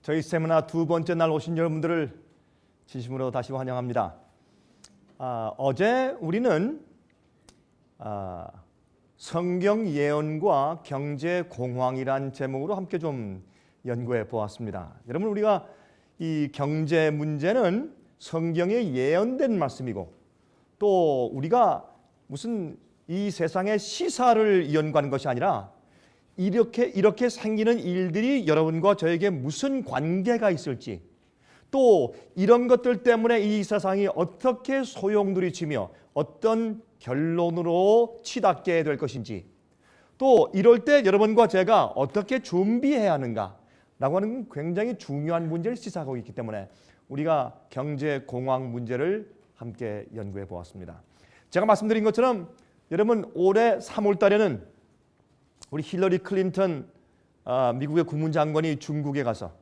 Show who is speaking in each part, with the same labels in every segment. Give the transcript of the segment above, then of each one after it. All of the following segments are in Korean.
Speaker 1: 저희 세미나 두 번째 날 오신 여러분들을 진심으로 다시 환영합니다. 어제 우리는 성경 예언과 경제 공황이란 제목으로 함께 좀 연구해 보았습니다. 여러분, 우리가 이 경제 문제는 성경에 예언된 말씀이고, 또 우리가 무슨 이 세상의 시사를 연구하는 것이 아니라 이렇게 생기는 일들이 여러분과 저에게 무슨 관계가 있을지, 또 이런 것들 때문에 이 세상이 어떻게 소용돌이치며 어떤 결론으로 치닫게 될 것인지, 또 이럴 때 여러분과 제가 어떻게 준비해야 하는가라고 하는 굉장히 중요한 문제를 시사하고 있기 때문에 우리가 경제 공황 문제를 함께 연구해 보았습니다. 제가 말씀드린 것처럼 여러분, 올해 3월 달에는 우리 힐러리 클린턴 미국의 국무장관이 중국에 가서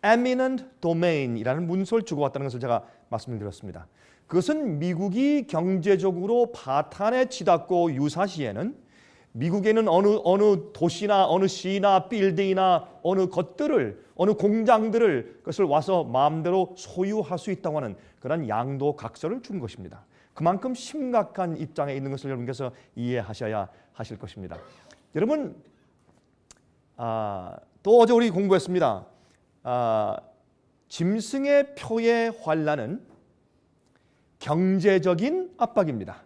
Speaker 1: eminent domain이라는 문서를 주고 왔다는 것을 제가 말씀을 드렸습니다. 그것은 미국이 경제적으로 파탄에 치닫고 유사시에는 미국에는 어느 도시나 어느 시나 빌딩이나 어느 것들을, 어느 공장들을 그것을 와서 마음대로 소유할 수 있다고 하는 그런 양도각서를 준 것입니다. 그만큼 심각한 입장에 있는 것을 여러분께서 이해하셔야 하실 것입니다. 여러분, 또 어제 우리 공부했습니다. 짐승의 표의 환란은 경제적인 압박입니다.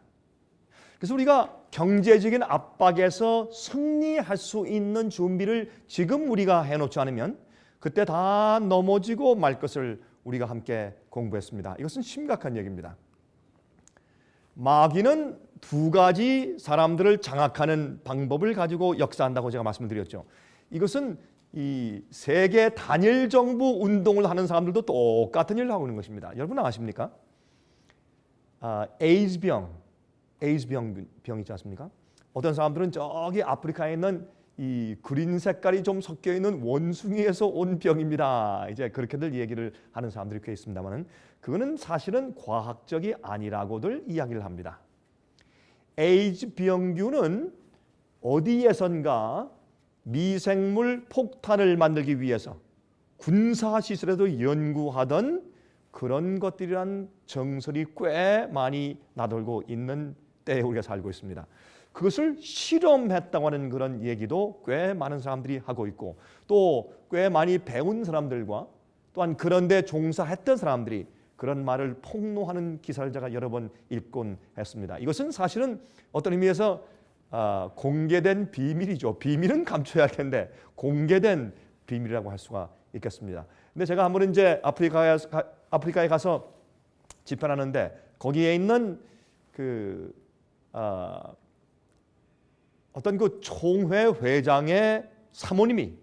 Speaker 1: 그래서 우리가 경제적인 압박에서 승리할 수 있는 준비를 지금 우리가 해놓지 않으면 그때 다 넘어지고 말 것을 우리가 함께 공부했습니다. 이것은 심각한 얘기입니다. 마귀는 두 가지 사람들을 장악하는 방법을 가지고 역사한다고 제가 말씀을 드렸죠. 이것은 이 세계 단일 정부 운동을 하는 사람들도 똑같은 일을 하고 있는 것입니다. 여러분 아십니까? 에이즈병 있지 않습니까? 어떤 사람들은 저기 아프리카에 있는 이 그린 색깔이 좀 섞여 있는 원숭이에서 온 병입니다. 이제 그렇게들 얘기를 하는 사람들이 꽤 있습니다만은 그거는 사실은 과학적이 아니라고들 이야기를 합니다. 에이즈 병균은 어디에선가 미생물 폭탄을 만들기 위해서 군사시설에도 연구하던 그런 것들이란 정설이 꽤 많이 나돌고 있는 때에 우리가 살고 있습니다. 그것을 실험했다고 하는 그런 얘기도 꽤 많은 사람들이 하고 있고, 또 꽤 많이 배운 사람들과 또한 그런 데 종사했던 사람들이 그런 말을 폭로하는 기사를 제가 여러 번 읽곤 했습니다. 이것은 사실은 어떤 의미에서 공개된 비밀이죠. 비밀은 감춰야 할 텐데 공개된 비밀이라고 할 수가 있겠습니다. 근데 제가 한번 이제 아프리카에 가서 집회하는데 거기에 있는 어떤 그 총회 회장의 사모님이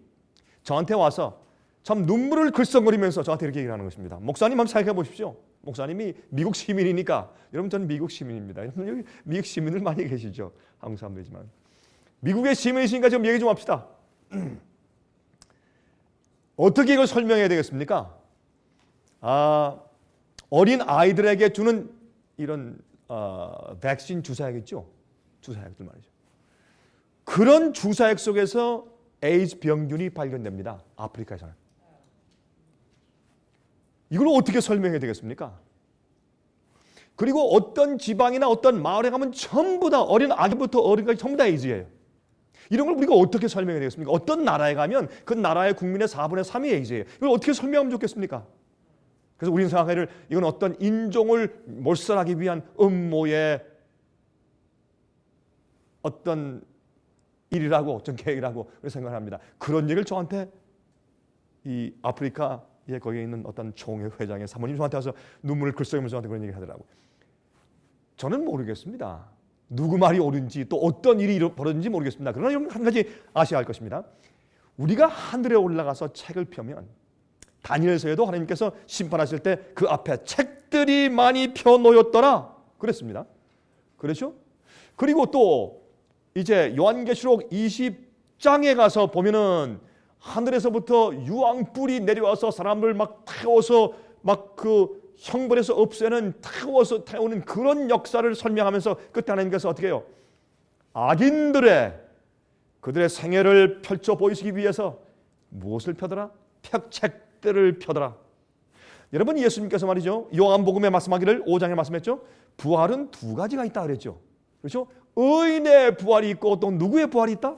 Speaker 1: 저한테 와서 참 눈물을 글썽거리면서 저한테 이렇게 얘기를 하는 것입니다. 목사님 한번 생각해 보십시오. 목사님이 미국 시민이니까, 여러분 저는 미국 시민입니다. 여기 미국 시민들 많이 계시죠. 한국 사람들이지만 미국의 시민이시니까 좀 얘기 좀 합시다. 어떻게 이걸 설명해야 되겠습니까? 어린 아이들에게 주는 이런 백신 주사약이죠. 주사약들 말이죠. 그런 주사약 속에서 에이즈 병균이 발견됩니다. 아프리카에서는. 이걸 어떻게 설명해야 되겠습니까? 그리고 어떤 지방이나 어떤 마을에 가면 전부 다 어린 아기부터 어른까지 전부 다 에이즈예요. 이런 걸 우리가 어떻게 설명해야 되겠습니까? 어떤 나라에 가면 그 나라의 국민의 4분의 3이 에이즈예요. 이걸 어떻게 설명하면 좋겠습니까? 그래서 우리는 생각하기를 이건 어떤 인종을 몰살하기 위한 음모의 어떤 일이라고, 어떤 계획이라고 생각을 합니다. 그런 얘기를 저한테 이 아프리카에 거기에 있는 어떤 총회 회장의 사모님 저한테 와서 눈물을 글썽이면서 저한테 그런 얘기를 하더라고요. 저는 모르겠습니다. 누구 말이 옳은지 또 어떤 일이 벌어진지 모르겠습니다. 그러나 여러분 한 가지 아셔야 할 것입니다. 우리가 하늘에 올라가서 책을 펴면 다니엘서에도 하나님께서 심판하실 때 그 앞에 책들이 많이 펴놓였더라 그랬습니다. 그렇죠? 그리고 또 이제 요한계시록 20장에 가서 보면은 하늘에서부터 유황불이 내려와서 사람을 막 태워서 막 그 형벌에서 없애는 태우는 그런 역사를 설명하면서 그때 하나님께서 어떻게 해요? 악인들의 그들의 생애를 펼쳐 보이시기 위해서 무엇을 펴더라? 책 때를 펴더라. 여러분, 예수님께서 말이죠, 요한복음에 말씀하기를 5장에 말씀했죠. 부활은 두 가지가 있다 그랬죠. 그렇죠? 의인의 부활이 있고 또 누구의 부활이 있다?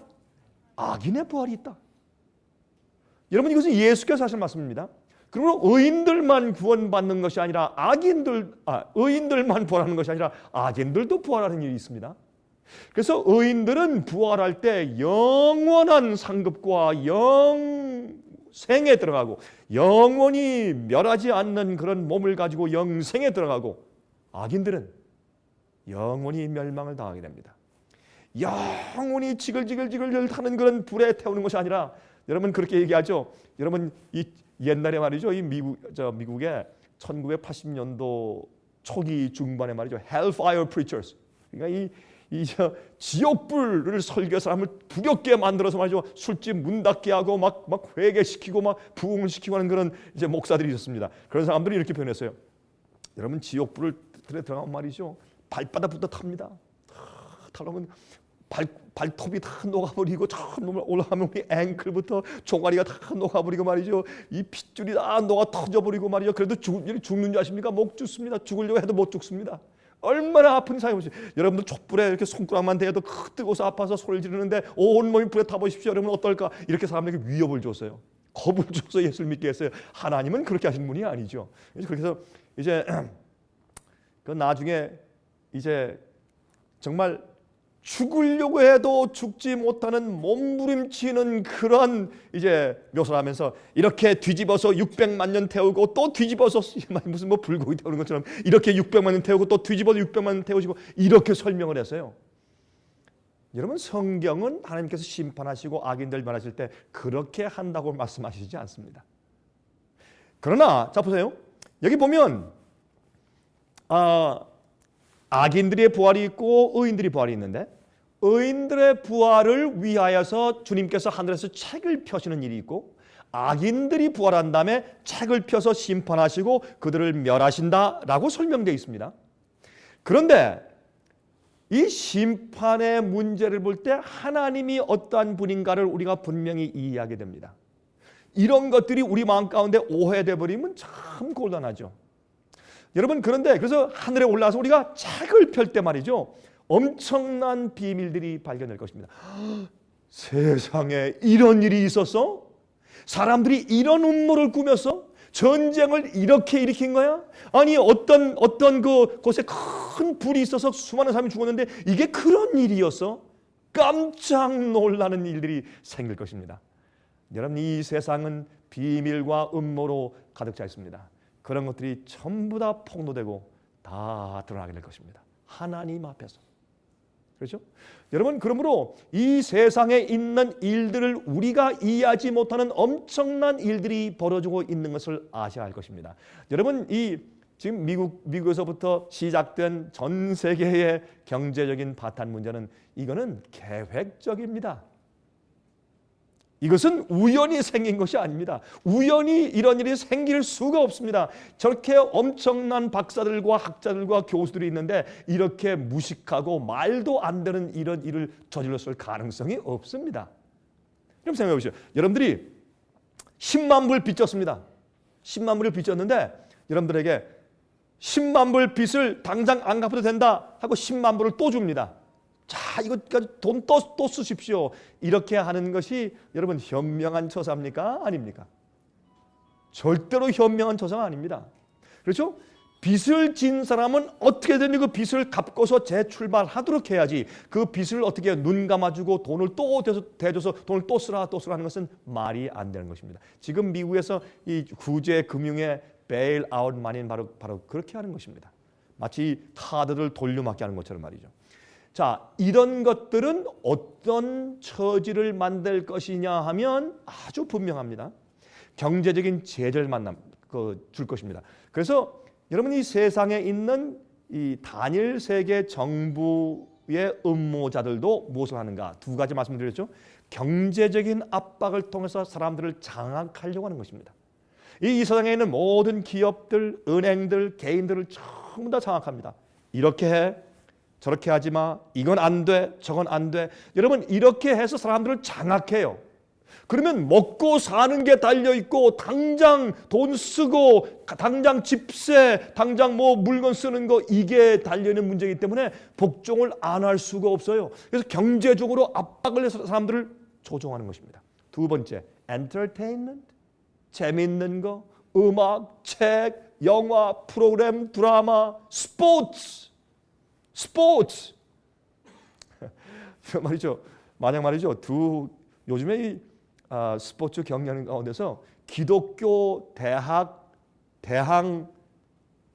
Speaker 1: 악인의 부활이 있다. 여러분, 이것은 예수께서 하신 말씀입니다. 그러므로 의인들만 구원받는 것이 아니라 의인들만 부활하는 것이 아니라 악인들도 부활하는 일이 있습니다. 그래서 의인들은 부활할 때 영원한 상급과 영생에 들어가고 영원히 멸하지 않는 그런 몸을 가지고 영생에 들어가고, 악인들은 영원히 멸망을 당하게 됩니다. 영원히 지글지글 타는 그런 불에 태우는 것이 아니라, 여러분 그렇게 얘기하죠. 여러분 이 옛날에 말이죠, 이 미국의 1980년도 초기 중반에 말이죠, Hellfire Preachers, 그러니까 이 지옥불을 설교해서 사람을 두렵게 만들어서 말이죠, 술집 문 닫게 하고 막 회개시키고 막 부흥을 시키고 하는 그런 이제 목사들이 있었습니다. 그런 사람들이 이렇게 표현했어요. 여러분, 지옥불을 들어가면 말이죠, 발바닥부터 탑니다. 타려면 발톱이 다 녹아버리고, 저 올라가면 우리 앵클부터 종아리가 다 녹아버리고 말이죠, 이 핏줄이 다 녹아 터져버리고 말이죠. 그래도 죽는 줄 아십니까? 못 죽습니다. 죽으려고 해도 못 죽습니다. 얼마나 아픈 사람이죠. 여러분들 촛불에 이렇게 손가락만 대도 뜨거워서 아파서 소리를 지르는데 온몸이 불에 타보십시오. 여러분 어떨까? 이렇게 사람에게 위협을 줬어요. 겁을 줘서 예수를 믿게 했어요. 하나님은 그렇게 하신 분이 아니죠. 그렇게 해서 이제 그 나중에 이제 정말 죽으려고 해도 죽지 못하는 몸부림치는 그런 이제 묘사를 하면서, 이렇게 뒤집어서 600만 년 태우고 또 뒤집어서 무슨 뭐 불고기 태우는 것처럼 이렇게 600만 년 태우고 또 뒤집어서 600만 년 태우시고, 이렇게 설명을 했어요. 여러분, 성경은 하나님께서 심판하시고 악인들 멸하실 때 그렇게 한다고 말씀하시지 않습니다. 그러나 자 보세요. 여기 보면 악인들의 부활이 있고 의인들의 부활이 있는데, 의인들의 부활을 위하여서 주님께서 하늘에서 책을 펴시는 일이 있고, 악인들이 부활한 다음에 책을 펴서 심판하시고 그들을 멸하신다라고 설명되어 있습니다. 그런데 이 심판의 문제를 볼 때 하나님이 어떠한 분인가를 우리가 분명히 이해하게 됩니다. 이런 것들이 우리 마음 가운데 오해돼 버리면 참 곤란하죠. 여러분, 그런데 그래서 하늘에 올라와서 우리가 책을 펼 때 말이죠, 엄청난 비밀들이 발견될 것입니다. 세상에 이런 일이 있었어? 사람들이 이런 음모를 꾸몄어? 전쟁을 이렇게 일으킨 거야? 아니 어떤 곳에 큰 불이 있어서 수많은 사람이 죽었는데 이게 그런 일이었어? 깜짝 놀라는 일들이 생길 것입니다. 여러분, 이 세상은 비밀과 음모로 가득 차 있습니다. 그런 것들이 전부 다 폭로되고 다 드러나게 될 것입니다. 하나님 앞에서. 그렇죠? 여러분, 그러므로 이 세상에 있는 일들을 우리가 이해하지 못하는 엄청난 일들이 벌어지고 있는 것을 아셔야 할 것입니다. 여러분, 지금 미국에서부터 시작된 전 세계의 경제적인 파탄 문제는, 이거는 계획적입니다. 이것은 우연히 생긴 것이 아닙니다. 우연히 이런 일이 생길 수가 없습니다. 저렇게 엄청난 박사들과 학자들과 교수들이 있는데 이렇게 무식하고 말도 안 되는 이런 일을 저질렀을 가능성이 없습니다. 여러분 생각해 보시죠. 여러분들이 10만 불 빚졌습니다. 10만 불을 빚졌는데 여러분들에게 10만 불 빚을 당장 안 갚아도 된다 하고 10만 불을 또 줍니다. 자, 이거까지 돈 또 쓰십시오. 이렇게 하는 것이 여러분 현명한 처사입니까? 아닙니까? 절대로 현명한 처사가 아닙니다. 그렇죠? 빚을 진 사람은 어떻게든 그 빚을 갚고서 재출발하도록 해야지, 그 빚을 어떻게 눈 감아주고 돈을 또 대줘서 돈을 또 쓰라 하는 것은 말이 안 되는 것입니다. 지금 미국에서 이 구제 금융의 베일 아웃 마니는 바로 그렇게 하는 것입니다. 마치 카드를 돌려막기 하는 것처럼 말이죠. 자, 이런 것들은 어떤 처지를 만들 것이냐 하면 아주 분명합니다. 경제적인 제재를 줄 것입니다. 그래서 여러분, 이 세상에 있는 이 단일 세계 정부의 음모자들도 무엇을 하는가? 두 가지 말씀드렸죠. 경제적인 압박을 통해서 사람들을 장악하려고 하는 것입니다. 이 세상에 있는 모든 기업들, 은행들, 개인들을 전부 다 장악합니다. 이렇게 해, 저렇게 하지 마, 이건 안 돼, 저건 안 돼. 여러분, 이렇게 해서 사람들을 장악해요. 그러면 먹고 사는 게 달려 있고 당장 돈 쓰고 당장 집세, 당장 뭐 물건 쓰는 거 이게 달려 있는 문제이기 때문에 복종을 안 할 수가 없어요. 그래서 경제적으로 압박을 해서 사람들을 조종하는 것입니다. 두 번째, entertainment, 재밌는 거, 음악, 책, 영화, 프로그램, 드라마, 스포츠. 말이죠. 만약 말이죠. 요즘에 이 스포츠 경기하는 가운데서 기독교 대항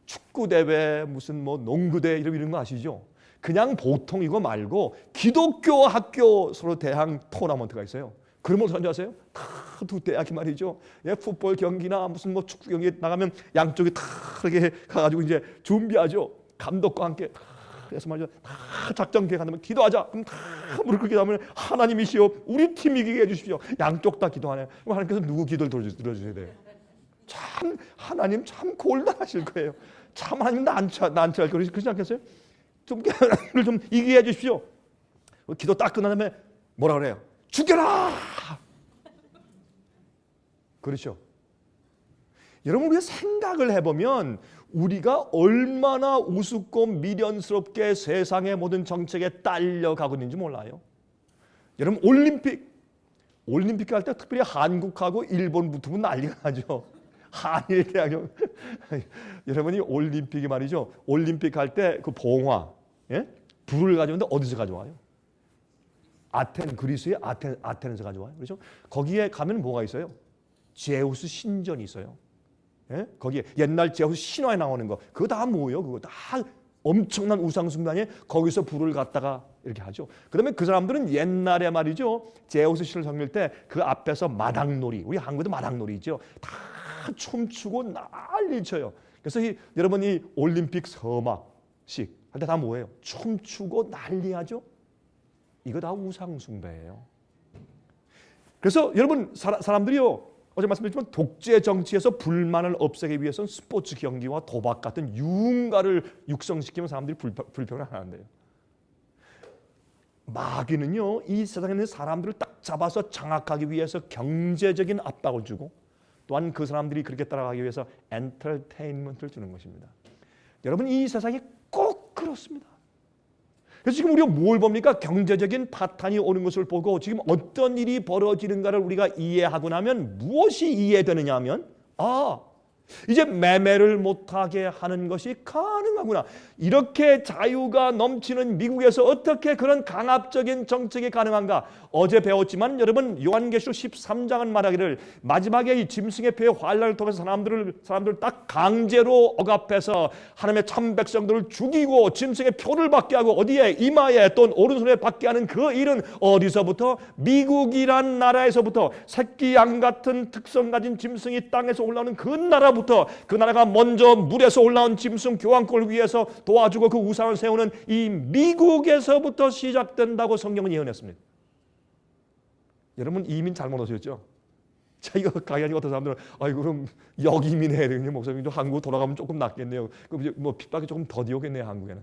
Speaker 1: 축구 대회 무슨 뭐 농구 대회 이런 거 아시죠? 그냥 보통 이거 말고 기독교 학교 서로 대항 토너먼트가 있어요. 그러면 어떻게 아세요? 다 두 대학이 말이죠. 예, 풋볼 경기나 무슨 뭐 축구 경기 나가면 양쪽이 다 이렇게 가가지고 이제 준비하죠. 감독과 함께 그래서 말이죠. 다 작전 계획하면 기도하자. 그럼 다 무릎 꿇게 하면 하나님이시여 우리 팀 이기게 해주십시오. 양쪽 다 기도하네요. 그럼 하나님께서 누구 기도를 들어주셔야 돼요? 참 하나님 참 골단하실 거예요. 참 하나님 난처할 거예요. 그렇지 않겠어요? 좀 이기게 해주십시오. 기도 딱 끝난 다음에 뭐라 그래요? 죽여라. 그렇죠. 여러분 우리가 생각을 해보면 우리가 얼마나 우습고 미련스럽게 세상의 모든 정책에 딸려가고 있는지 몰라요. 여러분 올림픽 할 때 특별히 한국하고 일본 붙으면 난리가 나죠. 한일 대학교. 여러분이 올림픽이 말이죠. 올림픽 할 때 그 봉화, 예? 불을 가져오는데 어디서 가져와요? 그리스의 아텐에서 가져와요. 그렇죠? 거기에 가면 뭐가 있어요? 제우스 신전이 있어요. 예? 거기에 옛날 제우스 신화에 나오는 거 그거 다 뭐예요? 그거 다 엄청난 우상 숭배에 거기서 불을 갖다가 이렇게 하죠. 그다음에 그 사람들은 옛날에 말이죠. 제우스 신을 섬길 때 그 앞에서 마당놀이, 우리 한국에도 마당놀이 있죠. 다 춤추고 난리쳐요. 그래서 여러분이 올림픽 서막식 할 때 다 뭐예요? 춤추고 난리하죠. 이거 다 우상 숭배예요. 그래서 여러분 사람들이요. 어제 말씀드렸지만 독재 정치에서 불만을 없애기 위해서는 스포츠 경기와 도박 같은 유흥가를 육성시키면 사람들이 불평을 안 하는데요. 마귀는요. 이 세상에 있는 사람들을 딱 잡아서 장악하기 위해서 경제적인 압박을 주고 또한 그 사람들이 그렇게 따라가기 위해서 엔터테인먼트를 주는 것입니다. 여러분 이 세상이 꼭 그렇습니다. 그래서 지금 우리가 뭘 봅니까? 경제적인 파탄이 오는 것을 보고 지금 어떤 일이 벌어지는가를 우리가 이해하고 나면 무엇이 이해되느냐 하면 이제 매매를 못하게 하는 것이 가능하구나. 이렇게 자유가 넘치는 미국에서 어떻게 그런 강압적인 정책이 가능한가? 어제 배웠지만 여러분 요한계시록 13장은 말하기를 마지막에 이 짐승의 표의 환란을 통해서 사람들을 딱 강제로 억압해서 하나님의 참 백성들을 죽이고 짐승의 표를 받게 하고 어디에 이마에 또는 오른손에 받게 하는 그 일은 어디서부터? 미국이란 나라에서부터 새끼 양 같은 특성 가진 짐승이 땅에서 올라오는 그 나라부터 그 나라가 먼저 물에서 올라온 짐승 교환권을 위해서 도와주고 그 우상을 세우는 이 미국에서부터 시작된다고 성경은 예언했습니다. 여러분 이민 잘못 오셨죠? 자 이거 강연이 어떤 사람들은 그럼 역이민 해야 되겠네요. 목사님도 한국 돌아가면 조금 낫겠네요. 그럼 뭐 핍박이 조금 더디 오겠네요. 한국에는.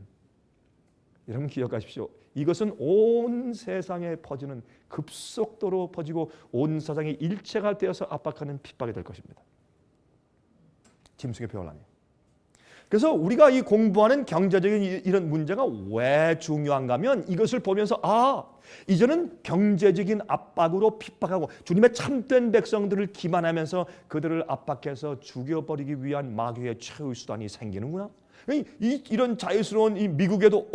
Speaker 1: 여러분 기억하십시오. 이것은 온 세상에 퍼지는 급속도로 퍼지고 온 세상이 일체가 되어서 압박하는 핍박이 될 것입니다. 짐승의 표현이. 그래서 우리가 이 공부하는 경제적인 이런 문제가 왜 중요한가 하면 이것을 보면서 이제는 경제적인 압박으로 핍박하고 주님의 참된 백성들을 기만하면서 그들을 압박해서 죽여버리기 위한 마귀의 최후 수단이 생기는구나. 이런 자유스러운 이 미국에도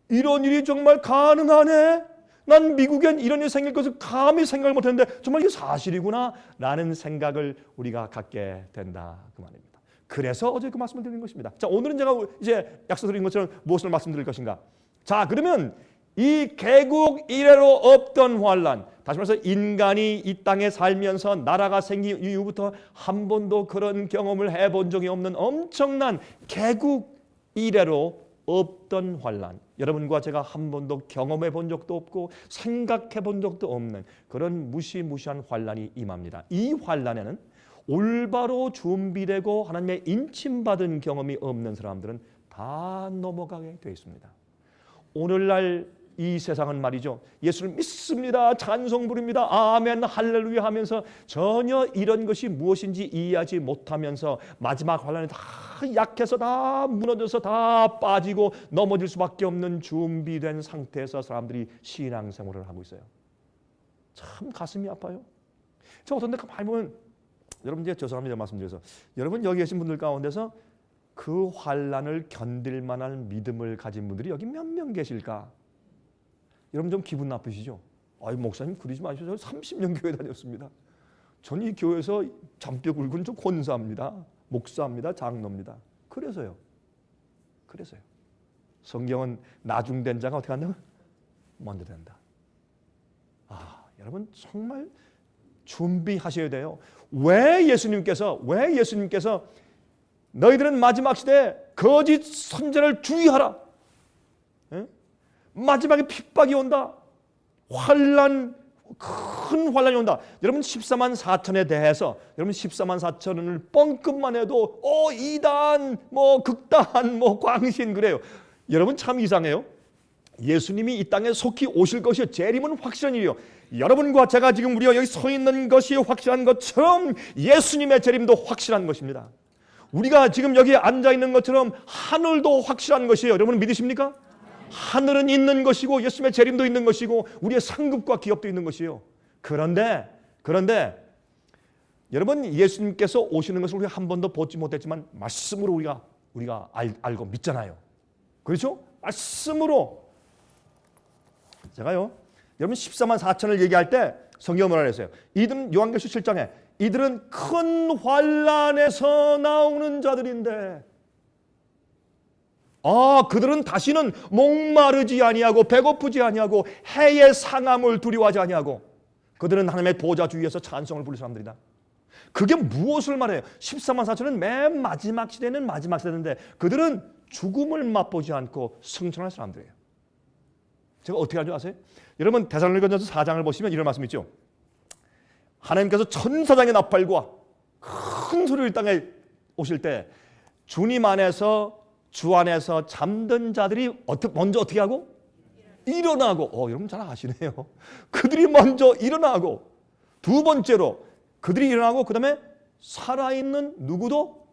Speaker 1: 이런 일이 정말 가능하네. 난 미국엔 이런 일이 생길 것을 감히 생각을 못했는데 정말 이게 사실이구나 라는 생각을 우리가 갖게 된다 그 말입니다. 그래서 어제 그 말씀을 드린 것입니다. 자 오늘은 제가 이제 약속드린 것처럼 무엇을 말씀드릴 것인가. 자 그러면 이 개국 이래로 없던 환란, 다시 말해서 인간이 이 땅에 살면서 나라가 생긴 이후부터 한 번도 그런 경험을 해본 적이 없는 엄청난 개국 이래로 없던 환란, 여러분과 제가 한 번도 경험해 본 적도 없고 생각해 본 적도 없는 그런 무시무시한 환란이 임합니다. 이 환란에는 올바로 준비되고 하나님의 인침받은 경험이 없는 사람들은 다 넘어가게 되어 있습니다. 오늘날 이 세상은 말이죠, 예수를 믿습니다, 찬송 부릅니다, 아멘 할렐루야 하면서 전혀 이런 것이 무엇인지 이해하지 못하면서 마지막 환란에 다 약해서 다 무너져서 다 빠지고 넘어질 수밖에 없는 준비된 상태에서 사람들이 신앙생활을 하고 있어요. 참 가슴이 아파요. 저 어떤 데 가만히 보면, 여러분 이제 죄송합니다 말씀드려서, 여러분 여기 계신 분들 가운데서 그 환란을 견딜 만한 믿음을 가진 분들이 여기 몇 명 계실까? 여러분 좀 기분 나쁘시죠? 아유 목사님 그러지 마시죠. 저 30년 교회 다녔습니다. 전 이 교회에서 잔뼈 굵은 좀 권사입니다. 목사입니다. 장로입니다. 그래서요. 성경은 나중된 자가 어떻게 한다? 먼저 된다. 여러분 정말 준비하셔야 돼요. 왜 예수님께서 너희들은 마지막 시대에 거짓 선지자를 주의하라. 마지막에 핍박이 온다. 큰 환란이 온다. 여러분 14만 4천에 대해서 여러분 14만 4천을 뻥끗만 해도 이단, 극단, 광신 그래요. 여러분 참 이상해요. 예수님이 이 땅에 속히 오실 것이 재림은 확실한 일이요. 여러분과 제가 지금 우리가 여기 서 있는 것이 확실한 것처럼 예수님의 재림도 확실한 것입니다. 우리가 지금 여기 앉아 있는 것처럼 하늘도 확실한 것이에요. 여러분 믿으십니까? 하늘은 있는 것이고 예수님의 재림도 있는 것이고 우리의 상급과 기업도 있는 것이에요. 그런데 여러분 예수님께서 오시는 것을 우리가 한 번도 보지 못했지만 말씀으로 우리가 알고 믿잖아요. 그렇죠? 말씀으로. 제가요 여러분 14만 4천을 얘기할 때 성경은 뭐라 그랬어요? 이들은 요한계시록 7장에 이들은 큰 환란에서 나오는 자들인데 그들은 다시는 목마르지 아니하고 배고프지 아니하고 해의 상함을 두려워하지 아니하고 그들은 하나님의 보좌 주위에서 찬송을 부를 사람들이다. 그게 무엇을 말해요? 14만 4천은 맨 마지막 시대는 마지막 시대인데 그들은 죽음을 맛보지 않고 승천할 사람들이에요. 제가 어떻게 알죠 아세요? 여러분 데살로니가전서 4장을 보시면 이런 말씀 있죠. 하나님께서 천사장의 나팔과 큰 소리를 땅에 오실 때 주님 안에서 주 안에서 잠든 자들이 먼저 어떻게 하고? 일어나고. 여러분 잘 아시네요. 그들이 먼저 일어나고 두 번째로 그들이 일어나고 그 다음에 살아있는 누구도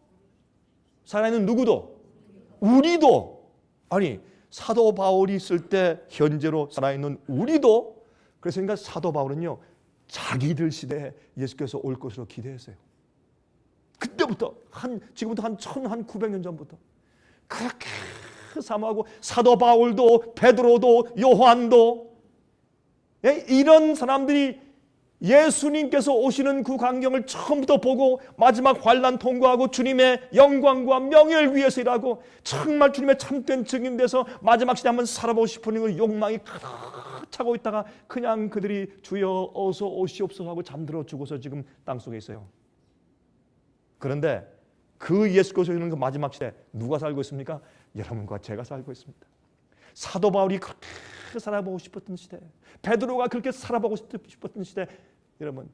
Speaker 1: 우리도 아니 사도 바울이 있을 때 현재로 살아있는 우리도 그래서 사도 바울은요 자기들 시대에 예수께서 올 것으로 기대했어요. 그때부터 지금부터 한 1900년 전부터 그렇게 사모하고 사도 바울도 베드로도 요한도 이런 사람들이 예수님께서 오시는 그 광경을 처음부터 보고 마지막 환난 통과하고 주님의 영광과 명예를 위해서 일하고 정말 주님의 참된 증인 돼서 마지막 시대 한번 살아보고 싶은 그 욕망이 가득 차고 있다가 그냥 그들이 주여 어서 오시옵소서 하고 잠들어 죽어서 지금 땅속에 있어요. 그런데 그 예수께서 오시는 그 마지막 시대 누가 살고 있습니까? 여러분과 제가 살고 있습니다. 사도 바울이 그렇게 살아보고 싶었던 시대, 베드로가 그렇게 살아보고 싶었던 시대, 여러분,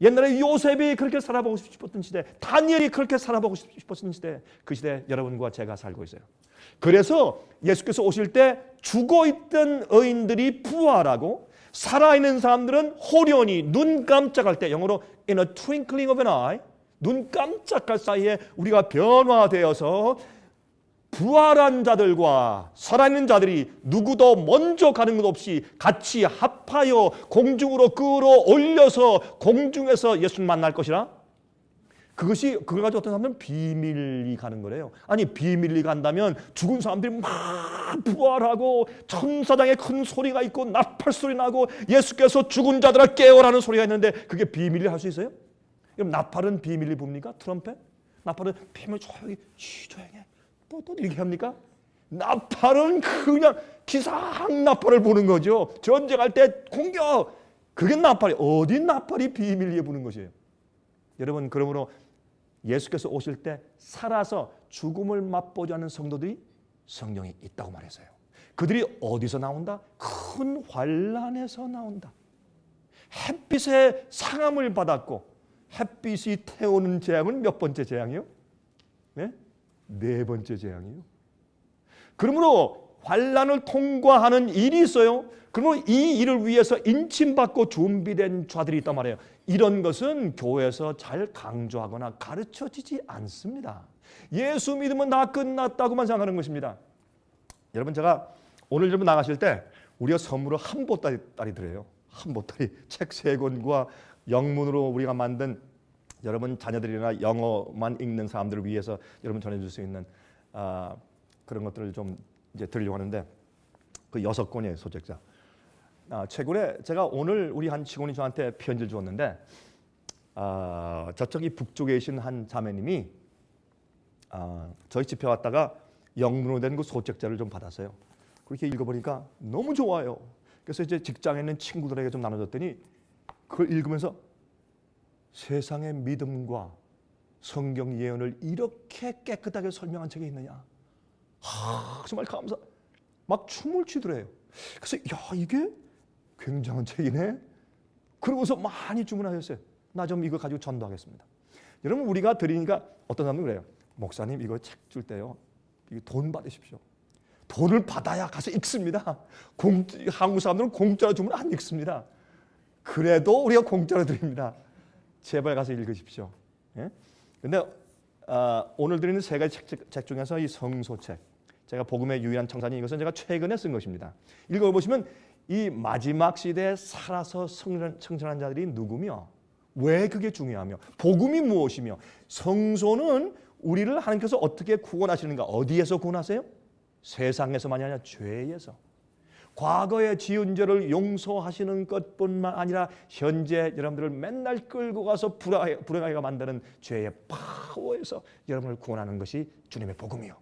Speaker 1: 옛날에 요셉이 그렇게 살아보고 싶었던 시대, 다니엘이 그렇게 살아보고 싶었던 시대, 그 시대 여러분과 제가 살고 있어요. 그래서 예수께서 오실 때 죽어있던 의인들이 부활하고 살아있는 사람들은 호련히 눈 깜짝할 때, 영어로 in a twinkling of an eye, 눈 깜짝할 사이에 우리가 변화되어서 부활한 자들과 살아있는 자들이 누구도 먼저 가는 것 없이 같이 합하여 공중으로 끌어올려서 공중에서 예수를 만날 것이라. 그걸 가지고 어떤 사람들은 비밀리 가는 거래요. 아니 비밀리 간다면 죽은 사람들이 막 부활하고 천사장의 큰 소리가 있고 나팔 소리 나고 예수께서 죽은 자들아 깨어라는 소리가 있는데 그게 비밀리 할 수 있어요? 그럼 나팔은 비밀리 붑니까? 트럼펫? 나팔은 비밀 조용히 조용해. 또 이렇게 합니까? 나팔은 그냥 기상 나팔을 부는 거죠. 전쟁할 때 공격. 그게 나팔이 어디 나팔이 비밀리에 부는 것이에요. 여러분 그러므로 예수께서 오실 때 살아서 죽음을 맛보지 않는 성도들이 성경에 있다고 말했어요. 그들이 어디서 나온다? 큰 환란에서 나온다. 햇빛의 상함을 받았고 햇빛이 태우는 재앙은 몇 번째 재앙이요? 네 번째 재앙이요. 그러므로 환난을 통과하는 일이 있어요. 그러면 이 일을 위해서 인침받고 준비된 자들이 있단 말이에요. 이런 것은 교회에서 잘 강조하거나 가르쳐지지 않습니다. 예수 믿으면 다 끝났다고만 생각하는 것입니다. 여러분, 제가 오늘 여러분 나가실 때 우리가 선물로 한 보따리 드려요. 한 보따리 책 3권과 영문으로 우리가 만든 여러분 자녀들이나 영어만 읽는 사람들을 위해서 여러분 전해줄 수 있는 그런 것들을 좀 이제 드리려고 하는데, 그 6권의 소책자. 최근에 제가 오늘 우리 한 직원이 저한테 편지를 주었는데, 저쪽이 북쪽에 계신 한 자매님이 저희 집에 왔다가 영문으로 된 그 소책자를 좀 받았어요. 그렇게 읽어보니까 너무 좋아요. 그래서 이제 직장에 있는 친구들에게 좀 나눠줬더니 그걸 읽으면서 세상의 믿음과 성경 예언을 이렇게 깨끗하게 설명한 책이 있느냐. 정말 감사. 막 춤을 추더래요. 그래서 이게 굉장한 책이네. 그러고서 많이 주문하셨어요. 나 좀 이거 가지고 전도하겠습니다. 여러분, 우리가 드리니까 어떤 사람은 그래요. 목사님, 이거 책 줄 때요, 이거 돈 받으십시오. 돈을 받아야 가서 읽습니다. 한국 사람들은 공짜로 주면 안 읽습니다. 그래도 우리가 공짜로 드립니다. 제발 가서 읽으십시오. 그런데 오늘 드리는 3가지 책 중에서 이 성소책, 제가 복음의 유일한 청산이, 이것은 제가 최근에 쓴 것입니다. 읽어보시면 이 마지막 시대에 살아서 성전한 자들이 누구며, 왜 그게 중요하며, 복음이 무엇이며, 성소는 우리를 하나님께서 어떻게 구원하시는가. 어디에서 구원하세요? 세상에서만이 아니라 죄에서. 과거에 지은 죄를 용서하시는 것뿐만 아니라 현재 여러분들을 맨날 끌고 가서 불행하게 만드는 죄의 파워에서 여러분을 구원하는 것이 주님의 복음이요.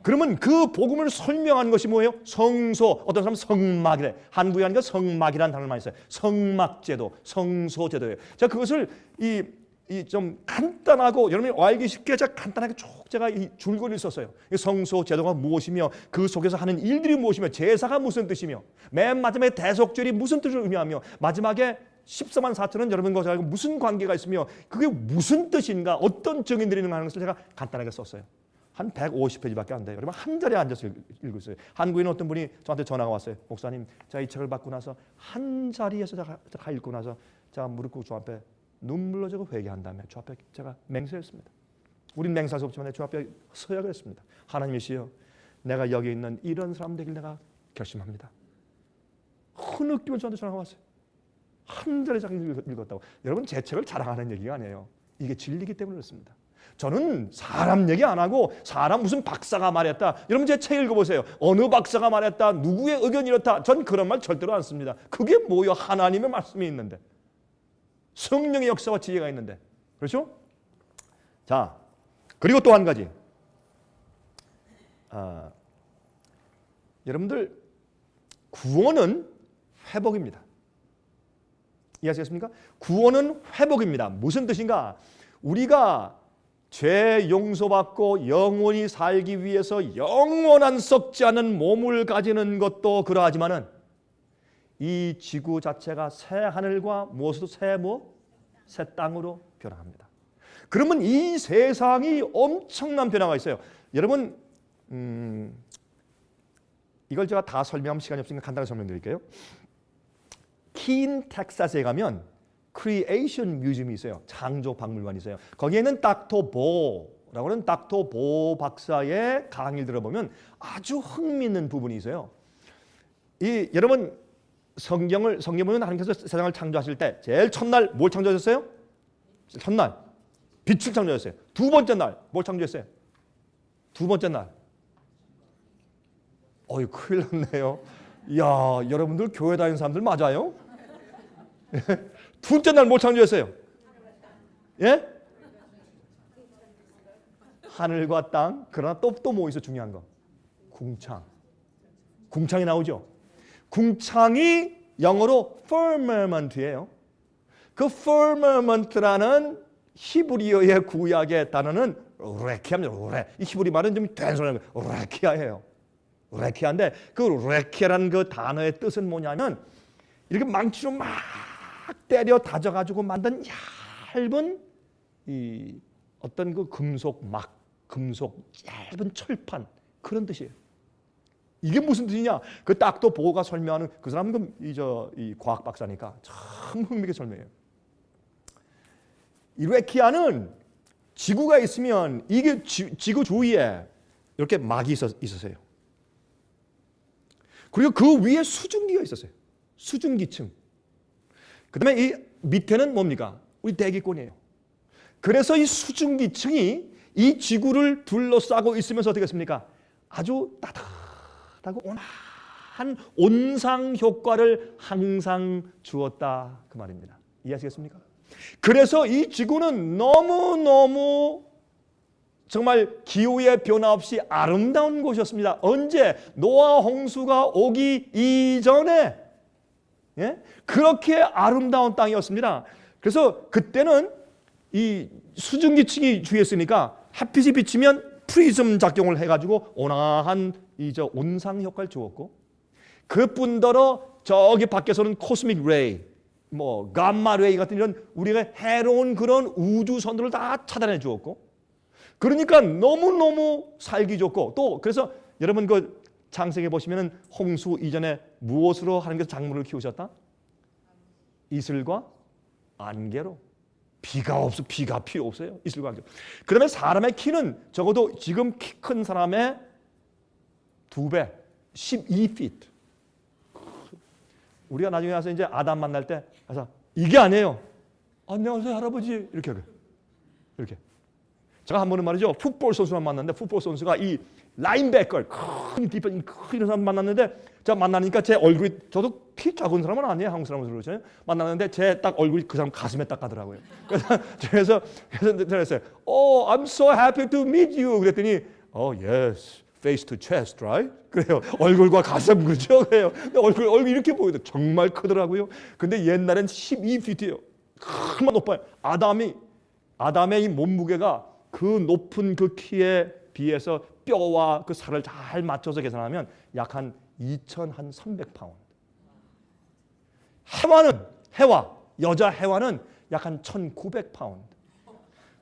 Speaker 1: 그러면 그 복음을 설명하는 것이 뭐예요? 성소, 어떤 사람은 성막이래. 한국에 하니까 성막이라는 단어를 많이 써요. 성막제도, 성소제도예요. 자, 그것을 좀 간단하고 여러분이 알기 쉽게 제가 간단하게 쭉 제가 이 줄거리를 썼어요. 성소제도가 무엇이며, 그 속에서 하는 일들이 무엇이며, 제사가 무슨 뜻이며, 맨 마지막에 대속절이 무슨 뜻을 의미하며, 마지막에 14만 4천은 여러분과 저하고 무슨 관계가 있으며, 그게 무슨 뜻인가, 어떤 증인들이 있는가 하는 것을 제가 간단하게 썼어요. 한 150페이지밖에 안 돼요. 여러분, 한 자리에 앉아서 읽고 있어요. 한국인 어떤 분이 저한테 전화가 왔어요. 목사님, 제가 이 책을 받고 나서 한 자리에서 제가 읽고 나서 제가 무릎 꿇고 주 앞에 눈물로 저거 회개한 다음에 주 앞에 제가 맹세했습니다. 우린 맹세할 수 없지만 주 앞에 서야 그랬습니다. 하나님이시여, 내가 여기 있는 이런 사람 되길 내가 결심합니다. 흐느끼면 저한테 전화가 왔어요. 한 자리에 제가 읽었다고. 여러분, 제 책을 자랑하는 얘기가 아니에요. 이게 진리이기 때문에 그렇습니다. 저는 사람 얘기 안 하고 사람 무슨 박사가 말했다. 여러분, 제 책 읽어보세요. 어느 박사가 말했다. 누구의 의견이 이렇다. 전 그런 말 절대로 안 씁니다. 그게 뭐요? 하나님의 말씀이 있는데, 성령의 역사와 지혜가 있는데, 그렇죠? 자, 그리고 또 한 가지. 여러분들, 구원은 회복입니다. 이해하시겠습니까? 구원은 회복입니다. 무슨 뜻인가? 우리가 죄 용서받고 영원히 살기 위해서 영원한 썩지 않은 몸을 가지는 것도 그러하지만은 이 지구 자체가 새 하늘과 무엇으로 새 땅으로 변화합니다. 그러면 이 세상이 엄청난 변화가 있어요. 여러분, 이걸 제가 다 설명하면 시간이 없으니까 간단하게 설명드릴게요. 킨 텍사스에 가면 크리에이션 뮤지엄이 있어요. 창조 박물관이 있어요. 거기에는 닥터 보라고 하는 닥터 보 박사의 강의를 들어보면 아주 흥미있는 부분이 있어요. 여러분, 성경을 보면 하나님께서 세상을 창조하실 때 제일 첫날 뭘 창조하셨어요? 첫날 빛을 창조하셨어요. 두 번째 날 뭘 창조했어요? 두 번째 날, 큰일 났네요. 이야, 여러분들 교회 다니는 사람들 맞아요? 둘째 날 뭘 창조했어요? 예? 하늘과 땅. 그러나 또 뭐 있어? 중요한 거. 궁창. 궁창이 나오죠. 궁창이 영어로 firmament예요. 그 firmament라는 히브리어의 구약의 단어는 레키아입니다. 이 히브리 말은 좀 된소리는 레키아예요. 레키아인데 그 레키아라는 그 단어의 뜻은 뭐냐면 이렇게 망치로 막 때려 다져가지고 만든 얇은 어떤 그 금속 얇은 철판, 그런 뜻이에요. 이게 무슨 뜻이냐? 그 딱도 보고가 설명하는 그 사람은 이 과학 박사니까 참 흥미있게 설명해요. 이 레키아는 지구가 있으면 이게 지구 주위에 이렇게 막이 있었어요. 그리고 그 위에 수증기가 있었어요. 수증기층. 그 다음에 이 밑에는 뭡니까? 우리 대기권이에요. 그래서 이 수증기층이 이 지구를 둘러싸고 있으면서 어떻게 했습니까? 아주 따뜻하고 온화한 온상 효과를 항상 주었다 그 말입니다. 이해하시겠습니까? 그래서 이 지구는 너무너무 정말 기후의 변화 없이 아름다운 곳이었습니다. 언제? 노아 홍수가 오기 이전에 그렇게 아름다운 땅이었습니다. 그래서 그때는 이 수증기층이 주위에 있으니까 햇빛이 비치면 프리즘 작용을 해가지고 온화한 온상 효과를 주었고, 그뿐더러 저기 밖에서는 코스믹 레이, 뭐 감마 레이 같은 이런 우리가 해로운 그런 우주선들을 다 차단해 주었고, 그러니까 너무너무 살기 좋고, 또 그래서 여러분 그 창세기 보시면은 홍수 이전에 무엇으로 하나님께서 작물을 키우셨다? 이슬과 안개로. 비가 필요 없어요. 이슬과 안개. 그다음에 사람의 키는 적어도 지금 키 큰 사람의 2배, 12feet. 우리가 나중에 와서 이제 아담 만날 때 가서 이게 아니에요. 안녕하세요 할아버지 이렇게 하고 이렇게. 제가 한 번은 말이죠, 풋볼 선수만 만났는데, 풋볼 선수가 이 라인백커 큰 디펜 큰 사람 만났는데, 제가 만나니까 제 얼굴이, 저도 키 작은 사람은 아니에요, 한국 사람으로 그러잖아요. 만났는데 제 딱 얼굴이 그 사람 가슴에 딱 가더라고요. 그래서 그랬어요. Oh, I'm so happy to meet you. 그랬더니 Oh yes, face to chest, right? 그래요. 얼굴과 가슴 그죠? 그래요. 얼굴 이렇게 보이도 정말 크더라고요. 근데 옛날엔 12feet예요. 정말 높아요. 아담의 이 몸무게가 그 높은 그 키에 비해서 뼈와 그 살을 잘 맞춰서 계산하면 약 한 2,300파운드. 여자 해와는 약 한 1,900파운드.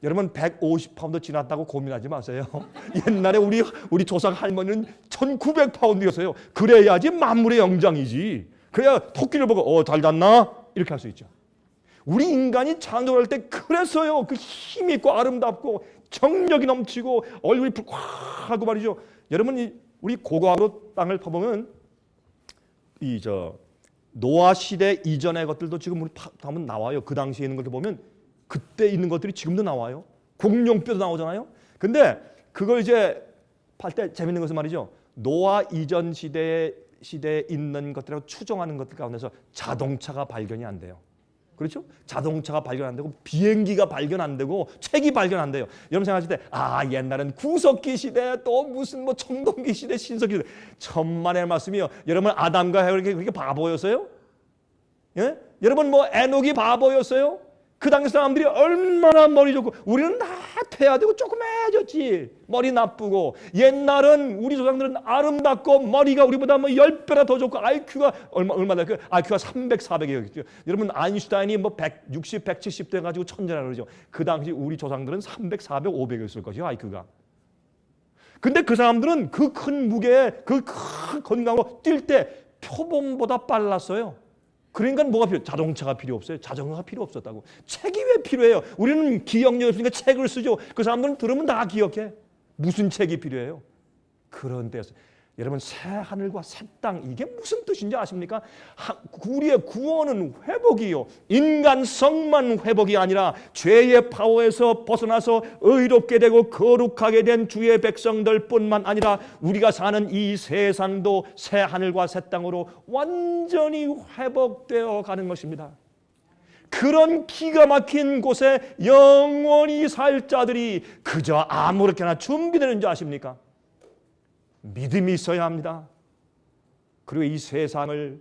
Speaker 1: 여러분 150파운드 지났다고 고민하지 마세요. 옛날에 우리 조상 할머니는 1,900파운드였어요. 그래야지 만물의 영장이지. 그래야 토끼를 보고 잘 잤나? 이렇게 할 수 있죠. 우리 인간이 창조할 때 그래서요, 그 힘이 있고 아름답고 정력이 넘치고 얼굴이 붉하고 말이죠. 여러분 우리 고고학으로 땅을 파보면 노아 시대 이전의 것들도 지금 우리 파면 나와요. 그 당시에 있는 것들 보면 그때 있는 것들이 지금도 나와요. 공룡뼈도 나오잖아요. 근데 그걸 이제 팔 때 재밌는 것은 말이죠, 노아 이전 시대에 있는 것들하고 추정하는 것들 가운데서 자동차가 발견이 안 돼요. 그렇죠? 자동차가 발견 안 되고 비행기가 발견 안 되고 책이 발견 안 돼요. 여러분 생각하실 때 옛날엔 구석기 시대, 또 무슨 뭐 청동기 시대, 신석기 시대. 천만의 말씀이요. 여러분 아담과 해가 그렇게 바보였어요? 예? 여러분 뭐 에녹이 바보였어요? 그 당시 사람들이 얼마나 머리 좋고, 우리는 다 퇴화되고 조그매졌지. 머리 나쁘고. 옛날은 우리 조상들은 아름답고 머리가 우리보다 뭐 10배나 더 좋고 IQ가 얼마나 그 IQ가 300, 400이었죠. 여러분 아인슈타인이 뭐 160, 170 돼 가지고 천재라 그러죠. 그 당시 우리 조상들은 300, 400, 500이었을 것이요, IQ가. 근데 그 사람들은 그 큰 무게에 그 큰 건강으로 뛸 때 표범보다 빨랐어요. 그러니까 뭐가 필요해요? 자동차가 필요 없어요. 자전거가 필요 없었다고. 책이 왜 필요해요? 우리는 기억력이 없으니까 책을 쓰죠. 그 사람들은 들으면 다 기억해. 무슨 책이 필요해요? 그런 데였어요. 여러분 새 하늘과 새 땅, 이게 무슨 뜻인지 아십니까? 우리의 구원은 회복이요, 인간성만 회복이 아니라 죄의 파워에서 벗어나서 의롭게 되고 거룩하게 된 주의 백성들 뿐만 아니라 우리가 사는 이 세상도 새 하늘과 새 땅으로 완전히 회복되어 가는 것입니다. 그런 기가 막힌 곳에 영원히 살 자들이 그저 아무렇게나 준비되는 줄 아십니까? 믿음이 있어야 합니다. 그리고 이 세상에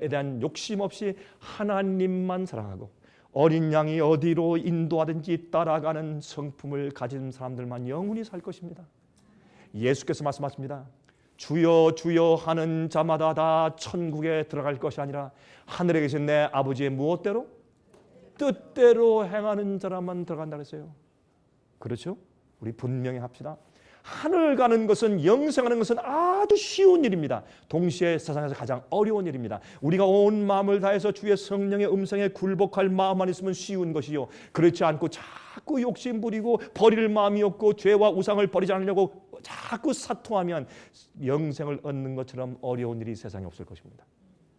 Speaker 1: 대한 욕심 없이 하나님만 사랑하고 어린 양이 어디로 인도하든지 따라가는 성품을 가진 사람들만 영원히 살 것입니다. 예수께서 말씀하십니다. 주여 주여 하는 자마다 다 천국에 들어갈 것이 아니라 하늘에 계신 내 아버지의 무엇대로? 뜻대로 행하는 자라만 들어간다 그랬어요. 그렇죠? 우리 분명히 합시다. 하늘 가는 것은, 영생하는 것은 아주 쉬운 일입니다. 동시에 세상에서 가장 어려운 일입니다. 우리가 온 마음을 다해서 주의 성령의 음성에 굴복할 마음만 있으면 쉬운 것이요, 그렇지 않고 자꾸 욕심 부리고 버릴 마음이 없고 죄와 우상을 버리지 않으려고 자꾸 사토하면 영생을 얻는 것처럼 어려운 일이 세상에 없을 것입니다.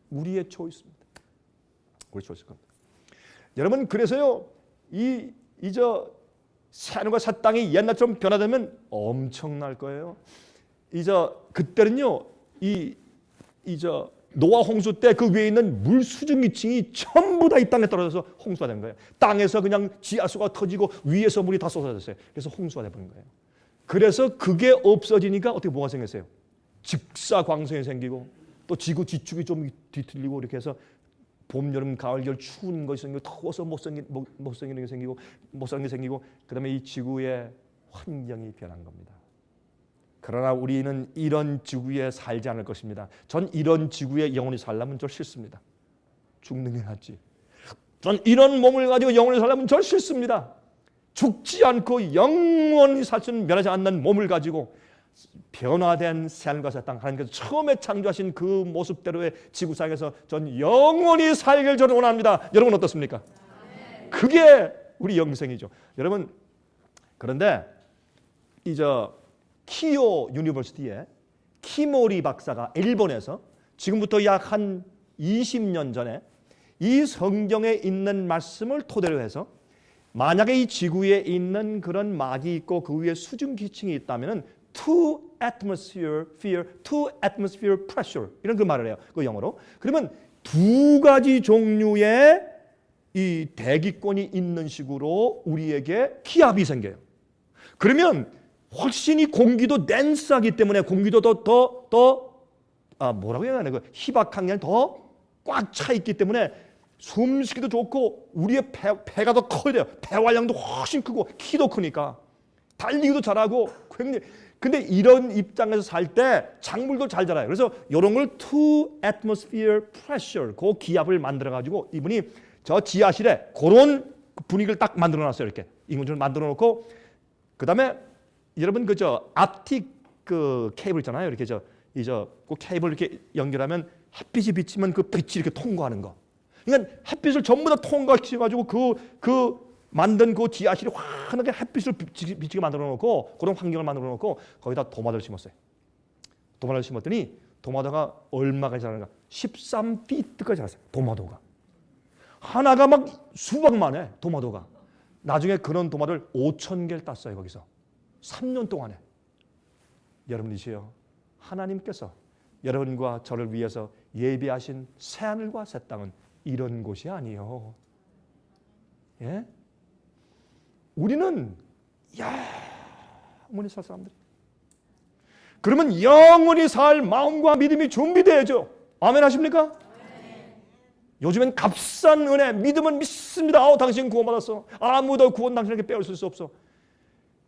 Speaker 1: 우리의 초이스입니다. 우리 초이스일 겁니다. 여러분, 그래서요, 새하늘과 새 땅이 옛날처럼 변화되면 엄청날 거예요. 그때는요, 노아 홍수 때 그 위에 있는 물 수증 기층이 전부 다 이 땅에 떨어져서 홍수가 된 거예요. 땅에서 그냥 지하수가 터지고 위에서 물이 다 쏟아졌어요. 그래서 홍수가 돼버린 거예요. 그래서 그게 없어지니까 어떻게 뭐가 생겼어요? 직사광선이 생기고, 또 지구 지축이 좀 뒤틀리고, 이렇게 해서 봄, 여름, 가을, 겨울 추운 것이 생기고, 더워서 못 생기는 게 생기고, 못 사는 게 생기고, 그 다음에 이 지구의 환경이 변한 겁니다. 그러나 우리는 이런 지구에 살지 않을 것입니다. 전 이런 지구에 영원히 살려면 저 싫습니다. 죽는 게 낫지. 전 이런 몸을 가지고 영원히 살려면 저 싫습니다. 죽지 않고 영원히 살 수 있는, 변하지 않는 몸을 가지고 변화된 새하늘과 새 땅, 하나님께서 처음에 창조하신 그 모습대로의 지구상에서 전 영원히 살길 저는 원합니다. 여러분 어떻습니까? 그게 우리 영생이죠. 여러분, 그런데 키오 유니버시티에 키모리 박사가 일본에서 지금부터 약 한 20년 전에 이 성경에 있는 말씀을 토대로 해서 만약에 이 지구에 있는 그런 막이 있고 그 위에 수증 기층이 있다면 two atmosphere pressure, 이런 그 말을 해요. 그 영어로. 그러면 두 가지 종류의 이 대기권이 있는 식으로 우리에게 기압이 생겨요. 그러면 훨씬 이 공기도 덴스하기 때문에, 공기도 뭐라고 해야 하나, 그 희박한 게 더 꽉 차 있기 때문에 숨쉬기도 좋고, 우리의 배가 더 커야 돼요. 배활량도 훨씬 크고 키도 크니까 달리기도 잘하고. 근데 이런 입장에서 살 때 작물도 잘 자라요. 그래서 이런 걸 two atmosphere pressure, 그 기압을 만들어 가지고 이분이 저 지하실에 그런 분위기를 딱 만들어 놨어요. 이렇게 인공지능을 만들어 놓고, 그다음에 여러분 앞틱 그 케이블 있잖아요. 이렇게 그 케이블 이렇게 연결하면 햇빛이 비치면 그 빛이 이렇게 통과하는 거. 그러니까 햇빛을 전부 다 통과시켜 가지고 그 만든 그 지하실이 환하게 햇빛을 비치게 만들어 놓고, 그런 환경을 만들어 놓고 거기다 도마도를 심었어요. 도마도를 심었더니 도마도가 얼마까지 자라는가? 13피트까지 자랐어요. 도마도가 하나가 막 수박만 해. 도마도가 나중에 그런 도마를 5,000개를 땄어요. 거기서 3년 동안에. 여러분이시여, 하나님께서 여러분과 저를 위해서 예비하신 새하늘과 새 땅은 이런 곳이 아니요. 예? 우리는 영원히 살 사람들이. 그러면 영원히 살 마음과 믿음이 준비되어야죠. 아멘 하십니까? 요즘엔 값싼 은혜, 믿음은 믿습니다. 당신 구원받았어. 아무도 구원 당신에게 빼앗을 수 없어.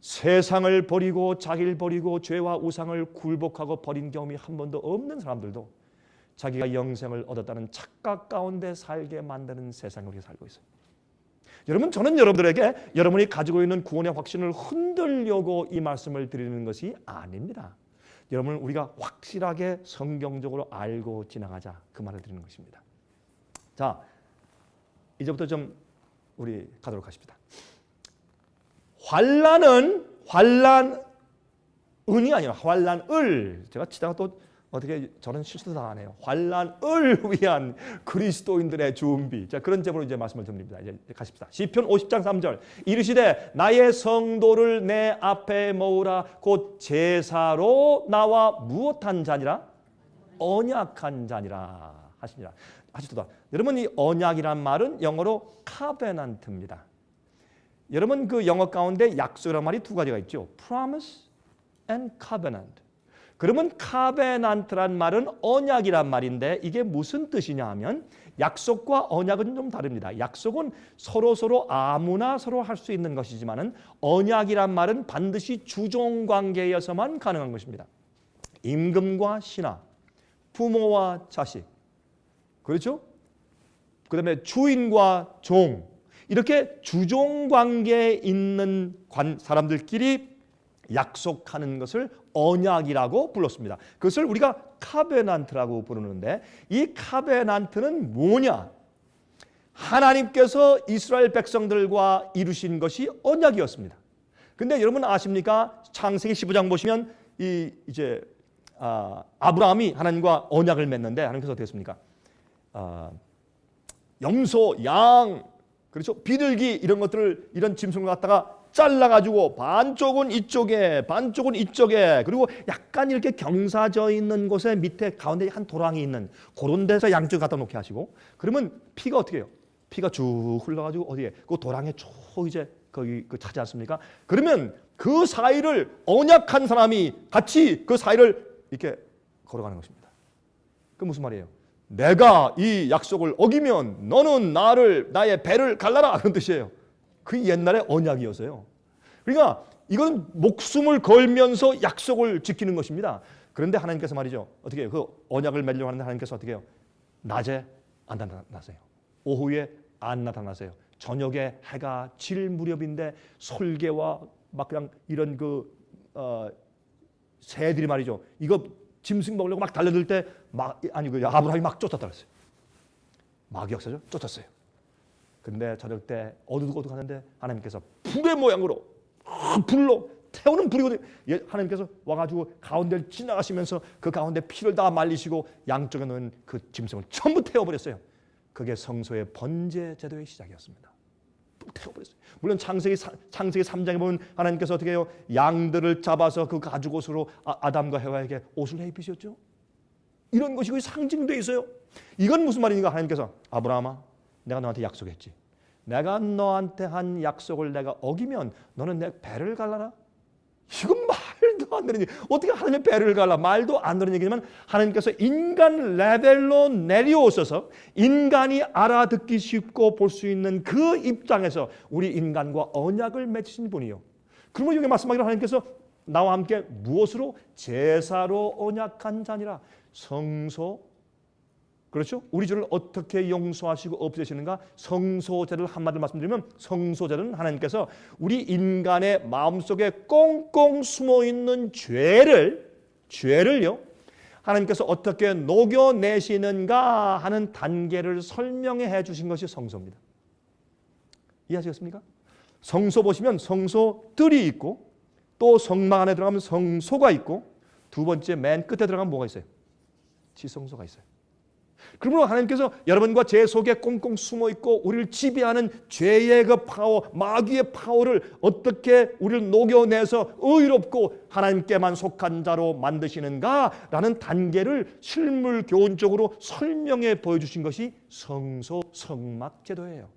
Speaker 1: 세상을 버리고 자기를 버리고 죄와 우상을 굴복하고 버린 경험이 한 번도 없는 사람들도 자기가 영생을 얻었다는 착각 가운데 살게 만드는 세상에 우리가 살고 있어요. 여러분, 저는 여러분들에게 여러분이 가지고 있는 구원의 확신을 흔들려고 이 말씀을 드리는 것이 아닙니다. 여러분, 우리가 확실하게 성경적으로 알고 지나가자, 그 말을 드리는 것입니다. 자, 이제부터 좀 우리 가도록 하십니다. 환난은 환난은이 아니라 환난을, 제가 치다가 또 어떻게 저는 실수도 다 안 해요. 환난을 위한 그리스도인들의 준비. 자, 그런 제목으로 이제 말씀을 드립니다. 이제 가십시다. 시편 50장 3절. 이르시되 나의 성도를 내 앞에 모으라. 곧 제사로 나와 무엇한 자니라? 언약한 자니라 하시니라. 하시도다. 여러분, 이 언약이란 말은 영어로 covenant입니다. 여러분, 그 영어 가운데 약속이라는 말이 두 가지가 있죠. promise and covenant. 그러면 covenant란 말은 언약이란 말인데, 이게 무슨 뜻이냐 하면 약속과 언약은 좀 다릅니다. 약속은 서로 아무나 서로 할 수 있는 것이지만은 언약이란 말은 반드시 주종 관계에서만 가능한 것입니다. 임금과 신하, 부모와 자식, 그렇죠? 그다음에 주인과 종, 이렇게 주종 관계에 있는 사람들끼리 약속하는 것을 언약이라고 불렀습니다. 그것을 우리가 카베난트라고 부르는데 이 카베난트는 뭐냐? 하나님께서 이스라엘 백성들과 이루신 것이 언약이었습니다. 근데 여러분 아십니까? 창세기 15장 보시면 이제 아브라함이 하나님과 언약을 맺는데 하나님께서 어떻게 했습니까? 염소, 양, 그렇죠? 비둘기 이런 것들을 이런 짐승을 갖다가 잘라가지고 반쪽은 이쪽에 반쪽은 이쪽에 그리고 약간 이렇게 경사져 있는 곳에 밑에 가운데 한 도랑이 있는 그런 데서 양쪽 갖다 놓게 하시고 그러면 피가 어떻게 해요? 피가 쭉 흘러가지고 어디에 그 도랑에 쭉 이제 거기 차지 않습니까? 그러면 그 사이를 언약한 사람이 같이 그 사이를 이렇게 걸어가는 것입니다. 그 무슨 말이에요? 내가 이 약속을 어기면 너는 나의 배를 갈라라 그런 뜻이에요. 그 옛날에 언약이었어요. 그러니까 이건 목숨을 걸면서 약속을 지키는 것입니다. 그런데 하나님께서 말이죠. 어떻게 해요? 그 언약을 맺려고 하는데 하나님께서 어떻게 해요? 낮에 안 나타나세요. 오후에 안 나타나세요. 저녁에 해가 질 무렵인데 솔개와 막 그냥 이런 새들이 말이죠. 이거 짐승 먹으려고 막 달려들 때 아브라함이 막 쫓았다 그랬어요. 마귀 역사죠. 쫓았어요. 근데 저녁 때 어두고 가는데 하나님께서 불의 모양으로 불로 태우는 불이거든요. 하나님께서 와가지고 가운데를 지나가시면서 그 가운데 피를 다 말리시고 양쪽에 놓은 그 짐승을 전부 태워버렸어요. 그게 성소의 번제 제도의 시작이었습니다. 태워버렸어요. 물론 창세기 3장에 보면 하나님께서 어떻게 해요? 양들을 잡아서 그 가죽옷으로 아담과 해와에게 옷을 입히셨죠. 이런 것이 상징되어 있어요. 이건 무슨 말이니까 하나님께서 아브라함아 내가 너한테 약속했지. 내가 너한테 한 약속을 내가 어기면 너는 내 배를 갈라라. 이건 말도 안 되는 얘기. 어떻게 하나님의 배를 갈라? 말도 안 되는 얘기지만 하나님께서 인간 레벨로 내려오셔서 인간이 알아듣기 쉽고 볼 수 있는 그 입장에서 우리 인간과 언약을 맺으신 분이요. 그러면 여기 말씀하기로 하나님께서 나와 함께 무엇으로? 제사로 언약한 자니라. 성소, 그렇죠? 우리 죄를 어떻게 용서하시고 없애시는가? 성소제를 한마디로 말씀드리면 성소제는 하나님께서 우리 인간의 마음속에 꽁꽁 숨어있는 죄를요 하나님께서 어떻게 녹여내시는가 하는 단계를 설명해 주신 것이 성소입니다. 이해하시겠습니까? 성소 보시면 성소들이 있고 또 성막 안에 들어가면 성소가 있고 두 번째 맨 끝에 들어가면 뭐가 있어요? 지성소가 있어요. 그러므로 하나님께서 여러분과 제 속에 꽁꽁 숨어 있고 우리를 지배하는 죄의 그 파워, 마귀의 파워를 어떻게 우리를 녹여내서 의롭고 하나님께만 속한 자로 만드시는가라는 단계를 실물 교훈적으로 설명해 보여주신 것이 성소, 성막 제도예요.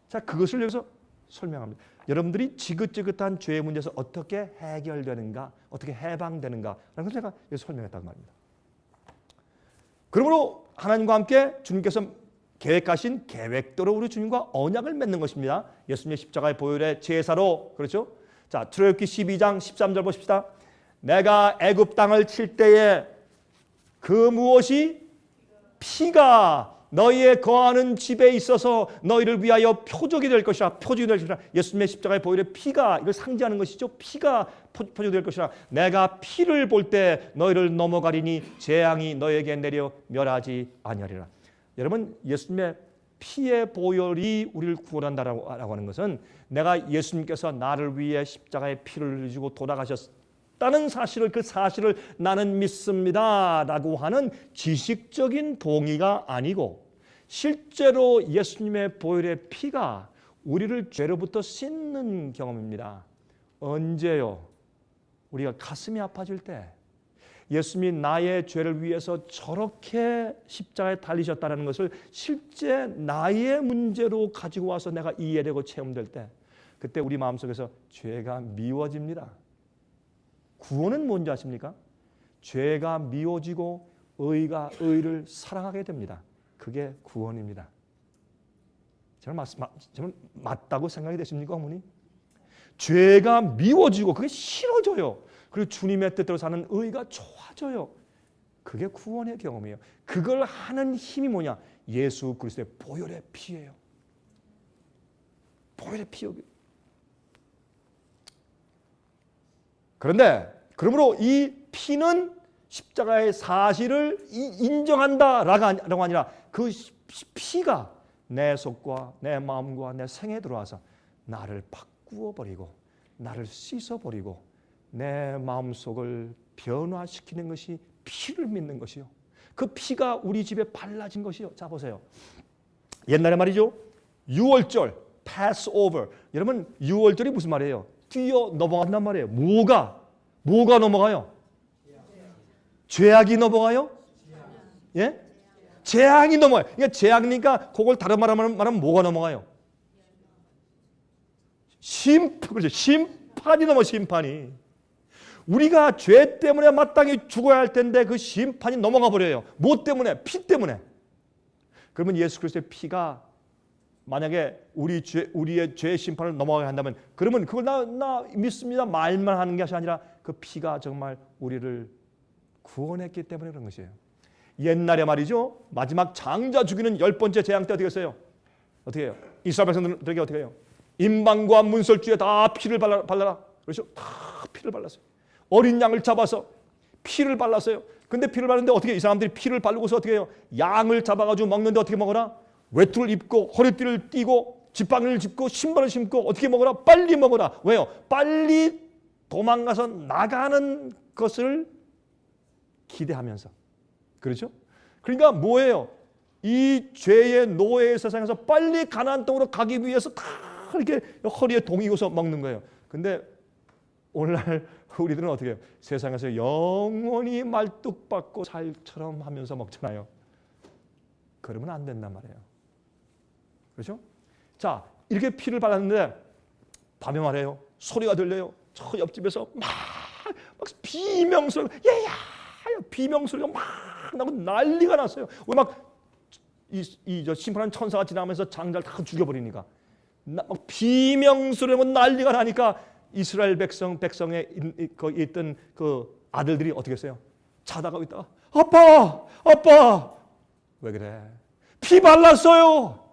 Speaker 1: 자, 그것을 여기서 설명합니다. 여러분들이 지긋지긋한 죄의 문제에서 어떻게 해결되는가, 어떻게 해방되는가라는 것을 제가 여기서 설명했단 말입니다. 그러므로 하나님과 함께 주님께서 계획하신 계획대로 우리 주님과 언약을 맺는 것입니다. 예수님의 십자가의 보혈의 제사로, 그렇죠? 자, 출애굽기 12장 13절 보십시다. 내가 애굽 땅을 칠 때에 그 무엇이? 피가 너희의 거하는 집에 있어서 너희를 위하여 표적이 될 것이라. 표적이 될 것이라. 예수님의 십자가의 보혈의 피가 이걸 상징하는 것이죠. 피가 표적이 될 것이라. 내가 피를 볼 때 너희를 넘어가리니 재앙이 너희에게 내려 멸하지 아니하리라. 여러분, 예수님의 피의 보혈이 우리를 구원한다라고 하는 것은 내가 예수님께서 나를 위해 십자가의 피를 흘리시고 돌아가셨다는 사실을, 그 사실을 나는 믿습니다라고 하는 지식적인 동의가 아니고 실제로 예수님의 보혈의 피가 우리를 죄로부터 씻는 경험입니다. 언제요? 우리가 가슴이 아파질 때 예수님이 나의 죄를 위해서 저렇게 십자가에 달리셨다는 것을 실제 나의 문제로 가지고 와서 내가 이해되고 체험될 때 그때 우리 마음속에서 죄가 미워집니다. 구원은 뭔지 아십니까? 죄가 미워지고 의가 의를 사랑하게 됩니다. 그게 구원입니다. 저는 맞다고 생각이 되십니까, 어머니? 죄가 미워지고 그게 싫어져요. 그리고 주님의 뜻대로 사는 의가 좋아져요. 그게 구원의 경험이에요. 그걸 하는 힘이 뭐냐? 예수 그리스도의 보혈의 피예요. 보혈의 피. 그런데 그러므로 이 피는 십자가의 사실을 인정한다라고 아니라 그 피가 내 속과 내 마음과 내 생에 들어와서 나를 바꾸어 버리고 나를 씻어 버리고 내 마음속을 변화시키는 것이 피를 믿는 것이요. 그 피가 우리 집에 발라진 것이요. 자 보세요. 옛날에 말이죠. 6월절, Passover. 여러분 6월절이 무슨 말이에요? 뛰어 넘어간단 말이에요. 뭐가 넘어가요? 죄악이 넘어가요? 예? 재앙이 넘어가요. 그러니까 재앙이니까 그걸 다른 말하면 뭐가 넘어가요? 그렇죠. 심판이 넘어 심판이. 우리가 죄 때문에 마땅히 죽어야 할 텐데 그 심판이 넘어가 버려요. 뭐 때문에? 피 때문에. 그러면 예수 그리스도의 피가 만약에 우리의 죄의 심판을 넘어가게 한다면 그러면 그걸 나 믿습니다 말만 하는 것이 아니라 그 피가 정말 우리를 구원했기 때문에 그런 것이에요. 옛날에 말이죠. 마지막 장자 죽이는 10번째 재앙 때 어떻게 했어요? 어떻게 해요? 이스라엘 백성들에게 어떻게 해요? 임방과 문설주에 다 피를 발라라. 그렇죠? 다 피를 발랐어요. 어린 양을 잡아서 피를 발랐어요. 근데 피를 바르는데 어떻게 이 사람들이 피를 바르고서 어떻게 해요? 양을 잡아가지고 먹는데 어떻게 먹어라? 외투를 입고 허리띠를 띠고 지팡이를 짚고 신발을 신고 어떻게 먹어라? 빨리 먹어라. 왜요? 빨리 도망가서 나가는 것을 기대하면서. 그렇죠? 그러니까 뭐예요? 이 죄의 노예의 세상에서 빨리 가나안 땅으로 가기 위해서 다 이렇게 허리에 동이고서 먹는 거예요. 근데 오늘날 우리들은 어떻게 해요? 세상에서 영원히 말뚝박고 살처럼 하면서 먹잖아요. 그러면 안 된단 말이에요. 그렇죠? 자, 이렇게 피를 발랐는데 밤에 말해요. 소리가 들려요. 저 옆집에서 막 비명소리가 얘야 비명소리가 막 나고 난리가 났어요. 왜 막 저 심판한 천사가 지나가면서 장자를 다 죽여버리니까 막 비명소리가 난리가 나니까 이스라엘 백성에 있던 그 아들들이 어떻게 했어요? 자다가 있다가 아빠 왜 그래? 피 발랐어요.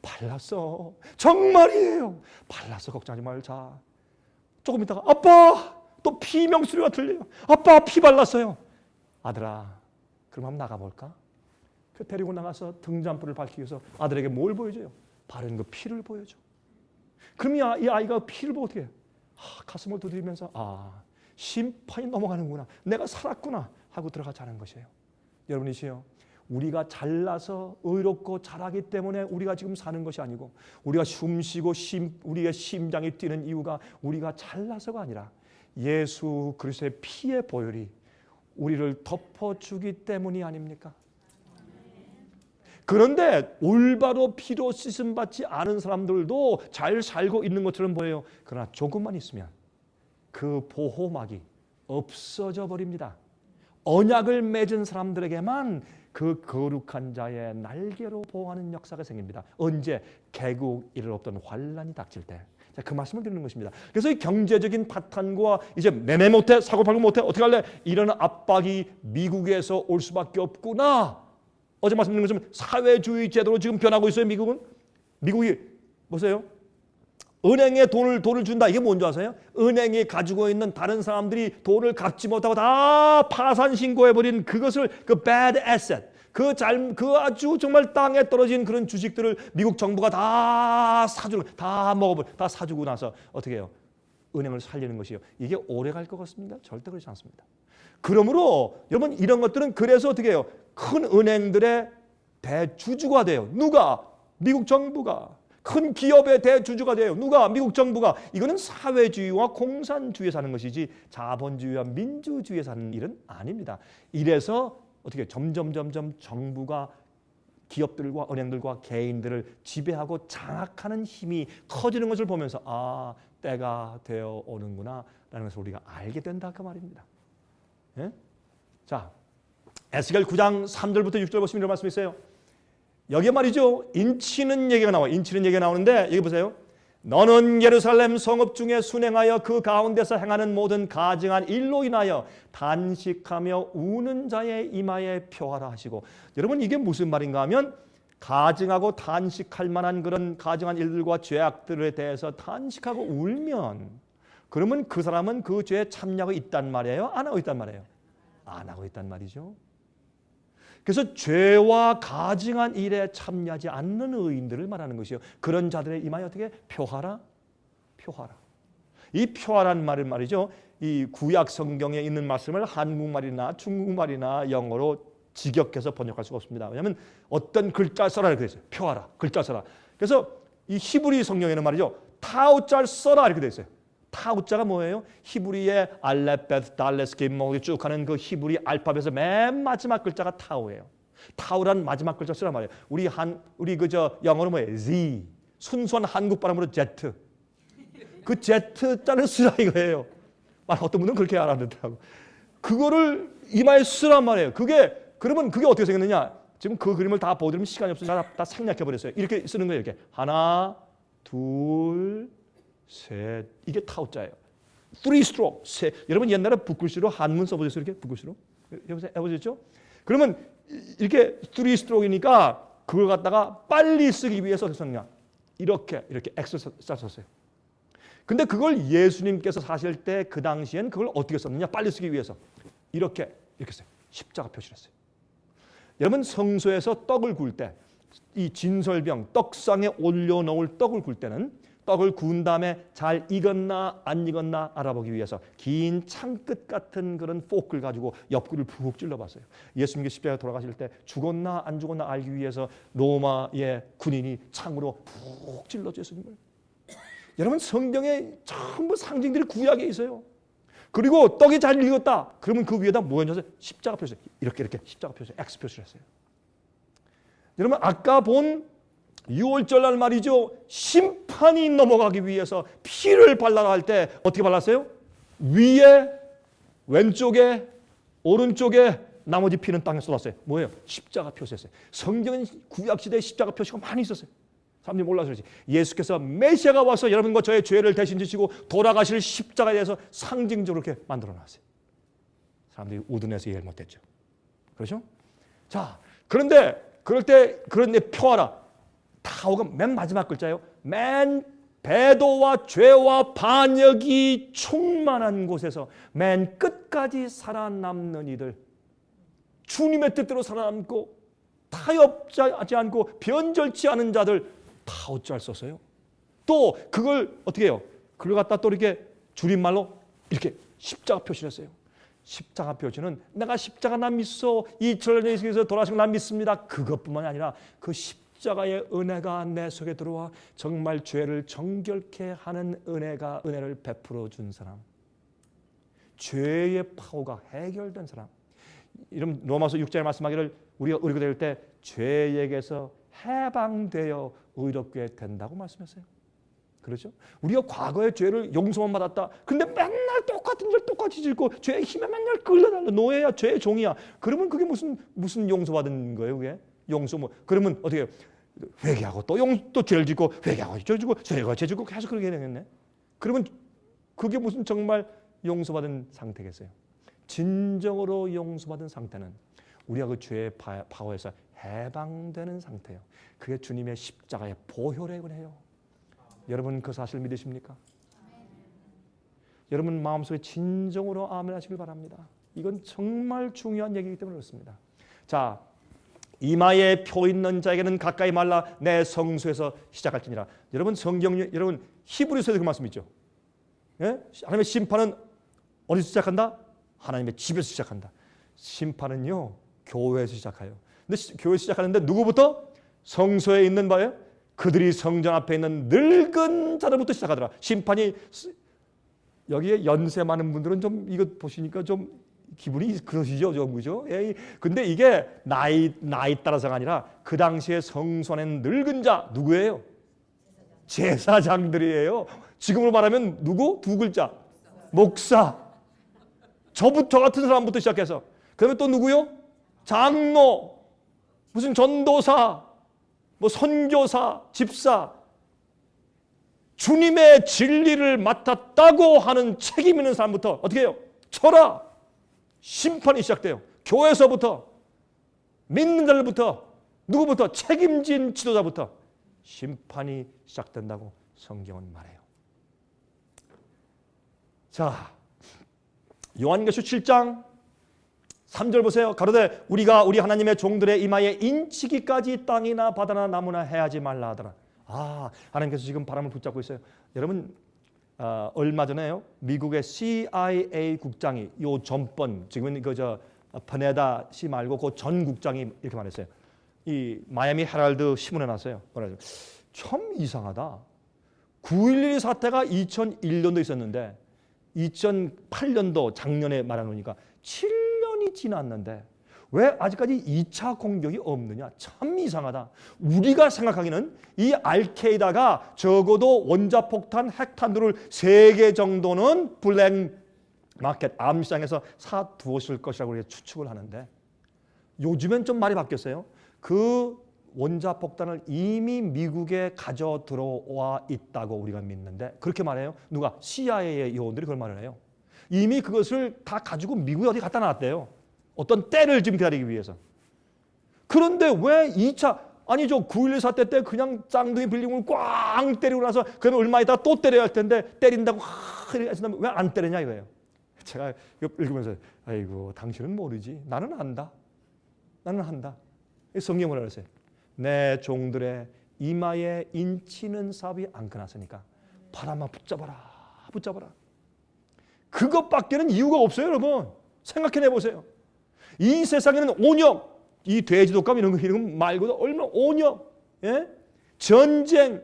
Speaker 1: 발랐어. 정말이에요. 발랐어. 걱정하지 말자. 조금 있다가 아빠 또 비명소리가 들려요. 아빠 피 발랐어요. 아들아 그럼 한번 나가볼까? 그 데리고 나가서 등잔불을 밝히기 위해서 아들에게 뭘 보여줘요? 바른 그 피를 보여줘. 그럼 이 아이가 피를 보고 어떻게 해요? 가슴을 두드리면서 심판이 넘어가는구나. 내가 살았구나 하고 들어가자는 것이에요. 여러분이시요. 우리가 잘나서 의롭고 잘하기 때문에 우리가 지금 사는 것이 아니고 우리가 숨쉬고 우리의 심장이 뛰는 이유가 우리가 잘나서가 아니라 예수 그리스도의 피의 보혈이 우리를 덮어주기 때문이 아닙니까? 그런데 올바로 피로 씻음받지 않은 사람들도 잘 살고 있는 것처럼 보여요. 그러나 조금만 있으면 그 보호막이 없어져 버립니다. 언약을 맺은 사람들에게만 그 거룩한 자의 날개로 보호하는 역사가 생깁니다. 언제? 개국 이를 없던 환란이 닥칠 때. 자, 그 말씀을 드리는 것입니다. 그래서 이 경제적인 파탄과 이제 매매 못해, 사고 팔고 못해, 어떻게 할래? 이런 압박이 미국에서 올 수밖에 없구나. 어제 말씀드린 것처럼 사회주의 제도로 지금 변하고 있어요. 미국이 보세요. 은행에 돈을 준다. 이게 뭔지 아세요? 은행이 가지고 있는 다른 사람들이 돈을 갚지 못하고 다 파산 신고해버린 그것을 그 bad asset, 그 아주 정말 땅에 떨어진 그런 주식들을 미국 정부가 다 사주고 나서 어떻게 해요? 은행을 살리는 것이요. 이게 오래 갈 것 같습니다. 절대 그렇지 않습니다. 그러므로 여러분 이런 것들은 그래서 어떻게 해요? 큰 은행들의 대주주가 돼요. 누가? 미국 정부가. 큰 기업의 대주주가 돼요. 누가? 미국 정부가. 이거는 사회주의와 공산주의에 사는 것이지 자본주의와 민주주의에 사는 일은 아닙니다. 이래서 어떻게 점점 정부가 기업들과 은행들과 개인들을 지배하고 장악하는 힘이 커지는 것을 보면서 때가 되어 오는구나 라는 것을 우리가 알게 된다 그 말입니다. 예? 자, 에스겔 9장 3절부터 6절 보시면 이런 말씀이 있어요. 여기에 말이죠. 인치는 얘기가 나와요. 인치는 얘기가 나오는데 여기 보세요. 너는 예루살렘 성읍 중에 순행하여 그 가운데서 행하는 모든 가증한 일로 인하여 단식하며 우는 자의 이마에 표하라 하시고, 여러분 이게 무슨 말인가 하면 가증하고 단식할 만한 그런 가증한 일들과 죄악들에 대해서 단식하고 울면 그러면 그 사람은 그 죄에 참여하고 있단 말이에요? 안 하고 있단 말이에요? 안 하고 있단 말이죠. 그래서 죄와 가증한 일에 참여하지 않는 의인들을 말하는 것이요. 그런 자들의 이마에 어떻게 표하라? 표하라. 이 표하란 말은 말이죠. 이 구약 성경에 있는 말씀을 한국말이나 중국말이나 영어로 직역해서 번역할 수가 없습니다. 왜냐하면 어떤 글자 써라 이렇게 되어 있어요. 표하라. 글자 써라. 그래서 이 히브리 성경에는 말이죠. 타우자를 써라 이렇게 되어 있어요. 타우자가 뭐예요? 히브리의 알렙벳, 달렛, 기모 쭉 하는 그 히브리 알파벳의 맨 마지막 글자가 타우예요. 타우란 마지막 글자 쓰란 말이에요. 우리 그저 영어로 뭐예요? Z. 순수한 한국 발음으로 Z. 그 Z자를 쓰라 이거예요. 어떤 분은 그렇게 알아듣더라고. 그거를 이마에 쓰란 말이에요. 그러면 그게 어떻게 생겼느냐? 지금 그 그림을 다 보여드리면 시간이 없으니까 다 생략해 버렸어요. 이렇게 쓰는 거예요. 이렇게 하나, 둘, 셋. 이게 타우자예요. 3 stroke. 셋. 여러분 옛날에 붓글씨로 한문 써보셨어요? 이렇게 붓글씨로 해보셨죠? 그러면 이렇게 3 stroke이니까 그걸 갖다가 빨리 쓰기 위해서 어떻게 썼느냐? 이렇게 X 썼어요. 근데 그걸 예수님께서 사실 때 그 당시엔 그걸 어떻게 썼느냐? 빨리 쓰기 위해서 이렇게 써요. 십자가 표시를 했어요. 여러분 성소에서 떡을 구울 때 이 진설병 떡상에 올려놓을 떡을 구울 때는 떡을 구운 다음에 잘 익었나 안 익었나 알아보기 위해서 긴 창끝 같은 그런 포크를 가지고 옆구리를 푹 찔러봤어요. 예수님께서 십자가에 돌아가실 때 죽었나 안 죽었나 알기 위해서 로마의 군인이 창으로 푹 찔러줘 예수님을. 여러분 성경에 전부 상징들이 구약에 있어요. 그리고 떡이 잘 익었다. 그러면 그 위에다 뭐 했냐면 십자가 표시. 이렇게 십자가 표시, X 표시를 했어요. 여러분 아까 본 6월절날 말이죠. 심판이 넘어가기 위해서 피를 발라라 할 때 어떻게 발랐어요? 위에, 왼쪽에, 오른쪽에 나머지 피는 땅에 쏟았어요. 뭐예요? 십자가 표시했어요. 성경은 구약시대에 십자가 표시가 많이 있었어요. 사람들이 몰라서 그렇지. 예수께서 메시아가 와서 여러분과 저의 죄를 대신 지시고 돌아가실 십자가에 대해서 상징적으로 이렇게 만들어놨어요. 사람들이 우둔해서 이해를 못했죠. 그렇죠? 자, 그런데 그런데 표하라. 타오가 맨 마지막 글자예요. 맨 배도와 죄와 반역이 충만한 곳에서 맨 끝까지 살아남는 이들, 주님의 뜻대로 살아남고 타협하지 않고 변절치 않은 자들 타오자를 썼어요. 또 그걸 어떻게 해요? 그걸 갖다 또 이렇게 줄임말로 이렇게 십자가 표시를 했어요. 십자가 표시는 내가 십자가 난 믿소, 이 천년에 예수께서 돌아가신 걸 난 믿습니다. 그것뿐만 아니라 그 십자가의 은혜가 내 속에 들어와 정말 죄를 정결케 하는 은혜를 베풀어 준 사람, 죄의 파워가 해결된 사람. 이런 로마서 6장에 말씀하기를 우리가 의롭게 될 때 죄에게서 해방되어 의롭게 된다고 말씀했어요. 그렇죠? 우리가 과거의 죄를 용서만 받았다. 근데 맨날 똑같은 죄를 똑같이 짓고 죄의 힘에 맨날 끌려다녀. 노예야, 죄의 종이야. 그러면 그게 무슨 용서받은 거예요? 그게 용서 뭐? 그러면 어떻게 해요? 회개하고 또 죄를 짓고 회개하고 죄 짓고 죄가 죄 짓고 계속 그렇게 되겠네. 그러면 그게 무슨 정말 용서받은 상태겠어요? 진정으로 용서받은 상태는 우리가 그 죄의 파워에서 해방되는 상태예요. 그게 주님의 십자가의 보혈의 은혜요. 여러분 그 사실 믿으십니까? 여러분 마음속에 진정으로 아멘 하시길 바랍니다. 이건 정말 중요한 얘기이기 때문에 그렇습니다. 자, 이마에 표 있는 자에게는 가까이 말라 내 성소에서 시작할지니라. 여러분 성경 여러분 히브리서에도 그 말씀 있죠. 예? 하나님의 심판은 어디서 시작한다? 하나님의 집에서 시작한다. 심판은요 교회에서 시작해요. 근데 교회에서 시작하는데 누구부터? 성소에 있는 바예요. 그들이 성전 앞에 있는 늙은 자들부터 시작하더라. 심판이 여기에 연세 많은 분들은 좀 이거 보시니까 좀 기분이 그러시죠, 좀 그죠? 예, 근데 이게 나이 따라서가 아니라 그 당시에 성소 안에 늙은 자 누구예요? 제사장들이에요. 지금으로 말하면 누구? 두 글자. 목사. 저부터 같은 사람부터 시작해서 그다음에 또 누구요? 장로. 무슨 전도사. 뭐 선교사, 집사, 주님의 진리를 맡았다고 하는 책임 있는 사람부터 어떻게 해요? 쳐라! 심판이 시작돼요. 교회에서부터, 믿는 자들부터, 누구부터? 책임진 지도자부터 심판이 시작된다고 성경은 말해요. 자, 요한계시록 7장 3절 보세요. 가로되 우리가 우리 하나님의 종들의 이마에 인치기까지 땅이나 바다나 나무나 해하지 말라 하더라. 하나님께서 지금 바람을 붙잡고 있어요. 여러분 얼마 전에요. 미국의 CIA 국장이 요 전번 지금은 그저 버네다 씨 말고 그 전 국장이 이렇게 말했어요. 이 마이애미 헤럴드 신문에 났어요. 뭐라죠? 참 이상하다. 9.11 사태가 2001년도 있었는데 2008년도 작년에 말하노니까 7년이 지났는데 왜 아직까지 2차 공격이 없느냐? 참 이상하다. 우리가 생각하기는 이 알케이다가 적어도 원자폭탄, 핵탄두를 3개 정도는 블랙 마켓, 암시장에서 사두었을 것이라고 추측을 하는데 요즘엔 좀 말이 바뀌었어요. 그 원자폭탄을 이미 미국에 가져 들어와 있다고 우리가 믿는데 그렇게 말해요. 누가? CIA의 요원들이 그걸 말을 해요. 이미 그것을 다 가지고 미국에 어디 갖다 놨대요. 어떤 때를 지금 기다리기 위해서. 그런데 왜 2차 아니죠. 9.11 사태 때 그냥 쌍둥이 빌딩을 꽝 때리고 나서 그러면 얼마 있다가 또 때려야 할 텐데 때린다고 왜 안 때리냐 이거예요. 제가 이거 읽으면서 아이고 당신은 모르지. 나는 안다. 나는 한다. 성경이 뭐라 그랬어요? 내 종들의 이마에 인치는 삽이 안 끊었으니까 바람아 붙잡아라. 붙잡아라. 그것밖에는 이유가 없어요, 여러분. 생각해내 보세요. 이 세상에는 온역, 이 돼지독감 이런 거 말고도 얼마나 온역, 예? 전쟁,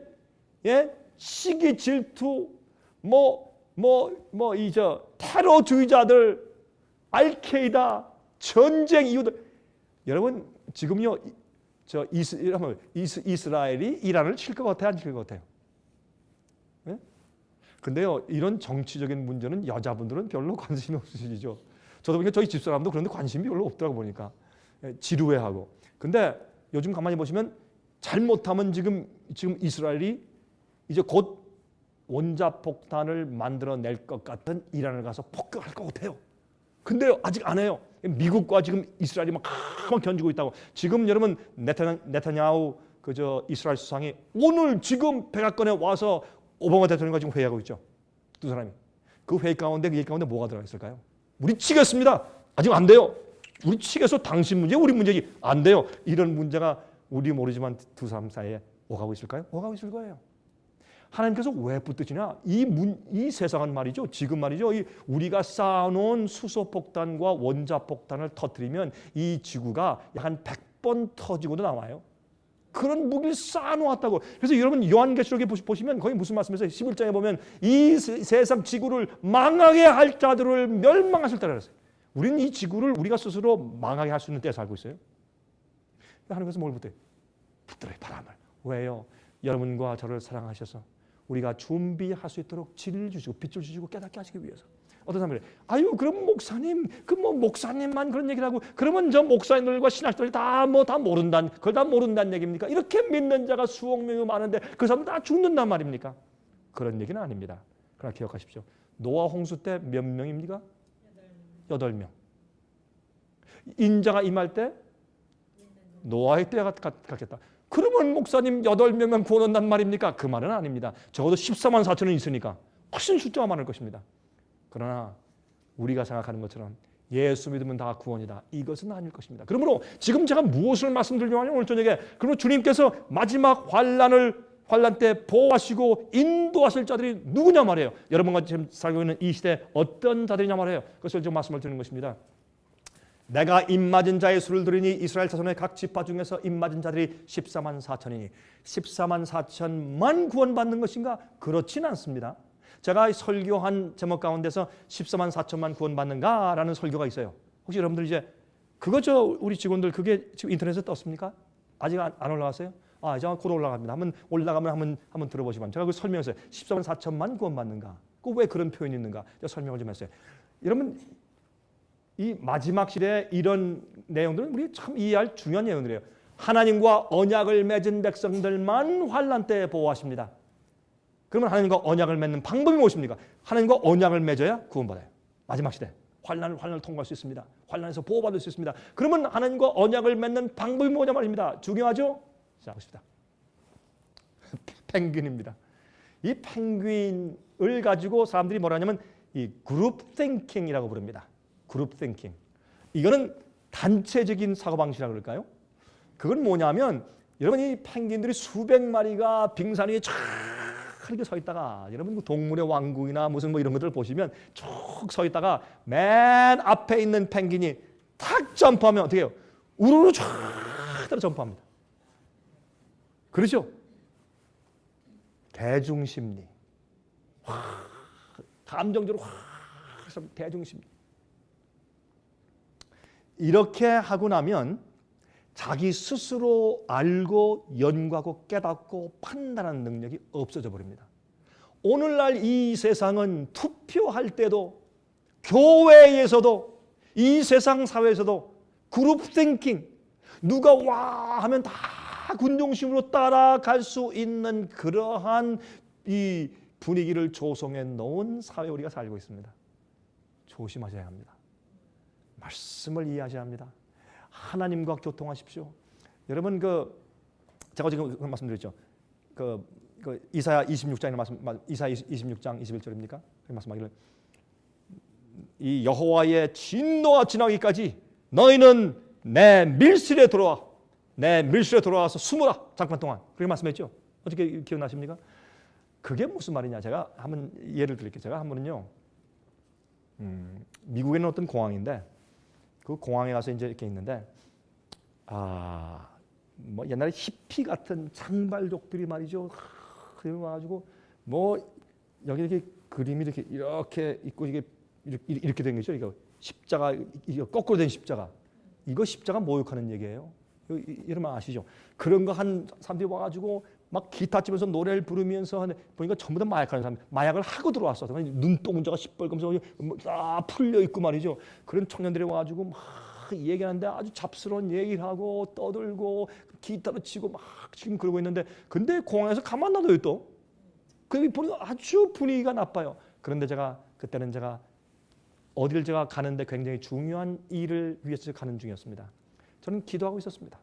Speaker 1: 예? 시기 질투, 테러주의자들, 알케이다, 전쟁 이유들. 여러분 지금요, 이스라엘이 이란을 칠 것 같아요, 안 칠 것 같아요? 예? 근데요, 이런 정치적인 문제는 여자분들은 별로 관심이 없으시죠. 저도 보니까 저희 집사람도 그런데 관심이 별로 없더라고 보니까. 지루해하고. 근데 요즘 가만히 보시면 잘못하면 지금 이스라엘이 이제 곧 원자폭탄을 만들어낼 것 같은 이란을 가서 폭격할 것 같아요. 근데요, 아직 안 해요. 미국과 지금 이스라엘이 막 견지고 있다고. 지금 여러분 네타냐후 이스라엘 수상이 오늘 지금 백악관에 와서 오바마 대통령과 지금 회의하고 있죠. 두 사람이. 그 회의 가운데 뭐가 들어가 있을까요? 우리 치겠습니다. 아직 안 돼요. 우리 치겠어. 당신 문제, 우리 문제지. 안 돼요. 이런 문제가 우리 모르지만 두 사람 사이에 오가고 있을까요? 오가고 있을 거예요. 하나님께서 왜 붙드시냐? 이 세상은 말이죠. 지금 말이죠. 우리가 쌓아놓은 수소폭탄과 원자폭탄을 터뜨리면 이 지구가 한 100번 터지고도 나와요. 그런 무기를 쌓아놓았다고. 그래서 여러분 요한계시록에 보시면 거기 무슨 말씀이세요? 11장에 보면 이 세상 지구를 망하게 할 자들을 멸망하실 때라 그랬어요. 우리는 이 지구를 우리가 스스로 망하게 할 수 있는 때에 살고 있어요. 하나님께서 뭘 붙들어요? 붙들어요, 바람을. 왜요? 여러분과 저를 사랑하셔서 우리가 준비할 수 있도록 진리를 주시고 빛을 주시고 깨닫게 하시기 위해서. 어떤 사람들이 아유 그럼 목사님 목사님만 그런 얘기를 하고 그러면 저 목사님들과 신학들이 다 모른다는 그걸 다 모른다는 얘기입니까? 이렇게 믿는 자가 수억 명이 많은데 그 사람은 다 죽는단 말입니까? 그런 얘기는 아닙니다. 그러나 기억하십시오. 노아 홍수 때 몇 명입니까? 8명. 인자가 임할 때 노아의 때가 같겠다. 그러면 목사님 8명만 구원한단 말입니까? 그 말은 아닙니다. 적어도 14만 4천은 있으니까 훨씬 숫자가 많을 것입니다. 그러나 우리가 생각하는 것처럼 예수 믿으면 다 구원이다. 이것은 아닐 것입니다. 그러므로 지금 제가 무엇을 말씀드리려고 하냐면 오늘 저녁에 그러면 주님께서 마지막 환란 때 보호하시고 인도하실 자들이 누구냐 말이에요. 여러분과 지금 살고 있는 이 시대에 어떤 자들이냐 말이에요. 그것을 좀 말씀을 드리는 것입니다. 내가 입맞은 자의 수를 들으니 이스라엘 자손의 각 지파 중에서 입맞은 자들이 14만 4천이니 14만 4천만 구원받는 것인가? 그렇진 않습니다. 제가 설교한 제목 가운데서 14만 4천만 구원받는가라는 설교가 있어요. 혹시 여러분들 이제 그거 우리 직원들 그게 지금 인터넷에 떴습니까? 아직 안 올라갔어요? 이제 곧 올라갑니다. 올라가면 한번 들어보시면 제가 그 설명했어요. 14만 4천만 구원받는가? 그 왜 그런 표현이 있는가? 제가 설명을 좀 했어요. 여러분 이 마지막 시대에 이런 내용들은 우리 참 이해할 중요한 내용들이에요. 하나님과 언약을 맺은 백성들만 환난 때 보호하십니다. 그러면 하나님과 언약을 맺는 방법이 무엇입니까? 하나님과 언약을 맺어야 구원받아요. 마지막 시대 환난을 통과할 수 있습니다. 환난에서 보호받을 수 있습니다. 그러면 하나님과 언약을 맺는 방법이 뭐냐 말입니다. 중요하죠? 자, 보십시다. 펭귄입니다. 이 펭귄을 가지고 사람들이 뭐라 하냐면 이 그룹 띵킹이라고 부릅니다. 그룹 띵킹. 이거는 단체적인 사고방식이라고 그럴까요? 그건 뭐냐면 여러분 이 펭귄들이 수백 마리가 빙산 위에 쫙 이렇게 서 있다가 여러분 그 동물의 왕국이나 무슨 뭐 이런 것들 보시면 쭉 서 있다가 맨 앞에 있는 펭귄이 탁 점프하면 어떻게 해요? 우르르 쫙 따라 점프합니다. 그렇죠? 대중심리. 감정적으로 대중심리. 이렇게 하고 나면 자기 스스로 알고 연구하고 깨닫고 판단하는 능력이 없어져 버립니다. 오늘날 이 세상은 투표할 때도 교회에서도 이 세상 사회에서도 그룹 띵킹, 누가 와 하면 다 군중심으로 따라갈 수 있는 그러한 이 분위기를 조성해 놓은 사회에 우리가 살고 있습니다. 조심하셔야 합니다. 말씀을 이해하셔야 합니다. 하나님과 교통하십시오. 여러분 제가 지금 말씀드렸죠. 이사야 26장에 이사야 26장 21절입니까? 그 말씀하기를 이 여호와의 진노가 지나기까지 너희는 내 밀실에 들어와서 숨으라 잠깐 동안. 그렇게 말씀했죠. 어떻게 기억나십니까? 그게 무슨 말이냐? 제가 한번 예를 드릴게요. 제가 한 번은요. 미국에는 어떤 공항인데 그 공항에 가서 이제 이렇게 있는데 뭐 옛날에 히피 같은 장발족들이 말이죠. 그래 와가지고 뭐 여기 이렇게 그림이 이렇게 있고 이렇게 된 거죠. 이거 십자가 이거 거꾸로 된 십자가. 이거 십자가 모욕하는 얘기예요. 이러면 아시죠? 그런 거 한 사람들이 와가지고 막 기타 치면서 노래를 부르면서 보니까 전부 다 마약하는 사람, 마약을 하고 들어왔어. 눈동자가 시뻘겋면서 다 풀려 있고 말이죠. 그런 청년들이 와가지고 막 얘기하는데 아주 잡스러운 얘기를 하고 떠들고 기타를 치고 막 지금 그러고 있는데, 근데 공항에서 가만 놔둬요 또. 그 보니까 아주 분위기가 나빠요. 그런데 그때는 제가 어디를 제가 가는데 굉장히 중요한 일을 위해서 가는 중이었습니다. 저는 기도하고 있었습니다.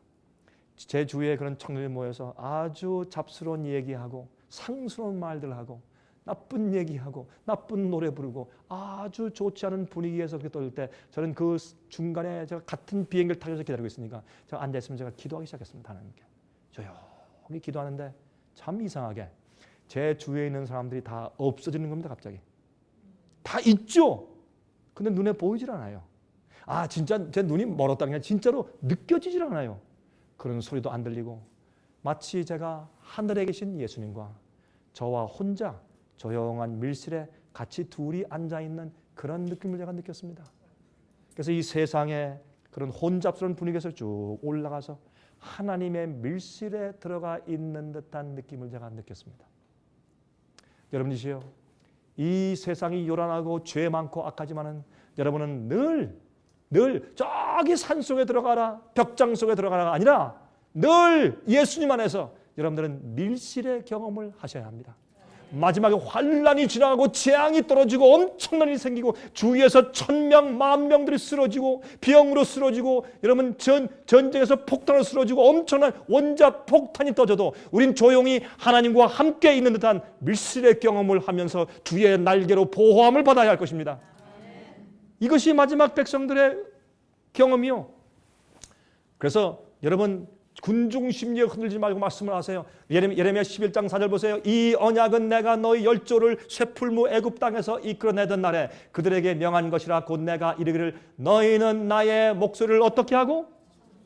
Speaker 1: 제 주위에 그런 청년들이 모여서 아주 잡스러운 얘기하고 상스러운 말들 하고 나쁜 얘기하고 나쁜 노래 부르고 아주 좋지 않은 분위기에서 그렇게 떠들 때 저는 그 중간에 제가 같은 비행기를 타려서 기다리고 있으니까 제가 앉아있으면 제가 기도하기 시작했습니다. 하나님께 조용히 기도하는데 참 이상하게 제 주위에 있는 사람들이 다 없어지는 겁니다. 갑자기 다 있죠. 근데 눈에 보이질 않아요. 진짜 제 눈이 멀었다는 게 진짜로 느껴지질 않아요. 그런 소리도 안 들리고 마치 제가 하늘에 계신 예수님과 저와 혼자 조용한 밀실에 같이 둘이 앉아있는 그런 느낌을 제가 느꼈습니다. 그래서 이 세상에 그런 혼잡스러운 분위기에서 쭉 올라가서 하나님의 밀실에 들어가 있는 듯한 느낌을 제가 느꼈습니다. 여러분이시여, 이 세상이 요란하고 죄 많고 악하지만은 여러분은 늘 저기 산 속에 들어가라, 벽장 속에 들어가라가 아니라 늘 예수님 안에서 여러분들은 밀실의 경험을 하셔야 합니다. 마지막에 환란이 지나가고 재앙이 떨어지고 엄청난 일이 생기고 주위에서 1000명, 10,000명들이 쓰러지고 병으로 쓰러지고 여러분 전쟁에서 폭탄으로 쓰러지고 엄청난 원자 폭탄이 터져도 우린 조용히 하나님과 함께 있는 듯한 밀실의 경험을 하면서 주의 날개로 보호함을 받아야 할 것입니다. 이것이 마지막 백성들의 경험이요. 그래서 여러분 군중 심리에 흔들지 말고 말씀을 하세요. 예레미야 11장 4절 보세요. 이 언약은 내가 너희 열조를 쇠풀무 애굽 땅에서 이끌어내던 날에 그들에게 명한 것이라. 곧 내가 이르기를 너희는 나의 목소리를 어떻게 하고?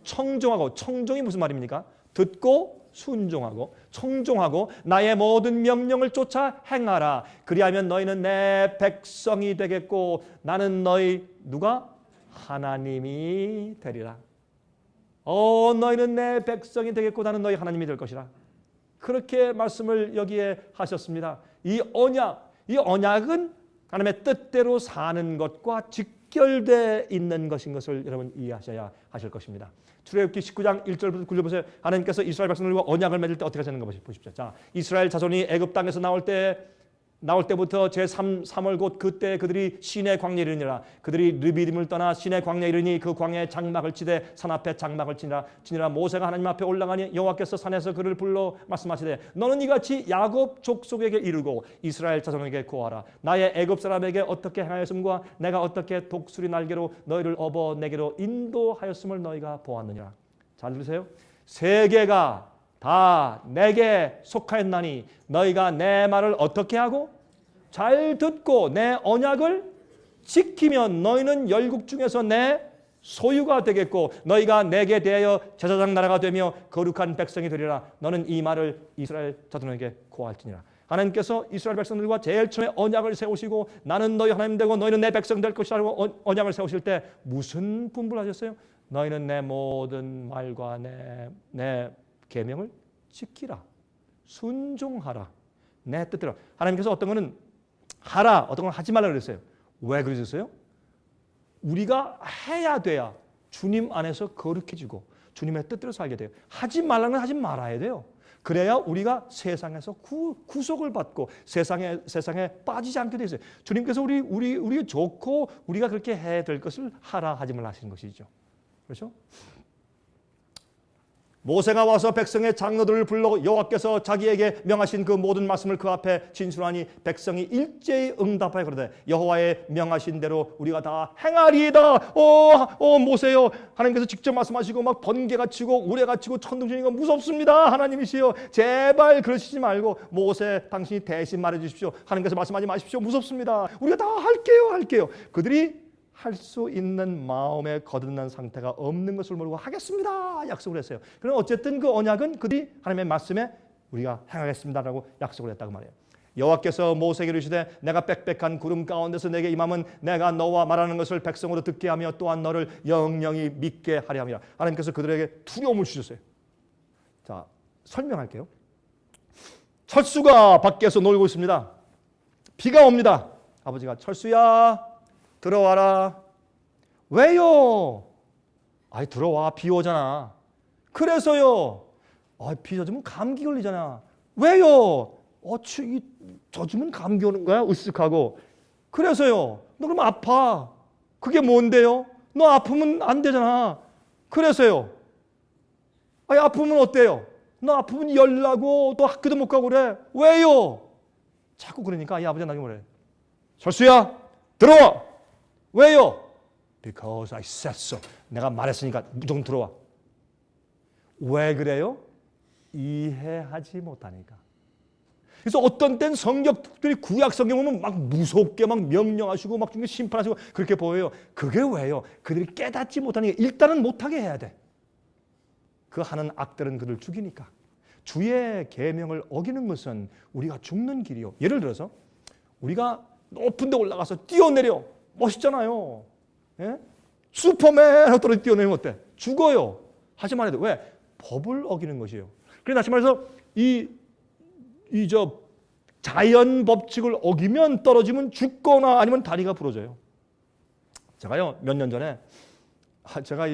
Speaker 1: 청종하고. 청종이 무슨 말입니까? 듣고 순종하고 청종하고 나의 모든 명령을 쫓아 행하라. 그리하면 너희는 내 백성이 되겠고 나는 너희 누가? 하나님이 되리라. 너희는 내 백성이 되겠고 나는 너희 하나님이 될 것이라. 그렇게 말씀을 여기에 하셨습니다. 이 언약은 하나님의 뜻대로 사는 것과 직결되어 있는 것인 것을 여러분 이해하셔야 하실 것입니다. 출애굽기 19장 1절부터 9절 보세요. 하나님께서 이스라엘 백성들과 언약을 맺을 때 어떻게 하시는 거 보십시오. 자, 이스라엘 자손이 애굽 땅에서 나올 때
Speaker 2: 나올 때부터 제3월 곧 그때 그들이 시내 광야에 이르니라. 그들이 르비딤을 떠나 시내 광야에 이르니 그 광야에 장막을 치되 산 앞에 장막을 치니라. 모세가 하나님 앞에 올라가니 여호와께서 산에서 그를 불러 말씀하시되 너는 이같이 야곱 족속에게 이르고 이스라엘 자손에게 고하라. 나의 애굽 사람에게 어떻게 행하였음과 내가 어떻게 독수리 날개로 너희를 업어 내게로 인도하였음을 너희가 보았느니라. 잘 들으세요. 세계가 다 내게 속하였나니 너희가 내 말을 어떻게 하고 잘 듣고 내 언약을 지키면 너희는 열국 중에서 내 소유가 되겠고 너희가 내게 대하여 제사장 나라가 되며 거룩한 백성이 되리라. 너는 이 말을 이스라엘 자손에게 고할지니라. 하나님께서 이스라엘 백성들과 제일 처음에 언약을 세우시고 나는 너희 하나님 되고 너희는 내 백성 될 것이라고 언약을 세우실 때 무슨 분부하셨어요? 너희는 내 모든 말과 내 계명을 지키라. 순종하라. 내 뜻대로. 하나님께서 어떤 거는 하라, 어떤 건 하지 말라 그랬어요. 왜 그러셨어요? 우리가 해야 돼야 주님 안에서 거룩해지고 주님의 뜻대로 살게 돼요. 하지 말라는 하지 말아야 돼요. 그래야 우리가 세상에서 구속을 받고 세상에 빠지지 않게 되어요. 주님께서 우리 좋고 우리가 그렇게 해야 될 것을 하라 하지 말라 하시는 것이죠. 그렇죠? 모세가 와서 백성의 장로들을 불러 여호와께서 자기에게 명하신 그 모든 말씀을 그 앞에 진술하니 백성이 일제히 응답하여 그러되 여호와의 명하신 대로 우리가 다 행하리이다. 모세요. 하나님께서 직접 말씀하시고 막 번개가 치고 우레가 치고 천둥치니까 무섭습니다. 하나님이시여 제발 그러시지 말고 모세 당신이 대신 말해 주십시오. 하나님께서 말씀하지 마십시오. 무섭습니다. 우리가 다 할게요. 그들이 할 수 있는 마음에 거듭난 상태가 없는 것을 모르고 하겠습니다 약속을 했어요. 그럼 어쨌든 그 언약은 그들이 하나님의 말씀에 우리가 행하겠습니다라고 약속을 했다고 말해요. 여호와께서 모세에게 이르시되 내가 빽빽한 구름 가운데서 내게 임함은 내가 너와 말하는 것을 백성으로 듣게 하며 또한 너를 영영히 믿게 하려 함이라. 하나님께서 그들에게 두려움을 주셨어요. 자, 설명할게요. 철수가 밖에서 놀고 있습니다. 비가 옵니다. 아버지가 철수야 들어와라. 왜요? 아이 들어와. 비 오잖아. 그래서요. 비 젖으면 감기 걸리잖아. 왜요? 젖으면 감기 오는 거야? 으쓱하고. 그래서요. 너 그럼 아파. 그게 뭔데요? 너 아프면 안 되잖아. 그래서요. 아프면 어때요? 너 아프면 열나고 또 학교도 못 가고 그래. 왜요? 자꾸 그러니까 이 아버지가 나게 뭐래? 철수야 들어와. 왜요? Because I said so. 내가 말했으니까 무조건 들어와. 왜 그래요? 이해하지 못하니까. 그래서 어떤 땐 성경들이 구약 성경은 막 무섭게 막 명령하시고 막 심판하시고 그렇게 보여요. 그게 왜요? 그들이 깨닫지 못하니까. 일단은 못하게 해야 돼. 그 하는 악들은 그를 죽이니까. 주의 계명을 어기는 것은 우리가 죽는 길이요. 예를 들어서 우리가 높은 데 올라가서 뛰어내려. 멋있잖아요. 예? 슈퍼맨 하고 떨어져 뛰어내리면 어때? 죽어요. 하지 말아야 돼. 왜? 법을 어기는 것이에요. 그래서 다시 말해서 자연 법칙을 어기면 떨어지면 죽거나 아니면 다리가 부러져요. 제가요 몇 년 전에 제가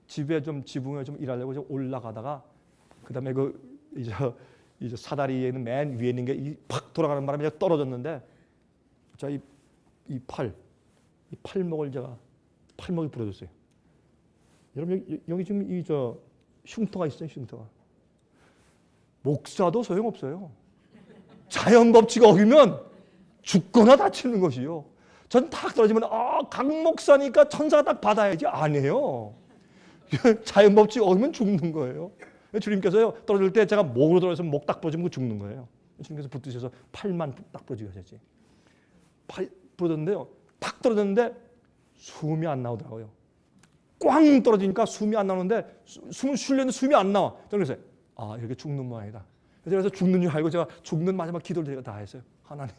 Speaker 2: 집에 좀 지붕에 좀 일하려고 좀 올라가다가 그다음에 사다리에 있는 맨 위에 있는 게 팍 돌아가는 바람에 떨어졌는데 이 팔목을 팔목이 부러졌어요. 여러분 여기 지금 흉터가 있어요. 흉터가. 목사도 소용없어요. 자연 법칙 어기면 죽거나 다치는 것이요. 전 탁 떨어지면 강 목사니까 천사가 딱 받아야지. 아니에요. 자연 법칙 어기면 죽는 거예요. 주님께서요 떨어질 때 제가 목으로 떨어져서 목 딱 부러지면 죽는 거예요. 주님께서 붙드셔서 팔만 딱 부러지게 하셨지. 팔 부러졌는데요. 탁 떨어졌는데 숨이 안 나오더라고요. 꽝 떨어지니까 숨이 안 나오는데 숨을 쉬려는데 숨이 안 나와. 그래서 이렇게 죽는 모양이다. 그래서 죽는 줄 알고 제가 죽는 마지막 기도를 제가 다 했어요. 하나님,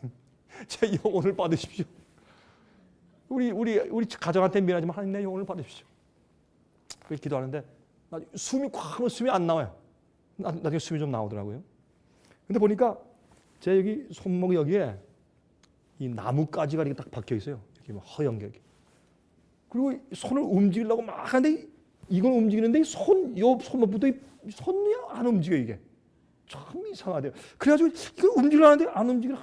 Speaker 2: 제 영혼을 받으십시오. 우리 가정한테 미안하지만 하나님 내 영혼을 받으십시오. 그렇게 기도하는데 숨이 안 나와요. 나중에 숨이 좀 나오더라고요. 근데 보니까 제 여기 손목 여기에 이 나뭇가지가 이렇게 딱 박혀 있어요. 이렇게 허연 게. 그리고 손을 움직이려고 막 하는데 이건 움직이는데 손목부터 손이 안 움직여 이게. 참 이상하대요. 그래가지고 이거 움직이려는데 안 움직여.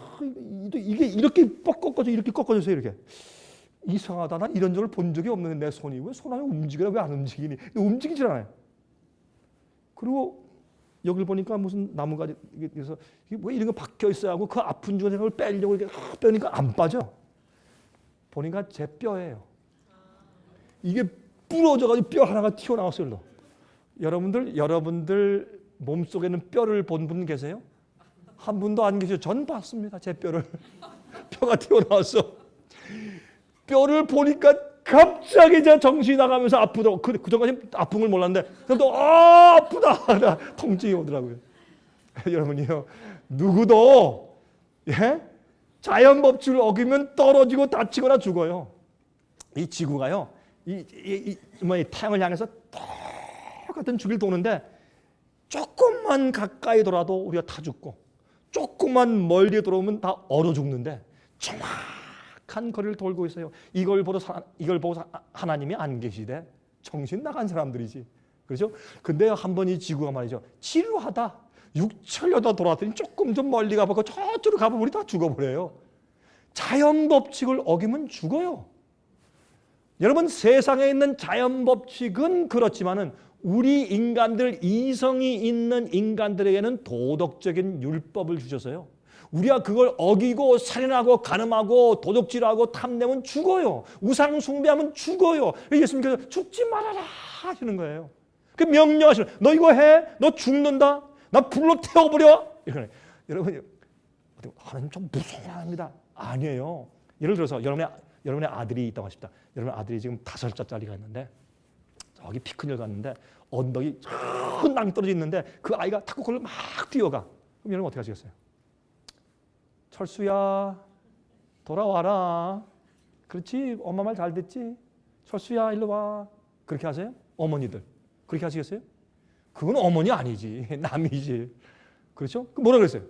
Speaker 2: 이게 이렇게 꺾어져 이렇게 꺾어져서 이렇게. 이상하다. 난 이런 적을 본 적이 없는데 내 손이 왜 손 안에 움직여라 왜 안 움직이니? 움직이질 않아요. 그리고 여기를 보니까 무슨 나무가지 그래서 이게 왜 이런 거 박혀 있어야 하고 그 아픈 중에 그걸 빼려고 이렇게 빼니까 안 빠져. 보니까 제 뼈예요. 이게 부러져가지고 뼈 하나가 튀어나왔어요. 여러분들 몸속에는 뼈를 본 분 계세요? 한 분도 안 계셔. 전 봤습니다. 제 뼈를. 뼈가 튀어나왔어. 뼈를 보니까 갑자기 제 정신이 나가면서 아프다고. 그전까지 아픈 걸 몰랐는데 또 아프다. 통증이 오더라고요. 여러분이요. 누구도 자연 법칙을 어기면 떨어지고 다치거나 죽어요. 이 지구가요. 이 태양을 향해서 똑같은 주기를 도는데 조금만 가까이 돌아도 우리가 다 죽고 조금만 멀리 돌아오면 다 얼어 죽는데 정확한 거리를 돌고 있어요. 이걸 보고 하나님이 안 계시대. 정신 나간 사람들이지. 그렇죠? 근데 한번 이 지구가 말이죠. 지루하다. 6천여도 돌아왔더니 조금 좀 멀리 가보고 저쪽으로 가보면 우리 다 죽어버려요. 자연 법칙을 어기면 죽어요. 여러분 세상에 있는 자연 법칙은 그렇지만은 우리 인간들 이성이 있는 인간들에게는 도덕적인 율법을 주셔서요. 우리가 그걸 어기고 살인하고 간음하고 도둑질하고 탐내면 죽어요. 우상 숭배하면 죽어요. 예수님께서 죽지 말아라 하시는 거예요. 그 명령하시는 너 이거 해? 너 죽는다? 나 불로 태워버려? 이러네. 여러분 하나님 좀 무서운 하나님입니다. 아니에요. 예를 들어서 여러분의 아들이 있다고 하십니다. 여러분 아들이 지금 5살짜리가 있는데 저기 피크닉 갔는데 언덕이 큰 땅이 떨어져 있는데 그 아이가 탁구 그걸 막 뛰어가. 그럼 여러분 어떻게 하시겠어요? 철수야 돌아와라. 그렇지 엄마 말 잘 듣지? 철수야 일로 와. 그렇게 하세요? 어머니들 그렇게 하시겠어요? 그건 어머니 아니지 남이지. 그렇죠? 그 뭐라 그랬어요?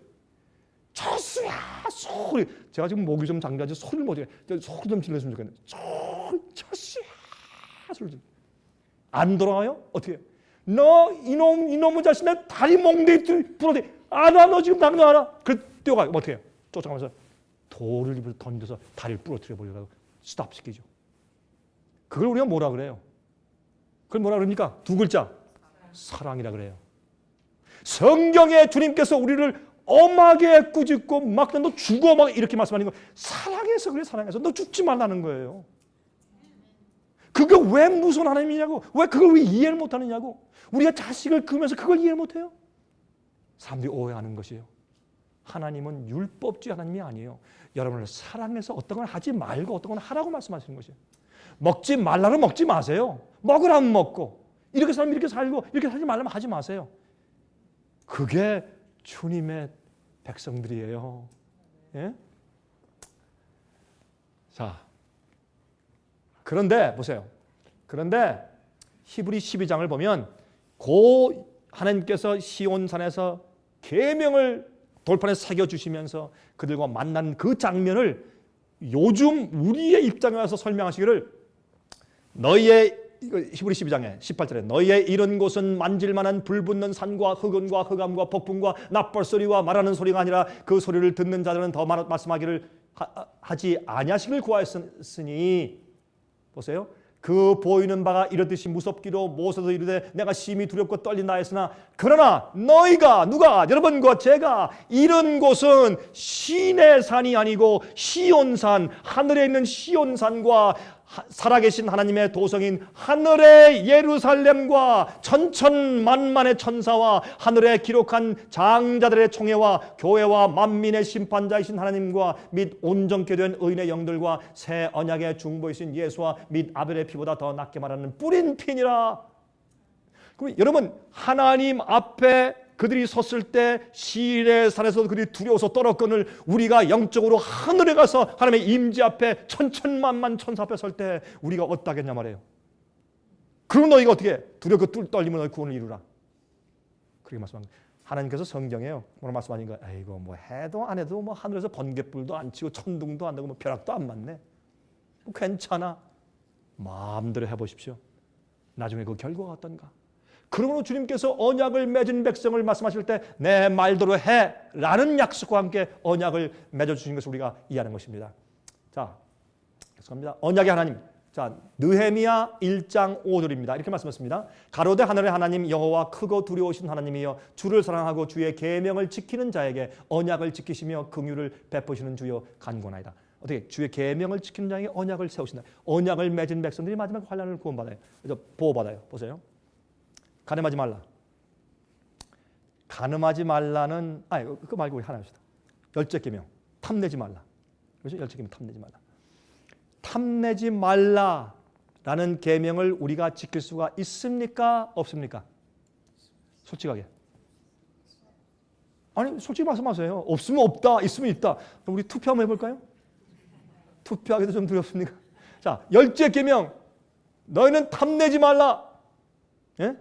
Speaker 2: 철수야 소리. 제가 지금 목이 좀 잠겨서 소리를 못 해. 소리 좀 질렀으면 좋겠는데 철수야 소리. 안 돌아와요? 어떻게? 너 이놈의 자식 내 다리 몽둥이 부러져. 알아 너 지금 당장 알아. 그래 뛰어가요. 어떻게 해요? 쫓아가면서 돌을 입으로 던져서 다리를 부러뜨려 버리려고 스탑시키죠. 그걸 우리가 뭐라 그래요? 그걸 뭐라 그럽니까? 두 글자. 사랑이라 그래요. 성경에 주님께서 우리를 엄하게 꾸짖고 막 너 죽어 막 이렇게 말씀하는 거 사랑해서 그래. 사랑해서 너 죽지 말라는 거예요. 그게 왜 무서운 하나님이냐고. 왜 그걸 왜 이해를 못하느냐고. 우리가 자식을 크면서 그걸 이해를 못해요. 사람들이 오해하는 것이에요. 하나님은 율법주의 하나님이 아니에요. 여러분을 사랑해서 어떤 걸 하지 말고 어떤 걸 하라고 말씀하시는 것이에요. 먹지 말라면 먹지 마세요. 먹으라면 먹고 이렇게 살면 이렇게 살고 이렇게 살지 말라면 하지 마세요. 그게 주님의 백성들이에요. 예? 자, 그런데 보세요. 그런데 히브리 12장을 보면 고 하나님께서 시온산에서 계명을 돌판에 새겨주시면서 그들과 만난 그 장면을 요즘 우리의 입장에 와서 설명하시기를 너희의 히브리 12장에 18절에 너희의 이런 곳은 만질만한 불붙는 산과 흑은과 흑암과 폭풍과 납벌소리와 말하는 소리가 아니라 그 소리를 듣는 자들은 더 말씀하기를 하지 아니하시길 구하였으니 보세요. 그 보이는 바가 이렇듯이 무섭기로 모세도 이르되 내가 심히 두렵고 떨린다 했으나 그러나 너희가 누가 여러분과 제가 이런 곳은 신의 산이 아니고 시온산 하늘에 있는 시온산과 살아계신 하나님의 도성인 하늘의 예루살렘과 천천만만의 천사와 하늘에 기록한 장자들의 총회와 교회와 만민의 심판자이신 하나님과 및 온전케 된 의인의 영들과 새 언약의 중보이신 예수와 및 아벨의 피보다 더 낫게 말하는 뿌린 피니라. 그럼 여러분 하나님 앞에 그들이 섰을 때 시인의 산에서 그들이 두려워서 떨었거늘 우리가 영적으로 하늘에 가서 하나님의 임재 앞에 천천만만 천사 앞에 설 때 우리가 어떠하겠냐 말이에요. 그럼 너희가 어떻게 두렵고 떨리면 너희 구원을 이루라. 그렇게 말씀합니다. 하나님께서 성경에요. 뭐라 말씀하신 거예요? 아이고 뭐 해도 안 해도 뭐 하늘에서 번갯불도 안 치고 천둥도 안 나고 뭐 벼락도 안 맞네. 뭐 괜찮아. 마음대로 해보십시오. 나중에 그 결과가 어떤가? 그러므로 주님께서 언약을 맺은 백성을 말씀하실 때 내 말대로 해 라는 약속과 함께 언약을 맺어주신 것을 우리가 이해하는 것입니다. 자, 계속합니다. 언약의 하나님. 자, 느헤미야 1장 5절입니다. 이렇게 말씀하십니다. 가로되 하늘의 하나님 여호와 크고 두려우신 하나님이여 주를 사랑하고 주의 계명을 지키는 자에게 언약을 지키시며 긍휼을 베푸시는 주여 간구하나이다. 어떻게 주의 계명을 지키는 자에게 언약을 세우신다. 언약을 맺은 백성들이 마지막 환난을 구원받아요. 그래서 보호받아요. 보세요. 간음하지 말라. 간음하지 말라는 그거 말고 우리 하나 합시다. 열째 계명 탐내지 말라. 그렇죠? 열째 계명 탐내지 말라. 탐내지 말라라는 계명을 우리가 지킬 수가 있습니까? 없습니까? 솔직하게. 아니 솔직히 말씀하세요. 없으면 없다, 있으면 있다. 그럼 우리 투표 한번 해볼까요? 투표하기도 좀 두렵습니까? 자, 열째 계명 너희는 탐내지 말라. 예?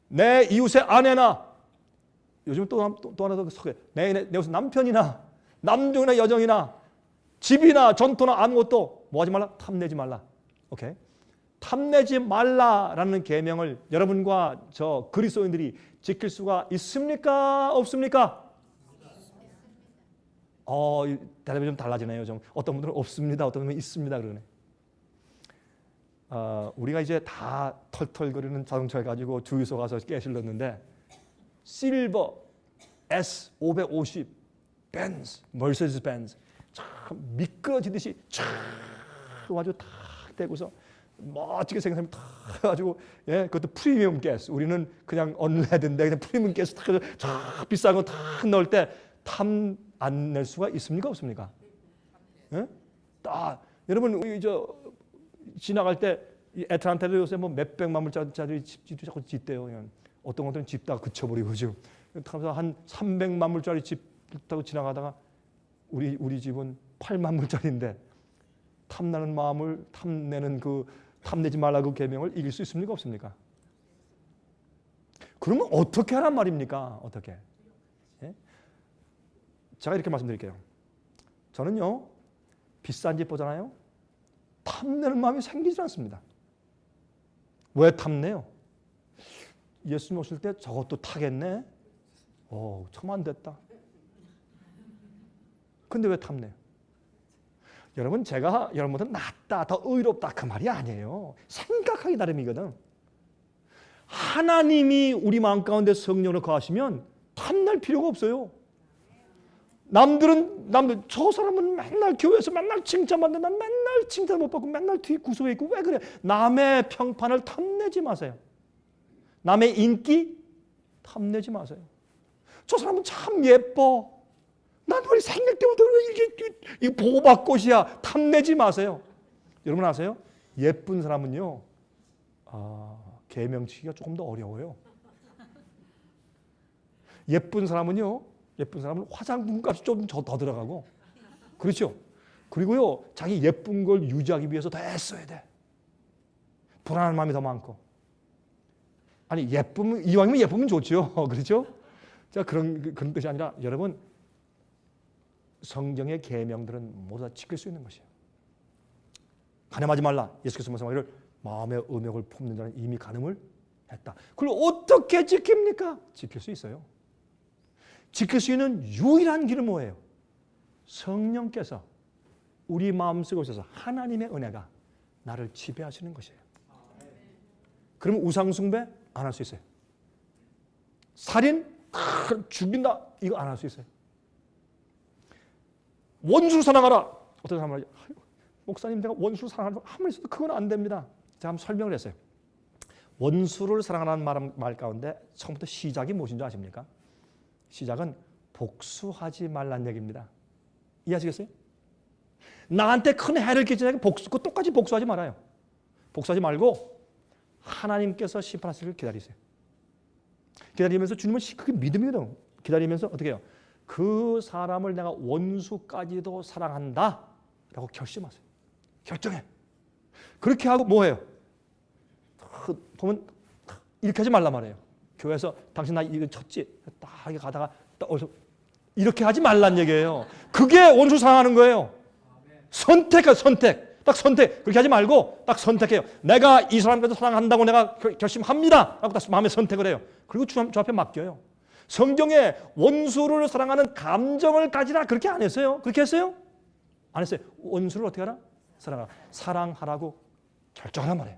Speaker 2: 내 이웃의 아내나 요즘 또 하나 더 소개. 내 이웃 남편이나 남종이나 여종이나 집이나 전토나 아무것도 뭐 하지 말라? 탐내지 말라. 오케이. 탐내지 말라라는 계명을 여러분과 저 그리스도인들이 지킬 수가 있습니까? 없습니까? 대답이 좀 달라지네요. 좀 어떤 분들은 없습니다. 어떤 분들은 있습니다. 그러네. 우리가 이제 다 털털거리는 자동차를 가지고 주유소 가서 가스를 넣는데 실버 S550 벤츠, 머세디스 벤츠 참 미끄러지듯이 쫙 아주 탁 대고서 멋지게 생긴 사람이 탁 가지고 예, 그것도 프리미엄 가스. 우리는 그냥 언레드인데 그냥 프리미엄 가스 탁 비싼 거 탁 넣을 때 탐 안 낼 수가 있습니까? 없습니까? 예? 여러분 우리 지나갈 때 애틀란타도 요새 뭐 몇백만 불짜리 집도 자꾸 짓대요. 그냥 어떤 것들은 집다가 그쳐버리고 지금 한 300만 불짜리 집 타고 지나가다가 우리 집은 8만 불짜리인데 탐나는 마음을 탐내지 말라 그 계명을 이길 수 있습니까? 없습니까? 그러면 어떻게 하란 말입니까? 어떻게? 예? 제가 이렇게 말씀드릴게요. 저는요 비싼 집 보잖아요. 탐내는 마음이 생기지 않습니다. 왜 탐내요? 예수님 오실 때 저것도 타겠네? 참 안 됐다. 근데 왜 탐내요? 여러분 제가 여러분보다 낫다, 더 의롭다 그 말이 아니에요. 생각하기 나름이거든. 하나님이 우리 마음 가운데 성령을 거하시면 탐낼 필요가 없어요. 남들 저 사람은 맨날 교회에서 맨날 칭찬받는데 난 맨날 칭찬 못 받고 맨날 뒤 구석에 있고 왜 그래? 남의 평판을 탐내지 마세요. 남의 인기 탐내지 마세요. 저 사람은 참 예뻐. 난 우리 생일 때부터 이게 보호받꽃이야. 탐내지 마세요. 여러분 아세요? 예쁜 사람은요. 계명 지키기가 조금 더 어려워요. 예쁜 사람은 화장품 값이 좀 더 들어가고 그렇죠? 그리고요 자기 예쁜 걸 유지하기 위해서 더 애써야 돼. 불안한 마음이 더 많고 아니 이왕이면 예쁘면 좋죠. 그렇죠? 자 그런 뜻이 아니라 여러분 성경의 계명들은 모두 다 지킬 수 있는 것이에요. 간음하지 말라. 예수께서 말씀하기를 마음의 음욕을 품는 자는 이미 간음을 했다. 그걸 어떻게 지킵니까? 지킬 수 있어요. 지킬 수 있는 유일한 길은 뭐예요? 성령께서 우리 마음속에 오셔서 하나님의 은혜가 나를 지배하시는 것이에요. 그러면 우상숭배 안 할 수 있어요. 살인 죽인다 이거 안 할 수 있어요. 원수를 사랑하라. 어떤 사람은 목사님 내가 원수를 사랑하는 아무리 있어도 그건 안 됩니다. 제가 한번 설명을 했어요. 원수를 사랑하라는 말 가운데 처음부터 시작이 무엇인 줄 아십니까? 시작은 복수하지 말란 얘기입니다. 이해하시겠어요? 나한테 큰 해를 끼치는 그 똑같이 복수하지 말아요. 복수하지 말고 하나님께서 심판하시기를 기다리세요. 기다리면서 주님은 그게 믿음이거든. 기다리면서 어떻게 해요? 그 사람을 내가 원수까지도 사랑한다 라고 결심하세요. 결정해. 그렇게 하고 뭐해요? 보면 이렇게 하지 말란 말이에요. 교회에서 당신 나 이거 쳤지? 딱 이렇게 가다가 이렇게 하지 말란 얘기예요. 그게 원수 사랑하는 거예요. 선택. 딱 선택. 그렇게 하지 말고 딱 선택해요. 내가 이 사람까지 사랑한다고 내가 결심합니다. 라고 딱 마음에 선택을 해요. 그리고 주 앞에 맡겨요. 성경에 원수를 사랑하는 감정을 가지라 그렇게 안 했어요. 그렇게 했어요? 안 했어요. 원수를 어떻게 하라? 사랑하라고 결정하란 말이에요.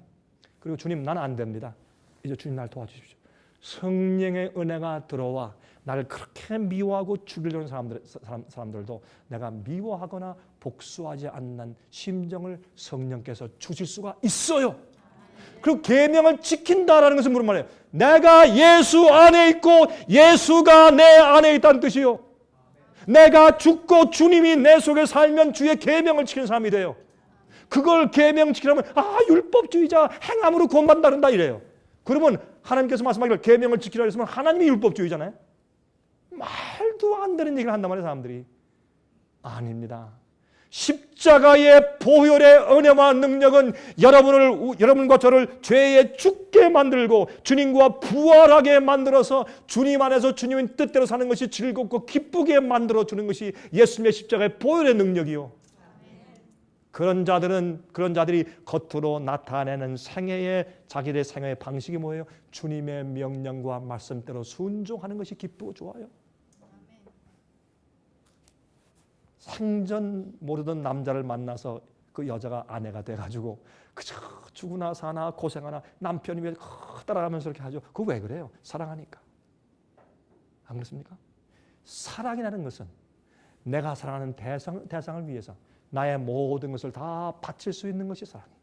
Speaker 2: 그리고 주님 나는 안 됩니다. 이제 주님 날 도와주십시오. 성령의 은혜가 들어와 나를 그렇게 미워하고 죽이려는 사람들도 내가 미워하거나 복수하지 않는 심정을 성령께서 주실 수가 있어요. 그리고 계명을 지킨다라는 것은 무슨 말이에요? 내가 예수 안에 있고 예수가 내 안에 있다는 뜻이요. 내가 죽고 주님이 내 속에 살면 주의 계명을 지키는 사람이 돼요. 그걸 계명 지키려면 율법주의자 행함으로 구원받는다 이래요. 그러면 하나님께서 말씀하기를 계명을 지키라 했으면 하나님이 율법주의잖아요. 말도 안 되는 얘기를 한단 말이에요. 사람들이. 아닙니다. 십자가의 보혈의 은혜와 능력은 여러분과 저를 죄에 죽게 만들고 주님과 부활하게 만들어서 주님 안에서 주님의 뜻대로 사는 것이 즐겁고 기쁘게 만들어주는 것이 예수님의 십자가의 보혈의 능력이요. 그런 자들이 겉으로 나타내는 자기들의 생애의 방식이 뭐예요? 주님의 명령과 말씀대로 순종하는 것이 기쁘고 좋아요. 생전 모르던 남자를 만나서 그 여자가 아내가 돼가지고 그저 죽으나 사나 고생하나 남편이 왜 따라가면서 이렇게 하죠. 그거 왜 그래요? 사랑하니까. 안 그렇습니까? 사랑이라는 것은 내가 사랑하는 대상을 위해서 나의 모든 것을 다 바칠 수 있는 것이 사랑이에요.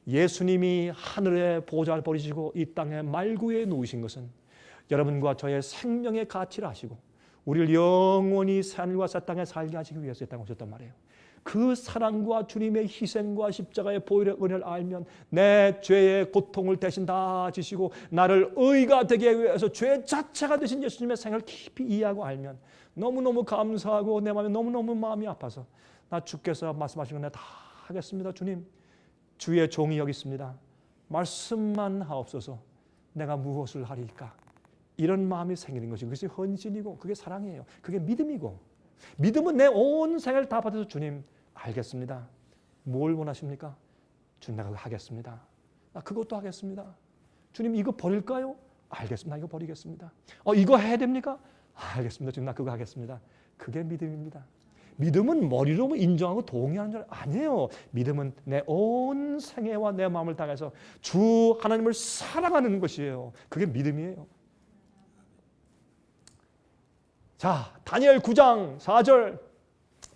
Speaker 2: 예수님이 하늘의 보좌를 버리시고 이 땅의 말구에 누우신 것은 여러분과 저의 생명의 가치를 아시고 우리를 영원히 새하늘과 새 땅에 살게 하시기 위해서 이 땅에 오셨단 말이에요. 그 사랑과 주님의 희생과 십자가의 보혈의 은혜를 알면 내 죄의 고통을 대신 다 지시고 나를 의가 되게 위해서 죄 자체가 되신 예수님의 생을 깊이 이해하고 알면 너무너무 감사하고 내 마음에 너무너무 마음이 아파서 나 주께서 말씀하신 거 내가 다 하겠습니다. 주님 주의 종이 여기 있습니다. 말씀만 하옵소서. 내가 무엇을 하리까? 이런 마음이 생기는 것이 그것이 헌신이고 그게 사랑이에요. 그게 믿음이고 믿음은 내 온 생을 다 받아서 주님 알겠습니다. 뭘 원하십니까? 주님 내가 하겠습니다. 나 그것도 하겠습니다. 주님 이거 버릴까요? 알겠습니다. 이거 버리겠습니다. 이거 해야 됩니까? 알겠습니다. 주님 나 그거 하겠습니다. 그게 믿음입니다. 믿음은 머리로 인정하고 동의하는 줄 아니에요. 믿음은 내 온 생애와 내 마음을 다해서 주 하나님을 사랑하는 것이에요. 그게 믿음이에요. 자, 다니엘 9장 4절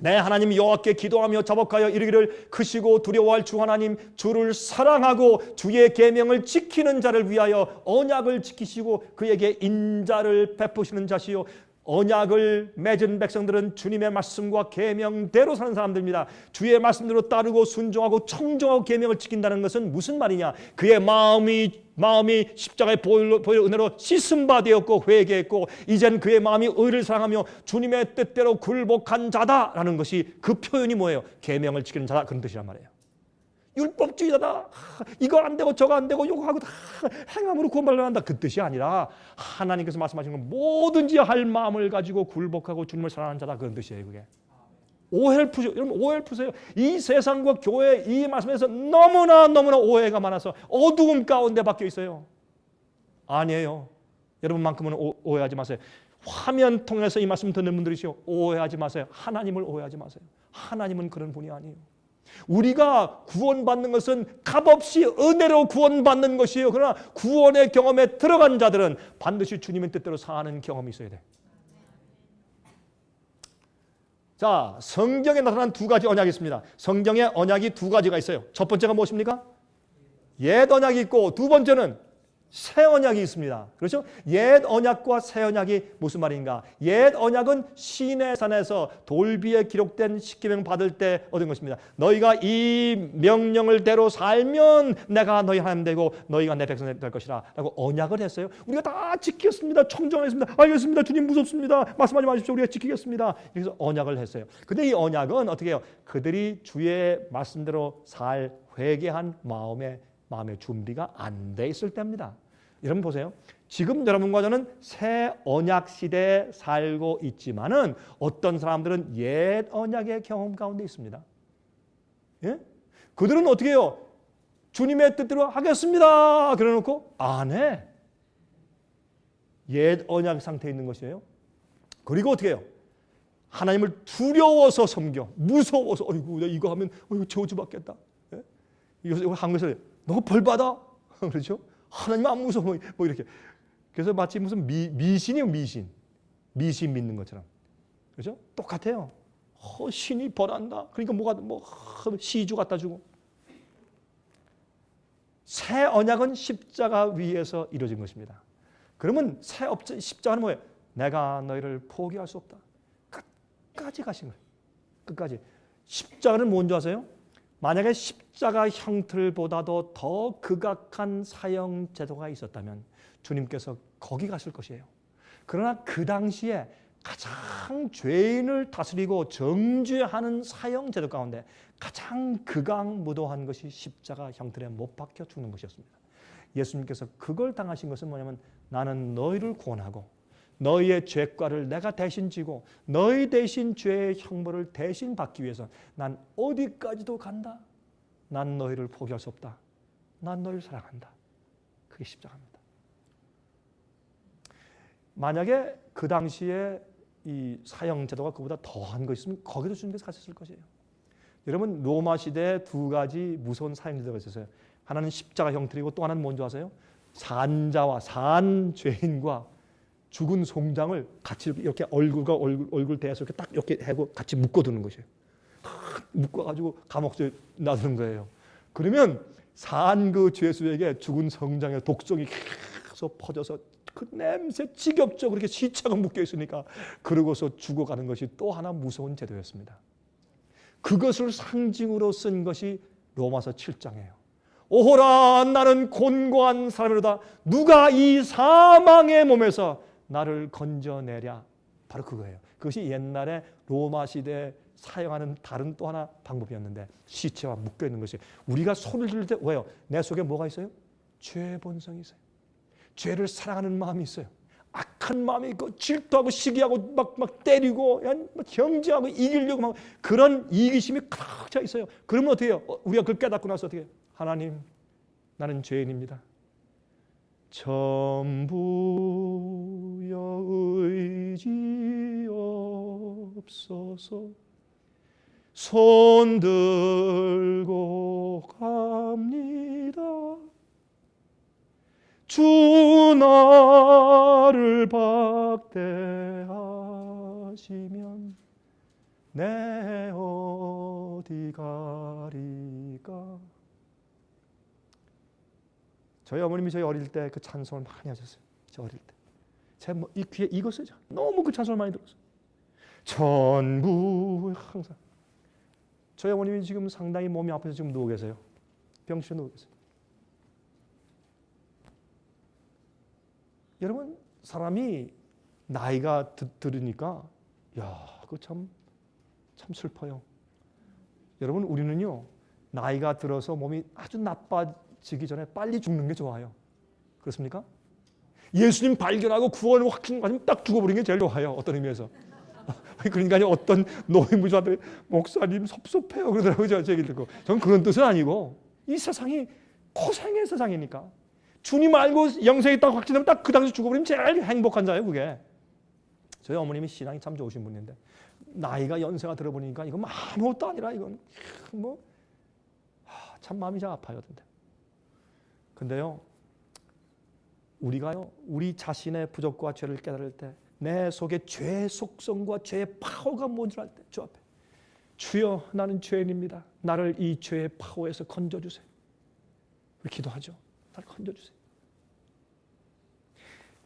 Speaker 2: 내 하나님 여호와께 기도하며 자복하여 이르기를 크시고 두려워할 주 하나님 주를 사랑하고 주의 계명을 지키는 자를 위하여 언약을 지키시고 그에게 인자를 베푸시는 자시요 언약을 맺은 백성들은 주님의 말씀과 계명대로 사는 사람들입니다. 주의 말씀대로 따르고 순종하고 청정하고 계명을 지킨다는 것은 무슨 말이냐? 그의 마음이 십자가의 보혈 은혜로 씻음 바 되었고 회개했고 이젠 그의 마음이 의를 사랑하며 주님의 뜻대로 굴복한 자다라는 것이 그 표현이 뭐예요? 계명을 지키는 자다 그런 뜻이란 말이에요. 율법주의자다. 이거 안 되고 저거 안 되고 요거 하고 다 행함으로 구원받으려 한다. 그 뜻이 아니라 하나님께서 말씀하신 건 뭐든지 할 마음을 가지고 굴복하고 주님을 사랑하는 자다. 그런 뜻이에요. 그게. 오해를 푸죠. 여러분 오해를 푸세요. 이 세상과 교회 이 말씀에서 너무나 오해가 많아서 어두움 가운데 박혀 있어요. 아니에요. 여러분만큼은 오해하지 마세요. 화면 통해서 이 말씀 듣는 분들이시오. 오해하지 마세요. 하나님을 오해하지 마세요. 하나님은 그런 분이 아니에요. 우리가 구원받는 것은 값없이 은혜로 구원받는 것이에요. 그러나 구원의 경험에 들어간 자들은 반드시 주님의 뜻대로 사는 경험이 있어야 돼. 자, 성경에 나타난 두 가지 언약이 있습니다. 성경에 언약이 두 가지가 있어요. 첫 번째가 무엇입니까? 옛 언약이 있고 두 번째는 새 언약이 있습니다. 그렇죠? 옛 언약과 새 언약이 무슨 말인가? 옛 언약은 시내산에서 돌비에 기록된 십계명 받을 때 얻은 것입니다. 너희가 이 명령을 대로 살면 내가 너희 하나님 되고 너희가 내 백성 될 것이라 라고 언약을 했어요. 우리가 다 지켰습니다. 청정했습니다. 알겠습니다. 주님 무섭습니다. 말씀하지 마십시오. 우리가 지키겠습니다. 그래서 언약을 했어요. 근데 이 언약은 어떻게 해요? 그들이 주의 말씀대로 살 회개한 마음의 준비가 안 돼 있을 때입니다. 여러분 보세요. 지금 여러분과 저는 새 언약 시대에 살고 있지만은 어떤 사람들은 옛 언약의 경험 가운데 있습니다. 예? 그들은 어떻게 해요? 주님의 뜻대로 하겠습니다. 그래놓고 안 해. 옛 언약 상태에 있는 것이에요. 그리고 어떻게 해요? 하나님을 두려워서 섬겨. 무서워서 어이구 내가 이거 하면 저주 받겠다. 예? 이거 한국에서 너 벌 받아. 그렇죠? 하나님 안 무서워. 뭐 이렇게. 그래서 마치 무슨 미신이에요, 미신. 미신 믿는 것처럼. 그렇죠? 똑같아요. 신이 벌한다. 그러니까 뭐 시주 갖다 주고. 새 언약은 십자가 위에서 이루어진 것입니다. 그러면 새 십자가는 뭐예요? 내가 너희를 포기할 수 없다. 끝까지 가신 거예요. 끝까지. 십자가는 뭔지 아세요? 만약에 십자가 형틀보다도 더 극악한 사형 제도가 있었다면 주님께서 거기 갔을 것이에요. 그러나 그 당시에 가장 죄인을 다스리고 정죄하는 사형 제도 가운데 가장 극악무도한 것이 십자가 형틀에 못 박혀 죽는 것이었습니다. 예수님께서 그걸 당하신 것은 뭐냐면 나는 너희를 구원하고 너희의 죄과를 내가 대신 지고 너희 대신 죄의 형벌을 대신 받기 위해서 난 어디까지도 간다. 난 너희를 포기할 수 없다. 난 너희를 사랑한다. 그게 십자가입니다. 만약에 그 당시에 이 사형 제도가 그보다 더한 거 있으면 거기도 주님께서 가셨을 것이에요. 여러분 로마 시대에 두 가지 무서운 사형 제도가 있었어요. 하나는 십자가 형틀이고 또 하나는 뭔지 아세요? 산자와 산 죄인과 죽은 송장을 같이 이렇게 얼굴과 얼굴 대해서 이렇게 딱 이렇게 하고 같이 묶어두는 것이에요. 묶어가지고 감옥에 놔두는 거예요. 그러면 산 그 죄수에게 죽은 성장의 독성이 계속 퍼져서 그 냄새 지겹죠. 그렇게 시체가 묶여 있으니까. 그러고서 죽어가는 것이 또 하나 무서운 제도였습니다. 그것을 상징으로 쓴 것이 로마서 7장이에요. 오호라 나는 곤고한 사람이로다. 누가 이 사망의 몸에서 나를 건져내랴. 바로 그거예요. 그것이 옛날에 로마 시대에 사용하는 다른 또 하나 방법이었는데 시체와 묶여있는 것이 우리가 소리를 지를 때 왜요? 내 속에 뭐가 있어요? 죄의 본성이 있어요. 죄를 사랑하는 마음이 있어요. 악한 마음이 있고 질투하고 시기하고 막 때리고 막 경쟁하고 이기려고 막 그런 이기심이 가득 차 있어요. 그러면 어떻게 해요? 우리가 그걸 깨닫고 나서 어떻게 해요? 하나님 나는 죄인입니다. 전부여 의지 없어서 손 들고 갑니다. 주 나를 박대하시면 내 어디 가리까. 저희 어머님이 저희 어릴 때 그 찬송을 많이 하셨어요. 저 어릴 때. 제가 이 귀에 익었어요. 너무 그 찬송을 많이 들었어요. 전부 항상. 저희 어머님이 지금 상당히 몸이 아파서 지금 누워 계세요. 병실에 누워 계세요. 여러분 사람이 나이가 들으니까 그거 참 슬퍼요. 여러분 우리는요 나이가 들어서 몸이 아주 나빠지기 전에 빨리 죽는 게 좋아요. 그렇습니까? 예수님 발견하고 구원을 확신하면 딱 죽어버리는 게 제일 좋아요. 어떤 의미에서. 그러니까 어떤 노인부자들 목사님 섭섭해요 그러더라고요. 제 얘기를 듣고. 저는 그런 뜻은 아니고 이 세상이 고생의 세상이니까 주님 알고 영생이 딱 확신하면 딱 그 당시 죽어버리면 제일 행복한 자예요. 그게. 저희 어머님이 신앙이 참 좋으신 분인데 나이가 연세가 들어보니까 이건 아무것도 아니라 이건 참 마음이 참 아파요. 근데요 우리가요 우리 자신의 부족과 죄를 깨달을 때 내 속에 죄의 속성과 죄의 파워가 뭔지 알 때 주 앞에 주여 나는 죄인입니다. 나를 이 죄의 파워에서 건져주세요. 우리 기도하죠. 나를 건져주세요.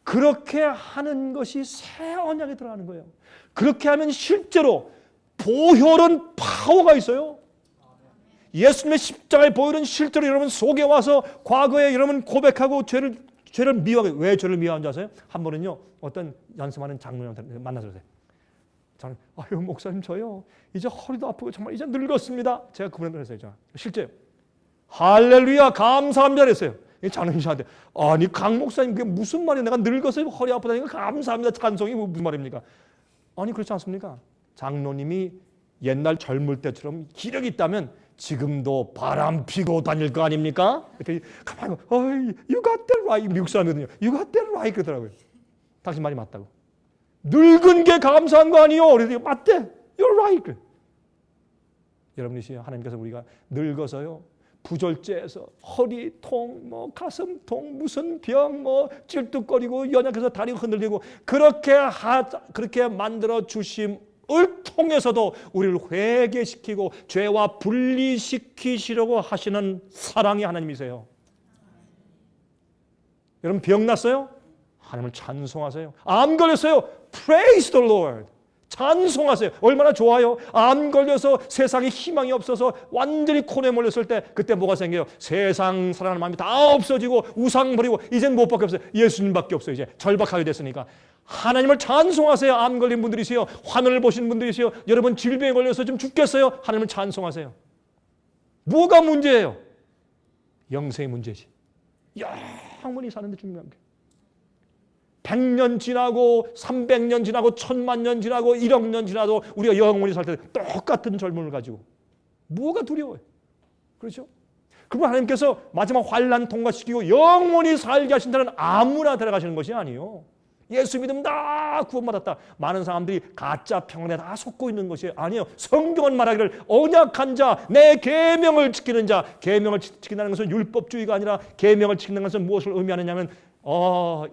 Speaker 2: 그렇게 하는 것이 새 언약에 들어가는 거예요. 그렇게 하면 실제로 보혈은 파워가 있어요. 예수님의 십자가의 보혈은 실제로 여러분 속에 와서 과거에 여러분 고백하고 죄를 미워하게. 왜 죄를 미워하는지 아세요? 한 번은요 어떤 연습하는 장로님한테 만나서 그러세요. 저는 아유 목사님 저요 이제 허리도 아프고 정말 이제 늙었습니다. 제가 그분한테 그랬어요. 실제요. 할렐루야 감사합니다 그랬어요. 장로님 저한테 아니 강 목사님 그게 무슨 말이에요? 내가 늙어서 허리 아프다니까 감사합니다 찬송이 무슨 말입니까? 아니 그렇지 않습니까? 장로님이 옛날 젊을 때처럼 기력이 있다면 지금도 바람 피고 다닐 거 아닙니까? 그랬더니 가만히 you got that right. 미국 사람이거든요. You got that right 그러더라고요. 당신 말이 맞다고. 늙은 게 감사한 거 아니요? 그래서 맞대. You're right. 여러분이시요 하나님께서 우리가 늙어서요 부절제에서 허리통, 가슴통, 무슨 병, 찔뚝거리고 연약해서 다리가 흔들리고 그렇게 만들어 주심을 통해서도 우리를 회개시키고 죄와 분리시키시려고 하시는 사랑의 하나님이세요. 여러분 병 났어요? 하나님을 찬송하세요. 암 걸렸어요? Praise the Lord. 찬송하세요. 얼마나 좋아요. 암 걸려서 세상에 희망이 없어서 완전히 코너에 몰렸을 때 그때 뭐가 생겨요? 세상 사랑하는 마음이 다 없어지고 우상 버리고 이젠 무엇밖에 없어요? 예수님밖에 없어요. 이제 절박하게 됐으니까. 하나님을 찬송하세요. 암 걸린 분들이세요. 화면을 보시는 분들이세요. 여러분 질병에 걸려서 좀 죽겠어요. 하나님을 찬송하세요. 뭐가 문제예요? 영생의 문제지. 영원히 사는데 중요한 게. 100년 지나고 300년 지나고 1000만 지나고 1억 년 지나도 우리가 영원히 살 때 똑같은 젊음을 가지고 뭐가 두려워요? 그렇죠? 그리고 하나님께서 마지막 환난 통과시키고 영원히 살게 하신다는 아무나 데려가시는 것이 아니에요. 예수 믿으면 다 구원받았다. 많은 사람들이 가짜 평안에 다 속고 있는 것이 아니에요. 성경은 말하기를 언약한 자, 내 계명을 지키는 자. 계명을 지킨다는 것은 율법주의가 아니라 계명을 지킨다는 것은 무엇을 의미하느냐면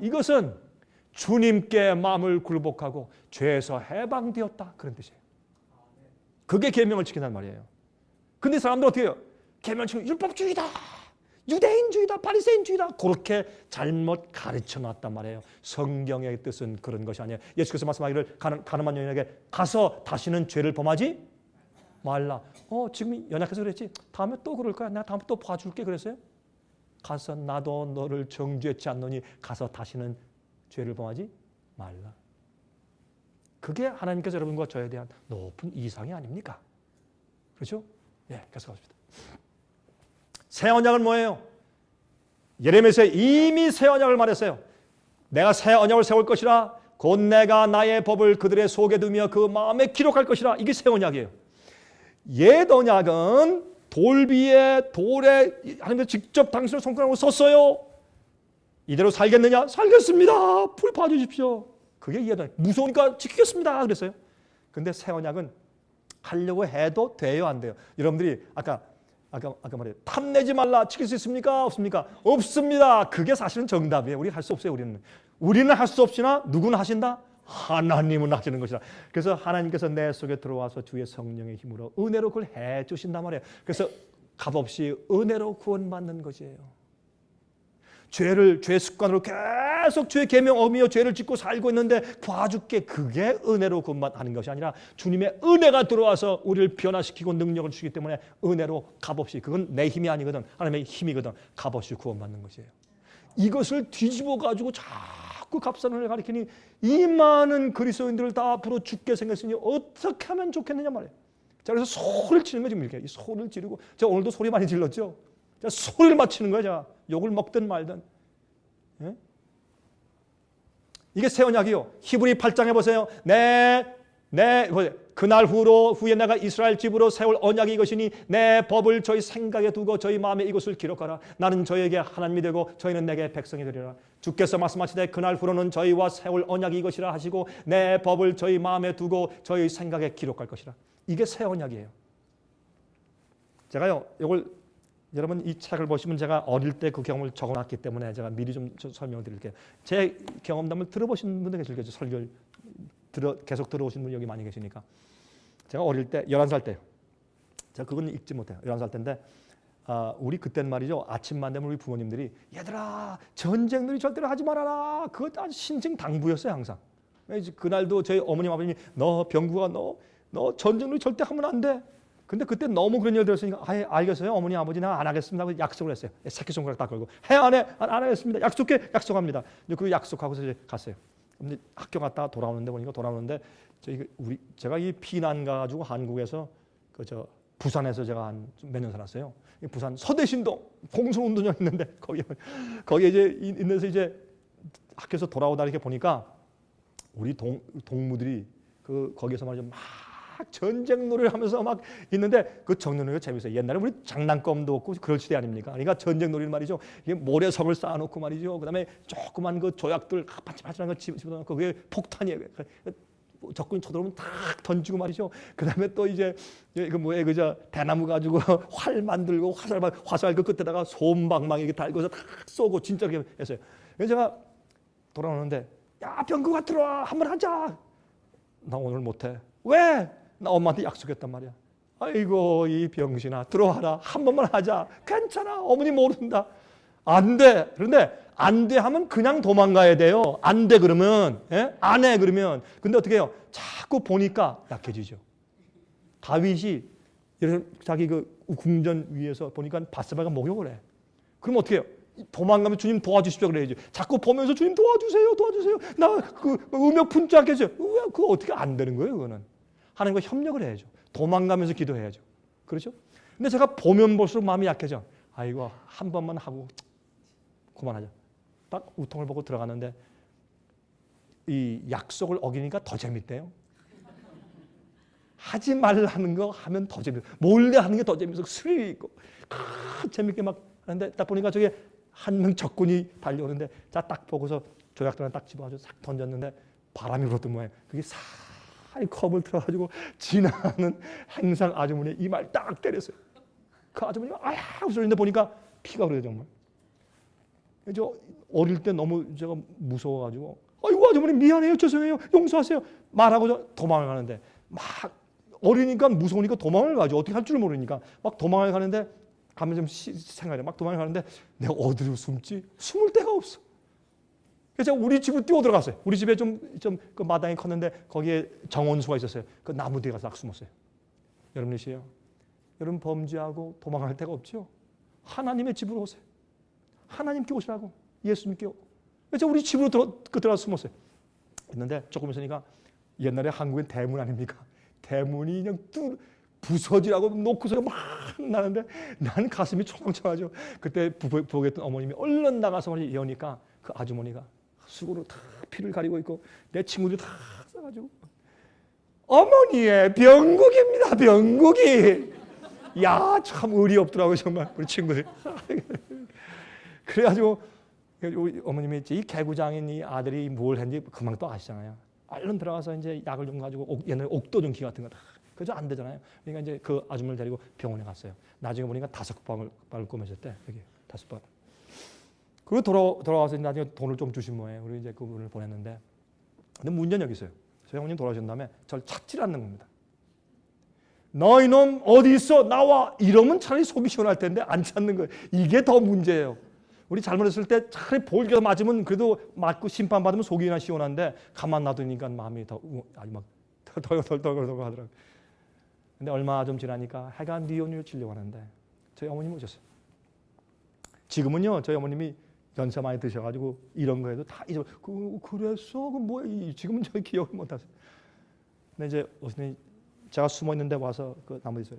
Speaker 2: 이것은 주님께 마음을 굴복하고 죄에서 해방되었다 그런 뜻이에요. 그게 계명을 지킨다는 말이에요. 근데 사람들 어떻게 해요? 계명을 지키면 율법주의다, 유대인주의다, 바리새인주의다 그렇게 잘못 가르쳐놨단 말이에요. 성경의 뜻은 그런 것이 아니에요. 예수께서 말씀하기를 가늠한 여인에게 가서 다시는 죄를 범하지 말라. 지금 연약해서 그랬지? 다음에 또 그럴 거야. 내가 다음에 또 봐줄게 그랬어요? 가서 나도 너를 정죄치 않노니 가서 다시는 죄를 범하지 말라. 그게 하나님께서 여러분과 저에 대한 높은 이상이 아닙니까? 그렇죠? 계속합시다. 새 언약은 뭐예요? 예레미야서 이미 새 언약을 말했어요. 내가 새 언약을 세울 것이라 곧 내가 나의 법을 그들의 속에 두며 그 마음에 기록할 것이라. 이게 새 언약이에요. 옛 언약은 돌에 하나님께서 직접 당신을 손가락으로 썼어요. 이대로 살겠느냐? 살겠습니다. 불 봐주십시오. 그게 이해도 무서우니까 지키겠습니다. 그랬어요. 근데 새 언약은 하려고 해도 돼요, 안 돼요? 여러분들이 아까 말해 탐내지 말라. 지킬 수 있습니까? 없습니까? 없습니다. 그게 사실은 정답이에요. 우리 할 수 없어요. 우리는 할 수 없으나 누구는 하신다? 하나님은 하시는 것이라. 그래서 하나님께서 내 속에 들어와서 주의 성령의 힘으로 은혜로 그걸 해 주신단 말이에요. 그래서 값없이 은혜로 구원받는 것이에요. 죄 습관으로 계속 죄 계명 어미어 죄를 짓고 살고 있는데 봐줄게. 그게 은혜로 구원하는 것이 아니라 주님의 은혜가 들어와서 우리를 변화시키고 능력을 주기 때문에 은혜로 값없이, 그건 내 힘이 아니거든, 하나님의 힘이거든, 값없이 구원받는 것이에요. 이것을 뒤집어 가지고 자꾸 값싼 을 가리키니 이 많은 그리스도인들을 다 앞으로 죽게 생겼으니 어떻게 하면 좋겠느냐 말이에요. 자, 그래서 소리를 치는 거지. 이렇게 소리를 지르고, 제가 오늘도 소리 많이 질렀죠. 자, 소리를 맞추는 거야. 자, 욕을 먹든 말든. 예? 이게 새 언약이요. 히브리 8장에 보세요. 그날 후에 내가 이스라엘 집으로 세울 언약이 이것이니 내 법을 저희 생각에 두고 저희 마음에 이것을 기록하라. 나는 저에게 하나님이 되고 저희는 내게 백성이 되리라. 주께서 말씀하시되 그날 후로는 저희와 세울 언약이 이것이라 하시고 내 법을 저희 마음에 두고 저희 생각에 기록할 것이라. 이게 새 언약이에요. 제가요, 이걸 여러분 이 책을 보시면 제가 어릴 때 그 경험을 적어놨기 때문에 제가 미리 좀 설명드릴게요. 제 경험담을 들어보신 분들 계시겠죠. 설교를 계속 들어오신 분이 여기 많이 계시니까. 제가 어릴 때 11살 때요. 제가 그건 읽지 못해요. 11살 때인데 우리 그때는 말이죠. 아침만 되면 우리 부모님들이 얘들아 전쟁놀이 절대로 하지 말아라. 그거 아주 신증 당부였어요 항상. 그날도 저희 어머님 아버님이 너 병구가 너 전쟁놀이 절대 하면 안 돼. 근데 그때 너무 그런 일 들었으니까 알겠어요. 어머니 아버지 나 안 하겠습니다 하고 약속을 했어요. 새끼손가락 딱 걸고 해 안 해? 안 하겠습니다. 약속합니다. 그 약속하고서 이제 갔어요. 근데 학교 갔다가 돌아오는데 제가 이 피난 가지고 한국에서 부산에서 제가 한 몇 년 살았어요. 부산 서대신동 공소운동장 있는데 거기에 이제 있는데서 이제 학교에서 돌아오다 이렇게 보니까 우리 동무들이 거기에서 말이죠 막 전쟁 놀이를 하면서 막 있는데 그 전쟁 놀이가 재밌어요. 옛날에 우리 장난감도 없고 그럴 시대 아닙니까? 그러니까 전쟁 놀이는 말이죠. 이게 모래석을 쌓아놓고 말이죠. 그다음에 조그만 그 조약들 반짝반짝한 거 집어넣고 그게 폭탄이에요. 적군이 쳐들어오면 탁 던지고 말이죠. 그다음에 또 이제 그 뭐에 그저 대나무 가지고 활 만들고 화살 그 끝에다가 솜방망이 이렇게 달고서 탁 쏘고 진짜 그렇게 했어요. 그래서 제가 돌아오는데 야 병구가 들어와 한번 하자. 나 오늘 못해. 왜? 나 엄마한테 약속했단 말이야. 아이고 이 병신아 들어와라 한 번만 하자. 괜찮아 어머니 모른다. 안 돼. 그런데 안 돼 하면 그냥 도망가야 돼요. 안 돼 그러면 안 해 그러면. 근데 어떻게 해요? 자꾸 보니까 약해지죠. 다윗이 자기 그 궁전 위에서 보니까 바세바가 목욕을 해. 그럼 어떻게 해요? 도망가면 주님 도와주십시오 그래야죠. 자꾸 보면서 주님 도와주세요. 나 그 음욕 품지 않겠어요. 왜 그거 어떻게 안 되는 거예요? 그거는 하나님과 협력을 해야죠. 도망가면서 기도해야죠. 그렇죠? 근데 제가 보면 볼수록 마음이 약해져. 아이고 한 번만 하고 그만하자. 딱 우통을 보고 들어갔는데 이 약속을 어기니까 더 재밌대요. 하지 말라는 거 하면 더 재밌어. 몰래 하는 게 더 재밌어. 스릴이 있고 재밌게 막 하는데 딱 보니까 저게 한 명 적군이 달려오는데 자 딱 보고서 조약돌을 딱 집어가지고 싹 던졌는데 바람이 불었던 모양. 그게 살이 컵을 틀어가지고 지나가는 행상 아주머니 이마를 딱 때렸어요. 그 아주머니가 아야 소리인데 보니까 피가 흐르요 정말. 저 어릴 때 너무 제가 무서워가지고 아이고 아주머니 미안해요 죄송해요 용서하세요 말하고 저 도망을 가는데 막 어리니까 무서우니까 도망을 가죠. 어떻게 할 줄 모르니까 막 도망을 가는데 가면 좀 생각해 막 도망을 가는데 내가 어디로 숨지? 숨을 데가 없어. 그래서 제가 우리 집으로 뛰어 들어갔어요. 우리 집에 좀 그 마당이 컸는데 거기에 정원수가 있었어요. 그 나무 뒤에 가서 딱 숨었어요. 여러분이시요. 여러분 범죄하고 도망갈 데가 없죠. 하나님의 집으로 오세요. 하나님께 오시라고 예수님께. 그래서 우리 집으로 들어가서 숨었어요. 있는데 조금 있으니까 옛날에 한국엔 대문 아닙니까? 대문이 그냥 부서지라고 놓고서 막 나는데 나는 가슴이 초롱초롱하죠. 그때 부엌에 있던 어머님이 얼른 나가서 여니까 그 아주머니가 수고로 다 피를 가리고 있고 내 친구들이 다 싸가지고 어머니의 병국입니다. 병국이. 야 참 의리 없더라고요 정말 우리 친구들. 그래가지고 우리 어머님이 이 개구장인 이 아들이 뭘 했는지 금방 또 아시잖아요. 얼른 들어가서 이제 약을 좀 가지고 옛날에 옥도전기 같은 거 다 그저 안 되잖아요. 그러니까 이제 그 아줌마를 데리고 병원에 갔어요. 나중에 보니까 5방을 꼬매셨대. 여기 5방. 그리고 돌아와서 나중에 돈을 좀 주신 모양이에요. 우리 이제 그분을 보냈는데 근데 문제는 여기 있어요. 저희 어머님 돌아오신 다음에 저를 찾질 않는 겁니다. 너 이놈 어디 있어? 나와. 이러면 차라리 속이 시원할 텐데 안 찾는 거예요. 이게 더 문제예요. 우리 잘못했을 때 차라리 볼기가 맞으면 그래도 맞고 심판받으면 속이나 시원한데 가만 놔두니까 마음이 더 아주 막 덜덜덜덜 하더라고요. 근데 얼마 좀 지나니까 해가 뉘어뉘어 치려고 하는데 저희 어머님 오셨어요. 지금은요 저희 어머님이 연세 많이 드셔가지고 이런 거에도 다 잊어. 그랬어? 그 뭐야? 지금은 저희 기억을 못하세요. 근데 이제 오시니 제가 숨어 있는데 와서 그 나무 뒤에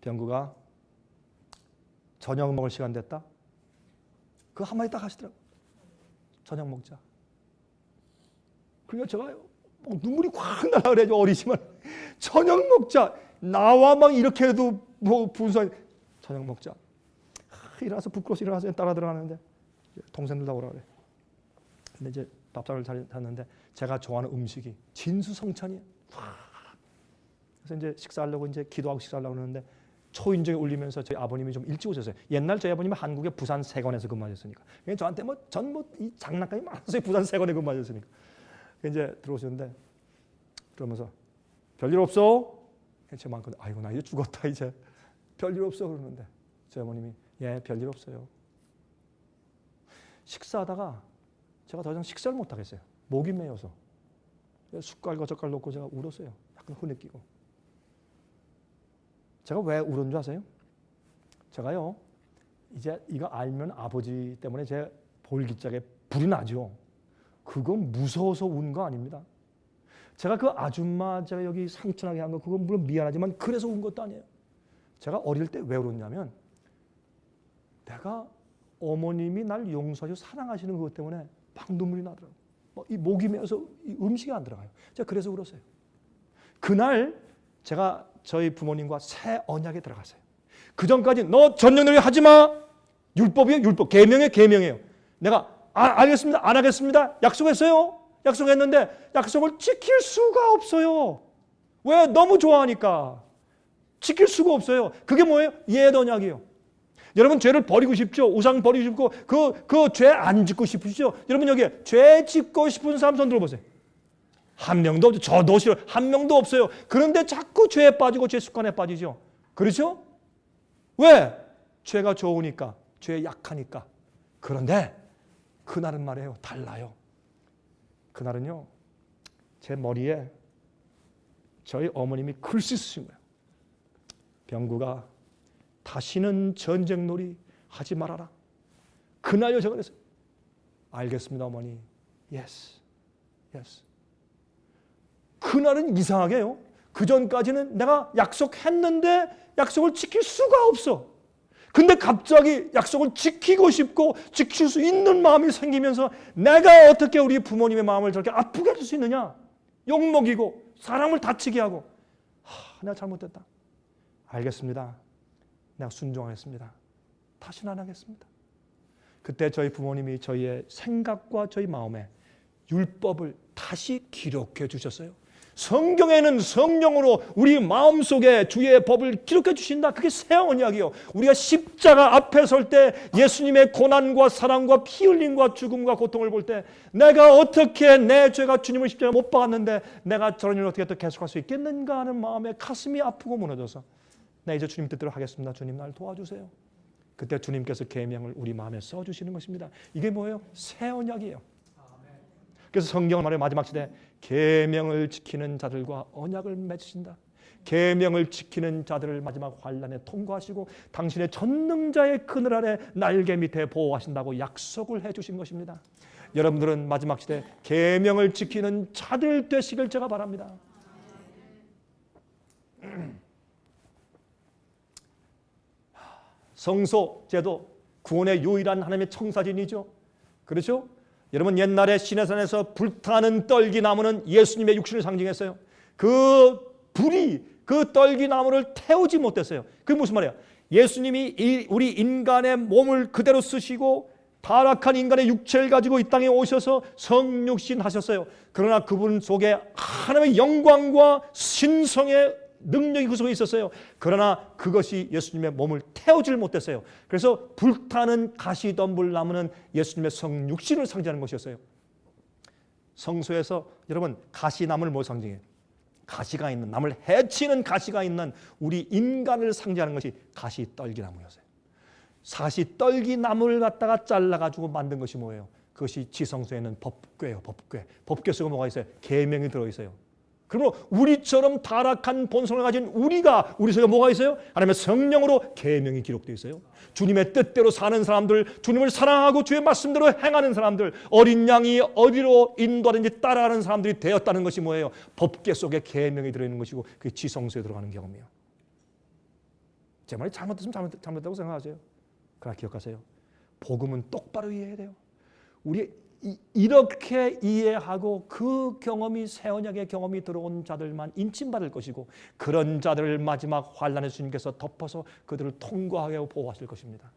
Speaker 2: 병구가 저녁 먹을 시간 됐다. 그 한마디 딱 하시더라고. 저녁 먹자. 그러니까 제가 눈물이 확 날라 그래죠. 어리지만 저녁 먹자. 나와 막 이렇게 해도 뭐 분수한 저녁 먹자. 일어나서 부끄러워서 일어나서 따라 들어가는데 동생들 다 오라 그래. 근데 이제 밥상을 잤는데 제가 좋아하는 음식이 진수성찬이에요. 그래서 이제 식사하려고 이제 기도하고 식사하려고 그러는데 초인종이 울리면서 저희 아버님이 좀 일찍 오셨어요. 옛날 저희 아버님은 한국의 부산 세관에서 근무하셨으니까. 저한테 이 장난감이 많아서 부산 세관에 근무하셨으니까. 이제 들어오셨는데 그러면서 별일 없어? 제가 많거든. 아이고 나 이제 죽었다 이제. 별일 없어 그러는데 저희 어머님이 예 별일 없어요. 식사하다가 제가 더 이상 식사를 못 하겠어요. 목이 메어서. 숟갈과 젓갈 놓고 제가 울었어요. 약간 흐느끼고. 제가 왜 울은 줄 아세요? 제가요 이제 이거 알면 아버지 때문에 제 볼기짝에 불이 나죠. 그건 무서워서 운 거 아닙니다. 제가 그 아줌마 제가 여기 상처나게 한 거 그건 물론 미안하지만 그래서 운 것도 아니에요. 제가 어릴 때 왜 울었냐면 내가 어머님이 날 용서하시고 사랑하시는 것 때문에 막 눈물이 나더라고요. 이 목이 메어서 음식이 안 들어가요. 제가 그래서 울었어요. 그날 제가 저희 부모님과 새 언약에 들어갔어요. 그 전까지 너 전쟁놀이 하지 마. 율법이에요, 율법. 계명이에요, 계명이에요. 내가 알겠습니다, 안 하겠습니다. 약속했어요. 약속했는데 약속을 지킬 수가 없어요. 왜? 너무 좋아하니까. 지킬 수가 없어요. 그게 뭐예요? 옛 언약이에요. 여러분 죄를 버리고 싶죠? 우상 버리고 싶고 그 죄 안 짓고 싶으시죠? 여러분 여기에 죄 짓고 싶은 사람 손 들어보세요. 한 명도 없죠. 저도 싫어요. 한 명도 없어요. 그런데 자꾸 죄에 빠지고 죄 습관에 빠지죠. 그렇죠? 왜? 죄가 좋으니까. 죄에 약하니까. 그런데 그날은 말이에요. 달라요. 그날은요. 제 머리에 저희 어머님이 글씨 쓰신 거예요. 병구가 다시는 전쟁놀이 하지 말아라. 그날요 제가 그랬어요. 알겠습니다 어머니. Yes. Yes. 그날은 이상하게요. 그 전까지는 내가 약속했는데 약속을 지킬 수가 없어. 근데 갑자기 약속을 지키고 싶고 지킬 수 있는 마음이 생기면서 내가 어떻게 우리 부모님의 마음을 저렇게 아프게 해줄 수 있느냐. 욕먹이고 사람을 다치게 하고 내가 잘못됐다. 알겠습니다. 내가 순종하겠습니다. 다시는 안 하겠습니다. 그때 저희 부모님이 저희의 생각과 저희 마음에 율법을 다시 기록해 주셨어요. 성경에는 성령으로 우리 마음속에 주의 법을 기록해 주신다. 그게 새 언약이에요. 우리가 십자가 앞에 설 때 예수님의 고난과 사랑과 피 흘림과 죽음과 고통을 볼 때 내가 어떻게 내 죄가 주님을 십자가에 못 박았는데 내가 저런 일을 어떻게 또 계속할 수 있겠는가 하는 마음에 가슴이 아프고 무너져서 나 이제 주님 뜻대로 하겠습니다. 주님 날 도와주세요. 그때 주님께서 계명을 우리 마음에 써주시는 것입니다. 이게 뭐예요? 새 언약이에요. 그래서 성경은 말해요. 마지막 시대 계명을 지키는 자들과 언약을 맺으신다. 계명을 지키는 자들을 마지막 환난에 통과하시고 당신의 전능자의 그늘 아래 날개 밑에 보호하신다고 약속을 해주신 것입니다. 여러분들은 마지막 시대 계명을 지키는 자들 되시길 제가 바랍니다. 성소 제도 구원의 유일한 하나님의 청사진이죠. 그렇죠? 여러분 옛날에 시내산에서 불타는 떨기나무는 예수님의 육신을 상징했어요. 그 불이 그 떨기나무를 태우지 못했어요. 그게 무슨 말이야? 예수님이 우리 인간의 몸을 그대로 쓰시고 타락한 인간의 육체를 가지고 이 땅에 오셔서 성육신 하셨어요. 그러나 그분 속에 하나님의 영광과 신성의 능력이 그 속에 있었어요. 그러나 그것이 예수님의 몸을 태우질 못했어요. 그래서 불타는 가시덤불 나무는 예수님의 성육신을 상징하는 것이었어요. 성소에서 여러분 가시나무를 뭐 상징해요? 가시가 있는, 남을 해치는 가시가 있는 우리 인간을 상징하는 것이 가시떨기나무였어요. 가시떨기나무를 갖다가 잘라가지고 만든 것이 뭐예요? 그것이 지성소에는 법궤예요. 법궤 속에 뭐가 있어요? 계명이 들어있어요. 그러므로 우리처럼 타락한 본성을 가진 우리 속에 뭐가 있어요? 하나님의 성령으로 계명이 기록되어 있어요. 주님의 뜻대로 사는 사람들, 주님을 사랑하고 주의 말씀대로 행하는 사람들, 어린 양이 어디로 인도하든지 따라가는 사람들이 되었다는 것이 뭐예요? 법궤 속에 계명이 들어있는 것이고 그게 지성소에 들어가는 경험이에요. 제 말이 잘못됐으면 잘못됐다고 생각하세요. 그러나 기억하세요. 복음은 똑바로 이해해야 돼요. 우리 이렇게 이해하고 그 경험이 새 언약의 경험이 들어온 자들만 인침받을 것이고 그런 자들을 마지막 환난의 주님께서 덮어서 그들을 통과하게 하고 보호하실 것입니다.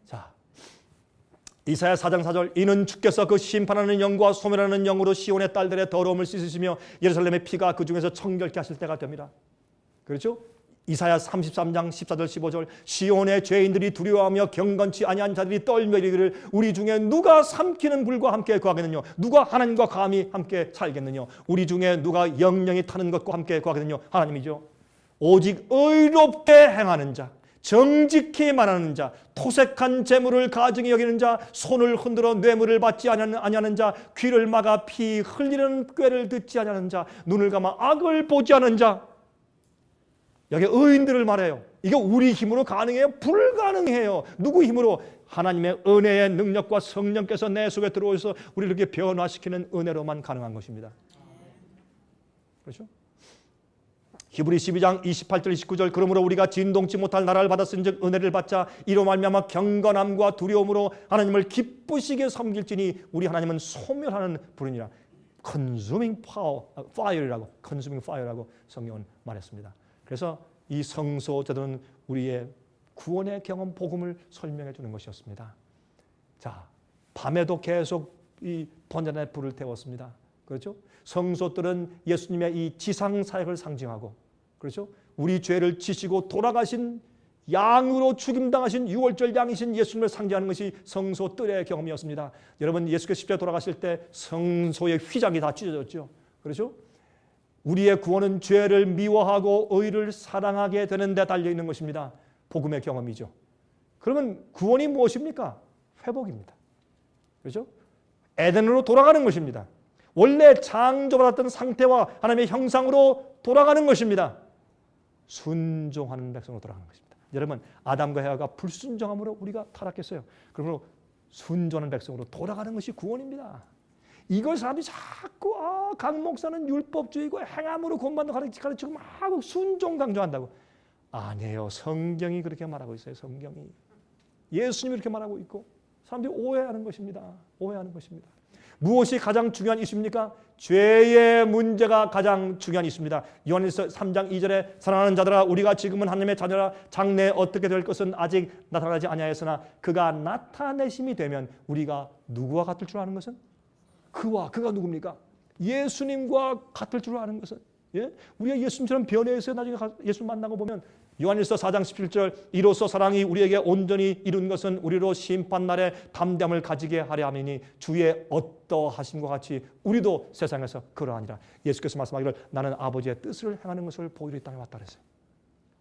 Speaker 2: 자, 이사야 4장 4절 이는 주께서 그 심판하는 영과 소멸하는 영으로 시온의 딸들의 더러움을 씻으시며 예루살렘의 피가 그 중에서 청결케 하실 때가 됩니다. 그렇죠? 이사야 33장 14절 15절 시온의 죄인들이 두려워하며 경건치 아니한 자들이 떨며 이르기를 우리 중에 누가 삼키는 불과 함께 거하겠느냐 누가 하나님과 감히 함께 살겠느냐 우리 중에 누가 영영이 타는 것과 함께 거하겠느냐 하나님이죠. 오직 의롭게 행하는 자 정직히 말하는 자 토색한 재물을 가증히 여기는 자 손을 흔들어 뇌물을 받지 아니하는 자 귀를 막아 피 흘리는 꾀를 듣지 아니하는 자 눈을 감아 악을 보지 않은 자 여기 의인들을 말해요. 이게 우리 힘으로 가능해요? 불가능해요. 누구 힘으로? 하나님의 은혜의 능력과 성령께서 내 속에 들어오셔서 우리를 이렇게 변화시키는 은혜로만 가능한 것입니다. 그렇죠? 히브리 12장 28절 29절 그러므로 우리가 진동치 못할 나라를 받았은즉 은혜를 받자 이로 말미암아 경건함과 두려움으로 하나님을 기쁘시게 섬길지니 우리 하나님은 소멸하는 분이라. consuming fire라고 consuming fire라고 성경은 말했습니다. 그래서 이 성소제도는 우리의 구원의 경험 복음을 설명해 주는 것이었습니다. 자, 밤에도 계속 이 번제단에 불을 태웠습니다. 그렇죠? 성소들은 예수님의 이 지상 사역을 상징하고, 그렇죠? 우리 죄를 지시고 돌아가신 양으로 죽임당하신 유월절 양이신 예수님을 상징하는 것이 성소 뜰의 경험이었습니다. 여러분, 예수께서 십자가에 돌아가실 때 성소의 휘장이 다 찢어졌죠. 그렇죠? 우리의 구원은 죄를 미워하고 의를 사랑하게 되는 데 달려 있는 것입니다. 복음의 경험이죠. 그러면 구원이 무엇입니까? 회복입니다. 그렇죠? 에덴으로 돌아가는 것입니다. 원래 창조받았던 상태와 하나님의 형상으로 돌아가는 것입니다. 순종하는 백성으로 돌아가는 것입니다. 여러분, 아담과 해와가 불순종함으로 우리가 타락했어요. 그러므로 순종하는 백성으로 돌아가는 것이 구원입니다. 이걸 사람들이 자꾸 강 목사는 율법주의고 행함으로 구원받는 가르치고 막 순종 강조한다고. 아니에요. 성경이 그렇게 말하고 있어요. 성경이. 예수님이 그렇게 말하고 있고 사람들이 오해하는 것입니다. 오해하는 것입니다. 무엇이 가장 중요한 이슈입니까? 죄의 문제가 가장 중요한 이슈입니다. 요한일서 3장 2절에 사랑하는 자들아 우리가 지금은 하나님의 자녀라 장래에 어떻게 될 것은 아직 나타나지 아니하였으나 그가 나타내심이 되면 우리가 누구와 같을 줄 아는 것은? 그가 누굽니까? 예수님과 같을 줄 아는 것은? 예? 우리가 예수님처럼 변해서 나중에 예수 만나고 보면 요한일서 4장 17절 이로써 사랑이 우리에게 온전히 이룬 것은 우리로 심판날에 담대함을 가지게 하려 함이니 주의 어떠하심과 같이 우리도 세상에서 그러하니라. 예수께서 말씀하기를 나는 아버지의 뜻을 행하는 것을 보이러 이 땅에 왔다 그랬어요.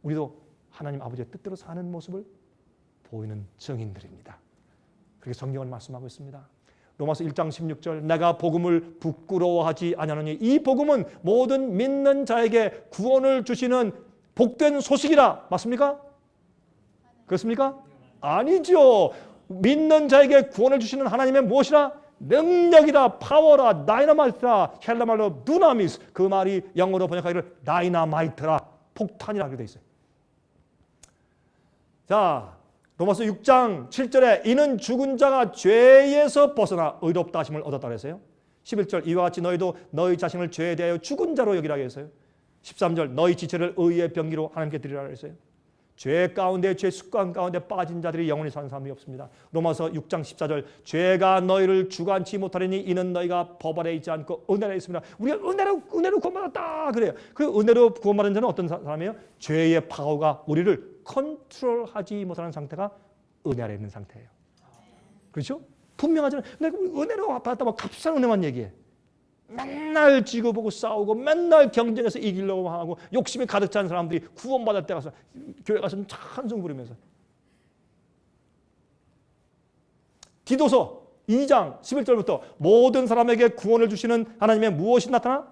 Speaker 2: 우리도 하나님 아버지의 뜻대로 사는 모습을 보이는 증인들입니다. 그렇게 성경은 말씀하고 있습니다. 로마서 1장 16절 내가 복음을 부끄러워하지 아니하노니 이 복음은 모든 믿는 자에게 구원을 주시는 복된 소식이라. 맞습니까? 그렇습니까? 아니죠. 믿는 자에게 구원을 주시는 하나님의 무엇이라? 능력이다, 파워라, 다이너마이트라, 헬라말로 두나미스. 그 말이 영어로 번역하기를 다이너마이트라, 폭탄이라고 되어 있어요. 자, 로마서 6장 7절에 이는 죽은 자가 죄에서 벗어나 의롭다 하심을 얻었다 그랬어요. 11절 이와 같이 너희도 너희 자신을 죄에 대하여 죽은 자로 여기라 했어요. 13절 너희 지체를 의의 병기로 하나님께 드리라 그랬어요. 죄 가운데 죄 습관 가운데 빠진 자들이 영원히 사는 사람이 없습니다. 로마서 6장 14절 죄가 너희를 주관치 못하리니 이는 너희가 법 아래 있지 않고 은혜 아래 있습니다. 우리가 은혜로 구원받았다 그래요. 그 은혜로 구원받은 자는 어떤 사람이에요? 죄의 파워가 우리를 컨트롤하지 못하는 상태가 은혜 아래 있는 상태예요. 그렇죠? 분명하잖아요. 내가 은혜로 받았다면 값싼 은혜만 얘기해. 맨날 지고보고 싸우고 맨날 경쟁해서 이기려고 하고 욕심이 가득 찬 사람들이 구원받을 때 가서 교회 가서 찬송 부르면서 디도서 2장 11절부터 모든 사람에게 구원을 주시는 하나님의 무엇이 나타나?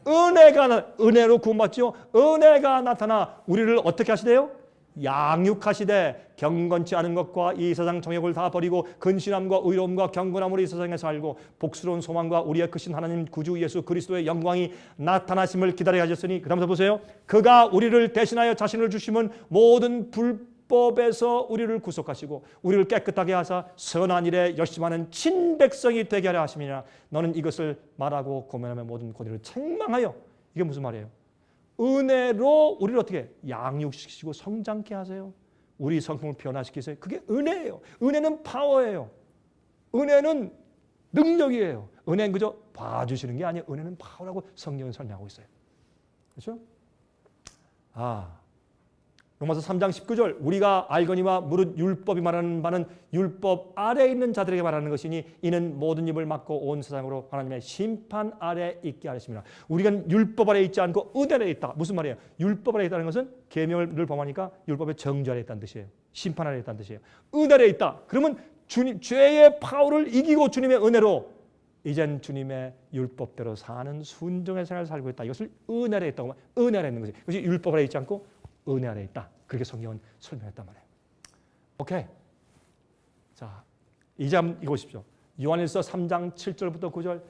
Speaker 2: 은혜로 구원받죠. 은혜가 나타나 우리를 어떻게 하시대요? 양육하시되 경건치 않은 것과 이 세상 정욕을 다 버리고 근신함과 의로움과 경건함으로 이 세상에 살고 복스러운 소망과 우리의 크신 하나님 구주 예수 그리스도의 영광이 나타나심을 기다려 하셨으니 그 다음부터 보세요. 그가 우리를 대신하여 자신을 주심은 모든 불법에서 우리를 구속하시고 우리를 깨끗하게 하사 선한 일에 열심하는 친백성이 되게 하려 하심이니라. 너는 이것을 말하고 고면하며 모든 권위를 책망하여. 이게 무슨 말이에요? 은혜로 우리를 어떻게 양육시키시고 성장케 하세요. 우리 성품을 변화시키세요. 그게 은혜예요. 은혜는 파워예요. 은혜는 능력이에요. 은혜는 그저 봐주시는 게 아니에요. 은혜는 파워라고 성경은 설명하고 있어요. 그렇죠? 로마서 3장 19절 우리가 알거니와 무릇 율법이 말하는 바는 율법 아래에 있는 자들에게 말하는 것이니 이는 모든 입을 막고 온 세상으로 하나님의 심판 아래에 있게 하셨습니다. 우리가 율법 아래에 있지 않고 은혜 아래에 있다. 무슨 말이에요? 율법 아래에 있다는 것은 계명을 범하니까 율법의 정죄 아래에 있다는 뜻이에요. 심판 아래에 있다는 뜻이에요. 은혜 아래에 있다. 그러면 주님 죄의 파워를 이기고 주님의 은혜로 이젠 주님의 율법대로 사는 순종의 생활을 살고 있다. 이것을 은혜 아래에 있다고 은혜 아래에 있는 것이. 그것이 율법 아래에 있지 않고 은혜 아래에 있다. 그렇게 성경은 설명했단 말이에요. 오케이. 자, 이제 한번 읽어보십시오. 요한일서 3장 7절부터 9절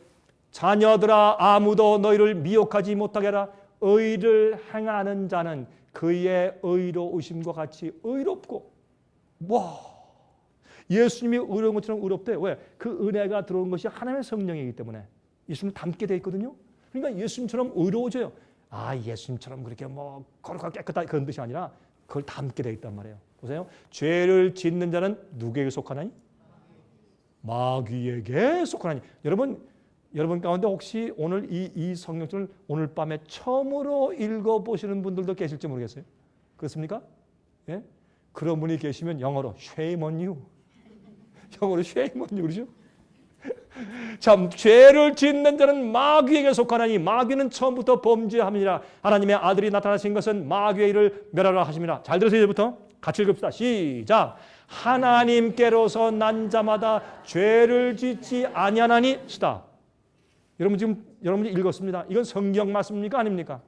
Speaker 2: 자녀들아 아무도 너희를 미혹하지 못하게 하라. 의를 행하는 자는 그의 의로우심과 같이 의롭고 예수님이 의로운 것처럼 의롭대. 왜? 그 은혜가 들어온 것이 하나님의 성령이기 때문에 예수님을 닮게 돼 있거든요. 그러니까 예수님처럼 의로워져요. 예수님처럼 그렇게 뭐 거룩하고 깨끗하다 그런 뜻이 아니라 그걸 닮게 돼 있단 말이에요. 보세요. 죄를 짓는 자는 누구에게 속하나니? 마귀에게 속하나니. 여러분 가운데 혹시 오늘 이 성경을 오늘 밤에 처음으로 읽어보시는 분들도 계실지 모르겠어요. 그렇습니까? 예? 그런 분이 계시면 영어로 shame on you. 영어로 shame on you 그러죠? 참, 죄를 짓는 자는 마귀에게 속하나니 마귀는 처음부터 범죄함이니라. 하나님의 아들이 나타나신 것은 마귀의 일을 멸하라 하심이라. 잘 들으세요. 이제부터 같이 읽읍시다. 시작. 하나님께로서 난 자마다 죄를 짓지 아니하나니. 스탑. 여러분이 읽었습니다. 이건 성경 말씀입니까? 아닙니까?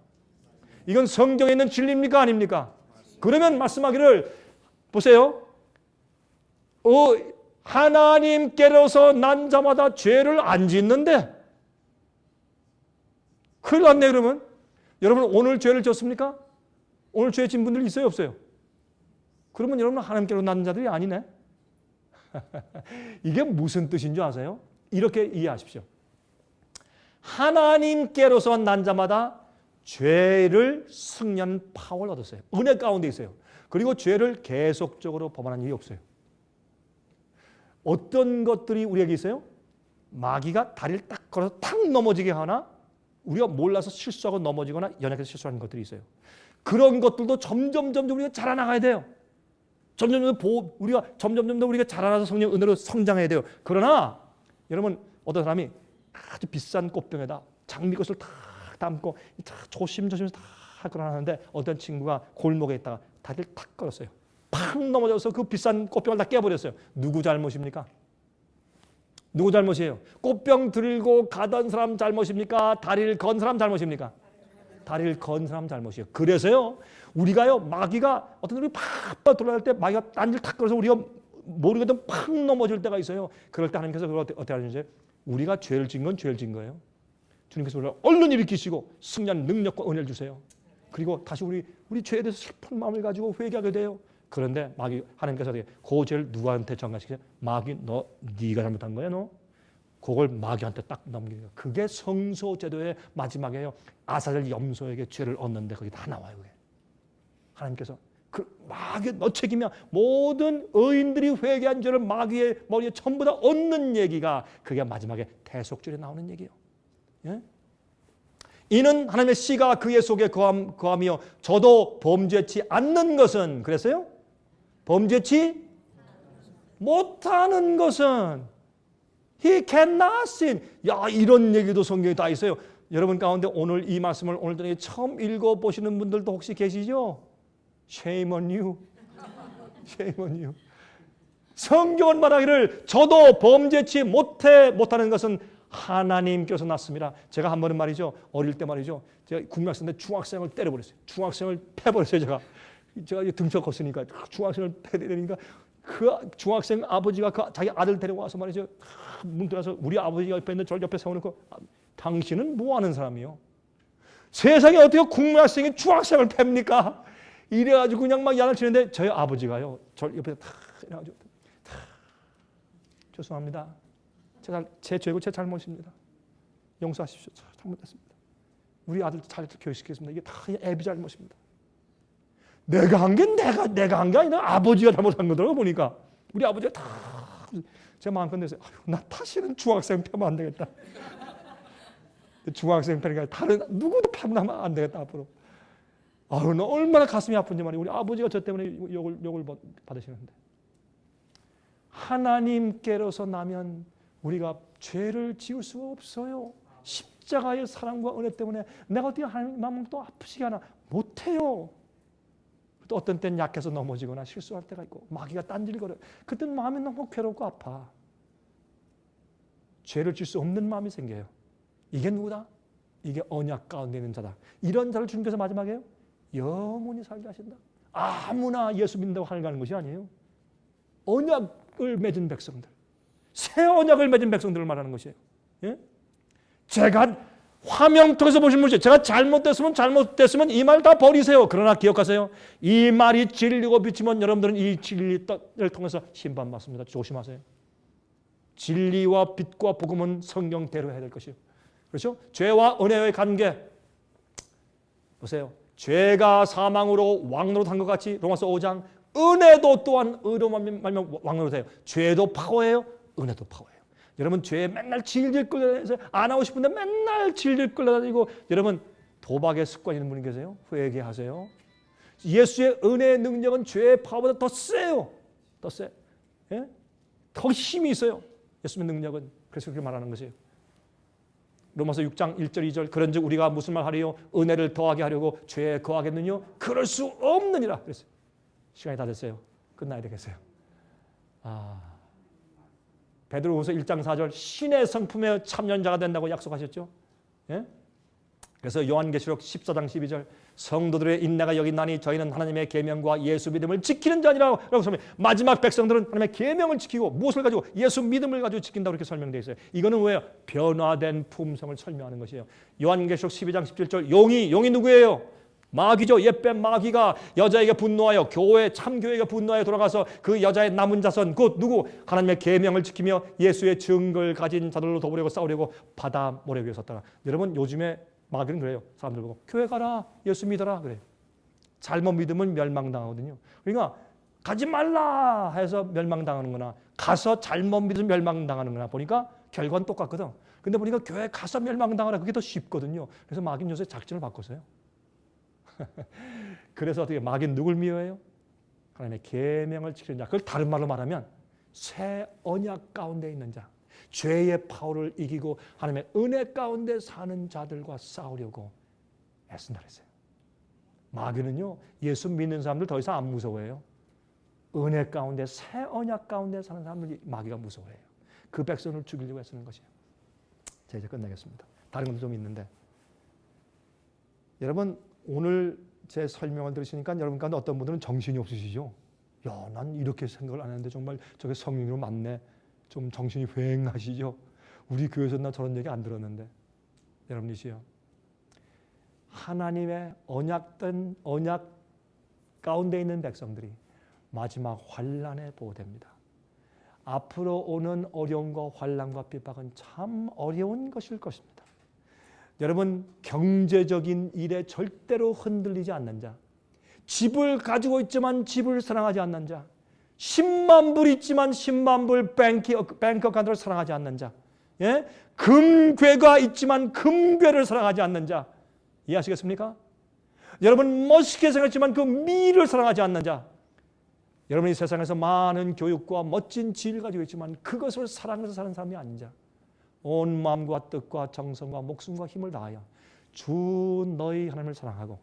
Speaker 2: 이건 성경에 있는 진리입니까? 아닙니까? 그러면 말씀하기를 보세요. 하나님께로서 난 자마다 죄를 안 짓는데 큰일 났네. 그러면 여러분 오늘 죄를 졌습니까? 오늘 죄 진 분들 있어요? 없어요? 그러면 여러분 하나님께로 난 자들이 아니네. 이게 무슨 뜻인 줄 아세요? 이렇게 이해하십시오. 하나님께로서 난 자마다 죄를 승리하는 파워를 얻었어요. 은혜 가운데 있어요. 그리고 죄를 계속적으로 범하는 일이 없어요. 어떤 것들이 우리에게 있어요? 마귀가 다리를 딱 걸어서 탁 넘어지게 하나 우리가 몰라서 실수하고 넘어지거나 연약해서 실수하는 것들이 있어요. 그런 것들도 점점 우리가 자라나가야 돼요. 우리가 점점 더 우리가 자라나서 성령 은혜로 성장해야 돼요. 그러나 여러분 어떤 사람이 아주 비싼 꽃병에다 장미꽃을 탁 담고 조심해서 탁 걸어놨는데 어떤 친구가 골목에 있다가 다리를 탁 걸었어요. 팍 넘어져서 그 비싼 꽃병을 다 깨버렸어요. 누구 잘못입니까? 누구 잘못이에요? 꽃병 들고 가던 사람 잘못입니까? 다리를 건 사람 잘못입니까? 다리를 건 사람 잘못이에요. 그래서요 우리가요 마귀가 어떤 우리 팍 돌아갈 때 마귀가 딴지를 탁 걸어서 우리가 모르거든 팍 넘어질 때가 있어요. 그럴 때 하나님께서 그걸 어떻게 하는지 우리가 죄를 지은 건 죄를 지은 거예요. 주님께서 우리를 얼른 일으키시고 승리한 능력과 은혜를 주세요. 그리고 다시 우리 죄에 대해서 슬픈 마음을 가지고 회개하게 돼요. 그런데 마귀 하나님께서 어떻게 그 죄를 누구한테 전가시켜요? 마귀 네가 잘못한 거야 너? 그걸 마귀한테 딱 넘기는 거예요. 그게 성소제도의 마지막이에요. 아사젤 염소에게 죄를 얻는데 거기 다 나와요. 그게. 하나님께서 마귀 너 책임이야. 모든 의인들이 회개한 죄를 마귀의 머리에 전부 다 얻는 얘기가 그게 마지막에 대속절에 나오는 얘기예요. 예? 이는 하나님의 씨가 그의 속에 거함이요 저도 범죄치 않는 것은 그랬어요? 범죄치 못하는 것은 He cannot sin. 야 이런 얘기도 성경에 다 있어요. 여러분 가운데 오늘 이 말씀을 오늘 저녁에 처음 읽어보시는 분들도 혹시 계시죠? Shame on you. Shame on you. 성경은 말하기를 저도 범죄치 못하는 것은 하나님께서 났습니다. 제가 한 번은 말이죠. 어릴 때 말이죠. 제가 국민학생인데 중학생을 때려버렸어요. 중학생을 패버렸어요. 제가 등쳐 컸으니까 중학생을 패버리니까 그 중학생 아버지가 자기 아들 데려와서 말이죠. 문 들어서 우리 아버지가 옆에 있는데 저를 옆에 세워놓고 당신은 뭐 하는 사람이요? 세상에 어떻게 국민학생이 중학생을 팹니까? 이래가지고 그냥 막 야단을 치는데 저희 아버지가요. 저 옆에 탁 이래가지고 죄송합니다. 제 죄고 제 잘못입니다. 용서하십시오. 잘못했습니다. 우리 아들 잘 교육시키겠습니다. 이게 다 애비 잘못입니다. 내가 한 게 내가 한 게 아니라 아버지가 잘못한 거더라고 보니까 우리 아버지가 다 제 마음껏 나 다시는 중학생 패면 안 되겠다. 중학생 패니까 다른 누구도 패면 안 되겠다 앞으로. 나 얼마나 가슴이 아픈지 말이에요. 우리 아버지가 저 때문에 욕을 받으시는데 하나님께로서 나면 우리가 죄를 지을 수가 없어요. 십자가의 사랑과 은혜 때문에 내가 어떻게 하나님 마음을 또 아프시게 하나 못해요. 또 어떤 때는 약해서 넘어지거나 실수할 때가 있고 마귀가 딴질거려요. 그때는 마음이 너무 괴롭고 아파. 죄를 질 수 없는 마음이 생겨요. 이게 누구다? 이게 언약 가운데 있는 자다. 이런 자를 주님께서 마지막에요. 영원히 살게 하신다. 아무나 예수 믿는다고 하늘 가는 것이 아니에요. 언약을 맺은 백성들. 새 언약을 맺은 백성들을 말하는 것이에요. 예? 제가 화면 통해서 보신 분이죠. 제가 잘못됐으면 이 말 다 버리세요. 그러나 기억하세요. 이 말이 진리고 빛이면 여러분들은 이 진리를 통해서 심판받습니다. 조심하세요. 진리와 빛과 복음은 성경대로 해야 될 것이에요. 그렇죠? 죄와 은혜의 관계. 보세요. 죄가 사망으로 왕노릇 한 것 같이 로마서 5장 은혜도 또한 의로 말면 왕노릇 해요. 죄도 파워예요. 은혜도 파워예요. 여러분 죄에 맨날 질질 끌려다니면서 안 하고 싶은데 맨날 질질 끌려다니고 여러분 도박의 습관 있는 분이 계세요? 회개하세요. 예수의 은혜의 능력은 죄의 파워보다 더 세요. 더 세. 예? 더 힘이 있어요. 예수의 능력은. 그래서 그렇게 말하는 것이에요. 로마서 6장 1절 2절 그런즉 우리가 무슨 말 하리요? 은혜를 더하게 하려고 죄에 거하겠느냐? 그럴 수 없느니라. 그랬어요. 시간이 다 됐어요. 끝나야 되겠어요. 베드로후서 1장 4절 신의 성품에 참여자가 된다고 약속하셨죠. 예? 그래서 요한계시록 14장 12절 성도들의 인내가 여기 있나니 저희는 하나님의 계명과 예수 믿음을 지키는 자니라고 설명. 마지막 백성들은 하나님의 계명을 지키고 무엇을 가지고 예수 믿음을 가지고 지킨다고 이렇게 설명되어 있어요. 이거는 왜요? 변화된 품성을 설명하는 것이에요. 요한계시록 12장 17절 용이 누구예요? 마귀죠. 옛뱀 마귀가 여자에게 분노하여 참교회에게 분노하여 돌아가서 그 여자의 남은 자손 곧 누구? 하나님의 계명을 지키며 예수의 증거를 가진 자들로 더불어 싸우려고 바다 모래 위에 섰더라. 여러분 요즘에 마귀는 그래요. 사람들 보고 교회 가라. 예수 믿어라. 그래요. 잘못 믿으면 멸망당하거든요. 그러니까 가지 말라 해서 멸망당하는 거나 가서 잘못 믿으면 멸망당하는 거나 보니까 결과는 똑같거든. 근데 보니까 교회 가서 멸망당하라 그게 더 쉽거든요. 그래서 마귀는 요새 작전을 바꿨어요. 그래서 어떻게 마귀는 누굴 미워해요? 하나님의 계명을 지키는 자. 그걸 다른 말로 말하면 새 언약 가운데 있는 자. 죄의 파워를 이기고 하나님의 은혜 가운데 사는 자들과 싸우려고 애쓴다 그랬어요. 마귀는요. 예수 믿는 사람들 더 이상 안 무서워해요. 은혜 가운데 새 언약 가운데 사는 사람들 마귀가 무서워해요. 그 백성을 죽이려고 애쓰는 것이에요. 자, 이제 끝내겠습니다. 다른 것도 좀 있는데 여러분 오늘 제 설명을 들으시니까 여러분 가운데 어떤 분들은 정신이 없으시죠? 야, 난 이렇게 생각을 안 했는데 정말 저게 성령으로 맞네. 좀 정신이 휑하시죠? 우리 교회에서 나 저런 얘기 안 들었는데 여러분이시요. 하나님의 언약 가운데 있는 백성들이 마지막 환난에 보호됩니다. 앞으로 오는 어려움과 환난과 핍박은 참 어려운 것일 것입니다. 여러분 경제적인 일에 절대로 흔들리지 않는 자, 집을 가지고 있지만 집을 사랑하지 않는 자, 10만 불 있지만 10만 불 뱅크 어카운트를 사랑하지 않는 자, 예? 금괴가 있지만 금괴를 사랑하지 않는 자, 이해하시겠습니까? 여러분 멋있게 생겼지만 그 미를 사랑하지 않는 자, 여러분이 세상에서 많은 교육과 멋진 지위를 가지고 있지만 그것을 사랑해서 사는 사람이 아닌 자, 온 마음과 뜻과 정성과 목숨과 힘을 다하여 주 너희 하나님을 사랑하고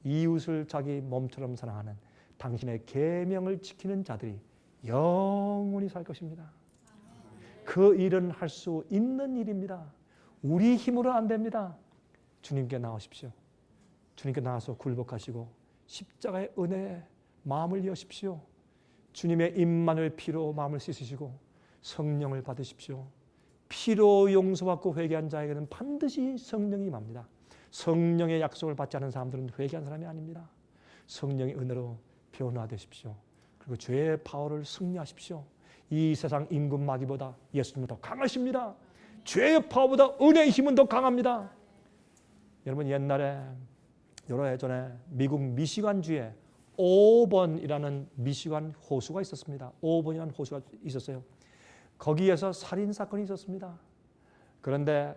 Speaker 2: 이웃을 자기 몸처럼 사랑하는 당신의 계명을 지키는 자들이 영원히 살 것입니다. 그 일은 할 수 있는 일입니다. 우리 힘으로는 안 됩니다. 주님께 나오십시오. 주님께 나와서 굴복하시고 십자가의 은혜에 마음을 여십시오. 주님의 임마누엘 피로 마음을 씻으시고 성령을 받으십시오. 피로 용서받고 회개한 자에게는 반드시 성령이 임합니다. 성령의 약속을 받지 않은 사람들은 회개한 사람이 아닙니다. 성령의 은혜로 변화되십시오. 그리고 죄의 파워를 승리하십시오. 이 세상 임금 마귀보다 예수님은 더 강하십니다. 죄의 파워보다 은혜의 힘은 더 강합니다. 여러분 옛날에 여러 해 전에 미국 미시간주에 오번이라는 미시간 호수가 있었습니다. 오번이라는 호수가 있었어요. 거기에서 살인 사건이 있었습니다. 그런데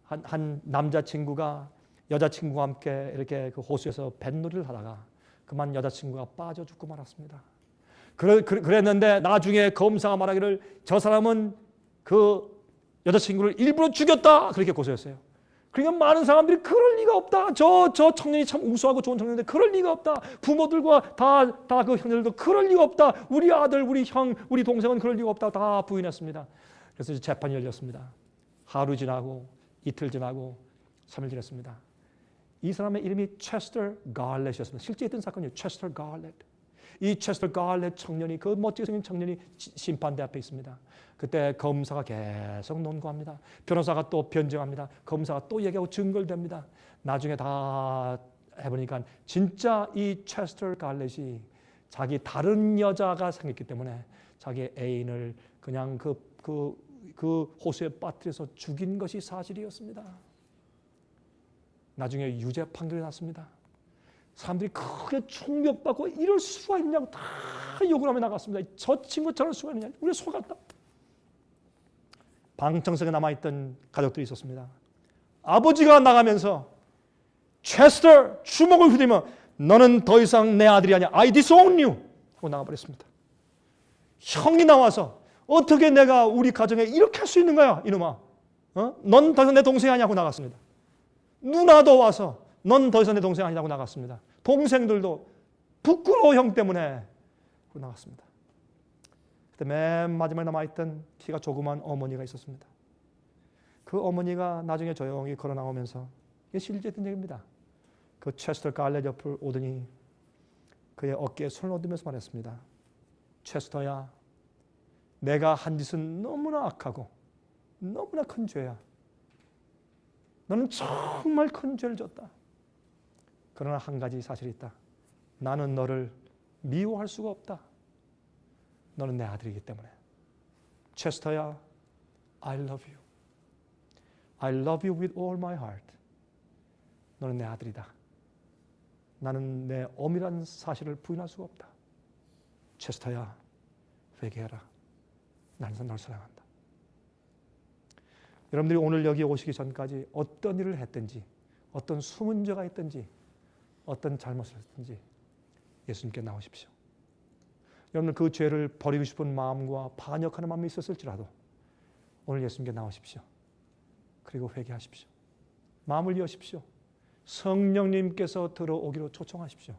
Speaker 2: 한 남자친구가 여자친구와 함께 이렇게 그 호수에서 뱃놀이를 하다가 그만 여자친구가 빠져 죽고 말았습니다. 그랬는데 나중에 검사가 말하기를 저 사람은 그 여자친구를 일부러 죽였다 그렇게 고소했어요. 그러니까 많은 사람들이 그럴 리가 없다. 저 청년이 참 우수하고 좋은 청년인데 그럴 리가 없다. 부모들과 다 그 형제들도 그럴 리가 없다. 우리 아들, 우리 형, 우리 동생은 그럴 리가 없다. 다 부인했습니다. 그래서 재판이 열렸습니다. 하루 지나고 이틀 지나고 3일 지났습니다. 이 사람의 이름이 체스터 갈렛이었습니다. 실제 있던 사건이에요. 체스터 갈렛. 이 체스터 갈렛 청년이 그 멋지게 생긴 청년이 심판대 앞에 있습니다. 그때 검사가 계속 논거합니다. 변호사가 또 변증합니다. 검사가 또 얘기하고 증거를 댑니다. 나중에 다 해보니까 진짜 이 체스터 갈렛이 자기 다른 여자가 생겼기 때문에 자기 애인을 그냥 그 호수에 빠뜨려서 죽인 것이 사실이었습니다. 나중에 유죄 판결이 났습니다. 사람들이 크게 충격받고 이럴 수가 있냐고 다 욕을 하며 나갔습니다. 저 친구 저럴 수가 있느냐. 우리 속았다. 방청석에 남아있던 가족들이 있었습니다. 아버지가 나가면서 체스터 주먹을 휘두르며 너는 더 이상 내 아들이 아니야. I disown you 하고 나가버렸습니다. 형이 나와서 어떻게 내가 우리 가정에 이렇게 할 수 있는 거야 이놈아. 넌 더 이상 내 동생이 아니냐고 나갔습니다. 누나도 와서 넌 더 이상 내 동생 아니라고 나갔습니다. 동생들도 부끄러워 형 때문에 나갔습니다. 그때 맨 마지막에 남아있던 키가 조그만 어머니가 있었습니다. 그 어머니가 나중에 조용히 걸어 나오면서 이게 실제된 얘기입니다. 그 체스터 갈렛 옆을 오더니 그의 어깨에 손을 얹으면서 말했습니다. 체스터야, 내가 한 짓은 너무나 악하고 너무나 큰 죄야. 너는 정말 큰 죄를 졌다. 그러나 한 가지 사실이 있다. 나는 너를 미워할 수가 없다. 너는 내 아들이기 때문에. 체스터야, I love you. I love you with all my heart. 너는 내 아들이다. 나는 내 어미란 사실을 부인할 수가 없다. 체스터야, 회개해라. 나는 널 사랑한다. 여러분들이 오늘 여기 오시기 전까지 어떤 일을 했든지, 어떤 숨은 죄가 있든지, 어떤 잘못을 했든지 예수님께 나오십시오. 여러분들 그 죄를 버리고 싶은 마음과 반역하는 마음이 있었을지라도 오늘 예수님께 나오십시오. 그리고 회개하십시오. 마음을 여십시오. 성령님께서 들어오기로 초청하십시오.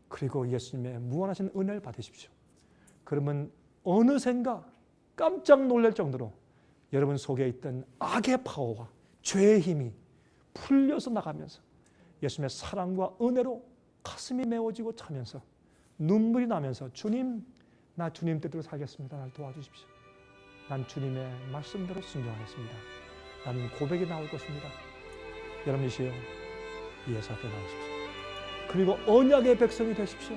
Speaker 2: 그리고 예수님의 무한하신 은혜를 받으십시오. 그러면 어느샌가 깜짝 놀랄 정도로 여러분 속에 있던 악의 파워와 죄의 힘이 풀려서 나가면서 예수님의 사랑과 은혜로 가슴이 메워지고 차면서 눈물이 나면서 주님, 나 주님 뜻대로 살겠습니다. 날 도와주십시오. 난 주님의 말씀대로 순종하겠습니다. 나는 고백이 나올 것입니다. 여러분이시여 예수 앞에 나오십시오. 그리고 언약의 백성이 되십시오.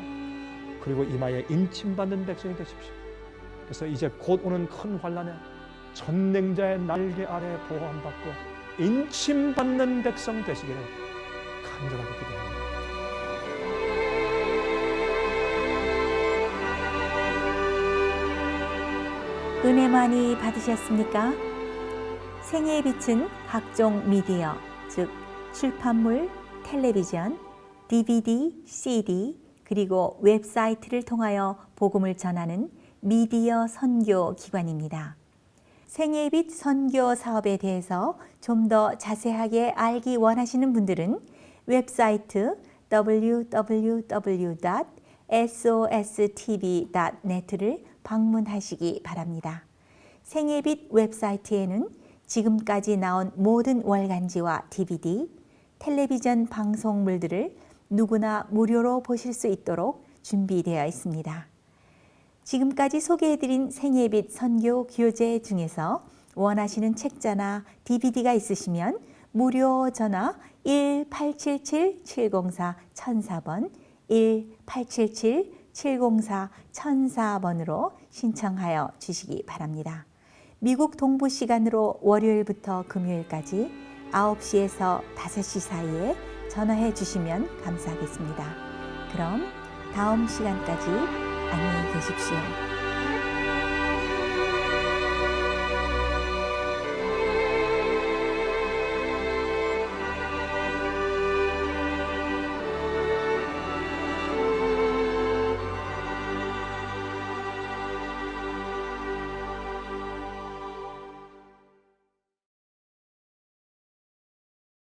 Speaker 2: 그리고 이마에 인침받는 백성이 되십시오. 그래서 이제 곧 오는 큰 환난에 전능자의 날개 아래 보호함받고 인침받는 백성 되시기를 간절하게 기도합니다.
Speaker 3: 은혜 많이 받으셨습니까? 생애의 빛은 각종 미디어, 즉 출판물, 텔레비전, DVD, CD, 그리고 웹사이트를 통하여 복음을 전하는 미디어 선교 기관입니다. 생애의 빛 선교 사업에 대해서 좀 더 자세하게 알기 원하시는 분들은 웹사이트 www.sostv.net를 방문하시기 바랍니다. 생애의 빛 웹사이트에는 지금까지 나온 모든 월간지와 DVD, 텔레비전 방송물들을 누구나 무료로 보실 수 있도록 준비되어 있습니다. 지금까지 소개해드린 생애의 빛 선교 교재 중에서 원하시는 책자나 DVD가 있으시면 무료 전화 1877-704-1004번 1877-704-1004번으로 신청하여 주시기 바랍니다. 미국 동부 시간으로 월요일부터 금요일까지 9시에서 5시 사이에 전화해 주시면 감사하겠습니다. 그럼 다음 시간까지 안녕히 계십시오.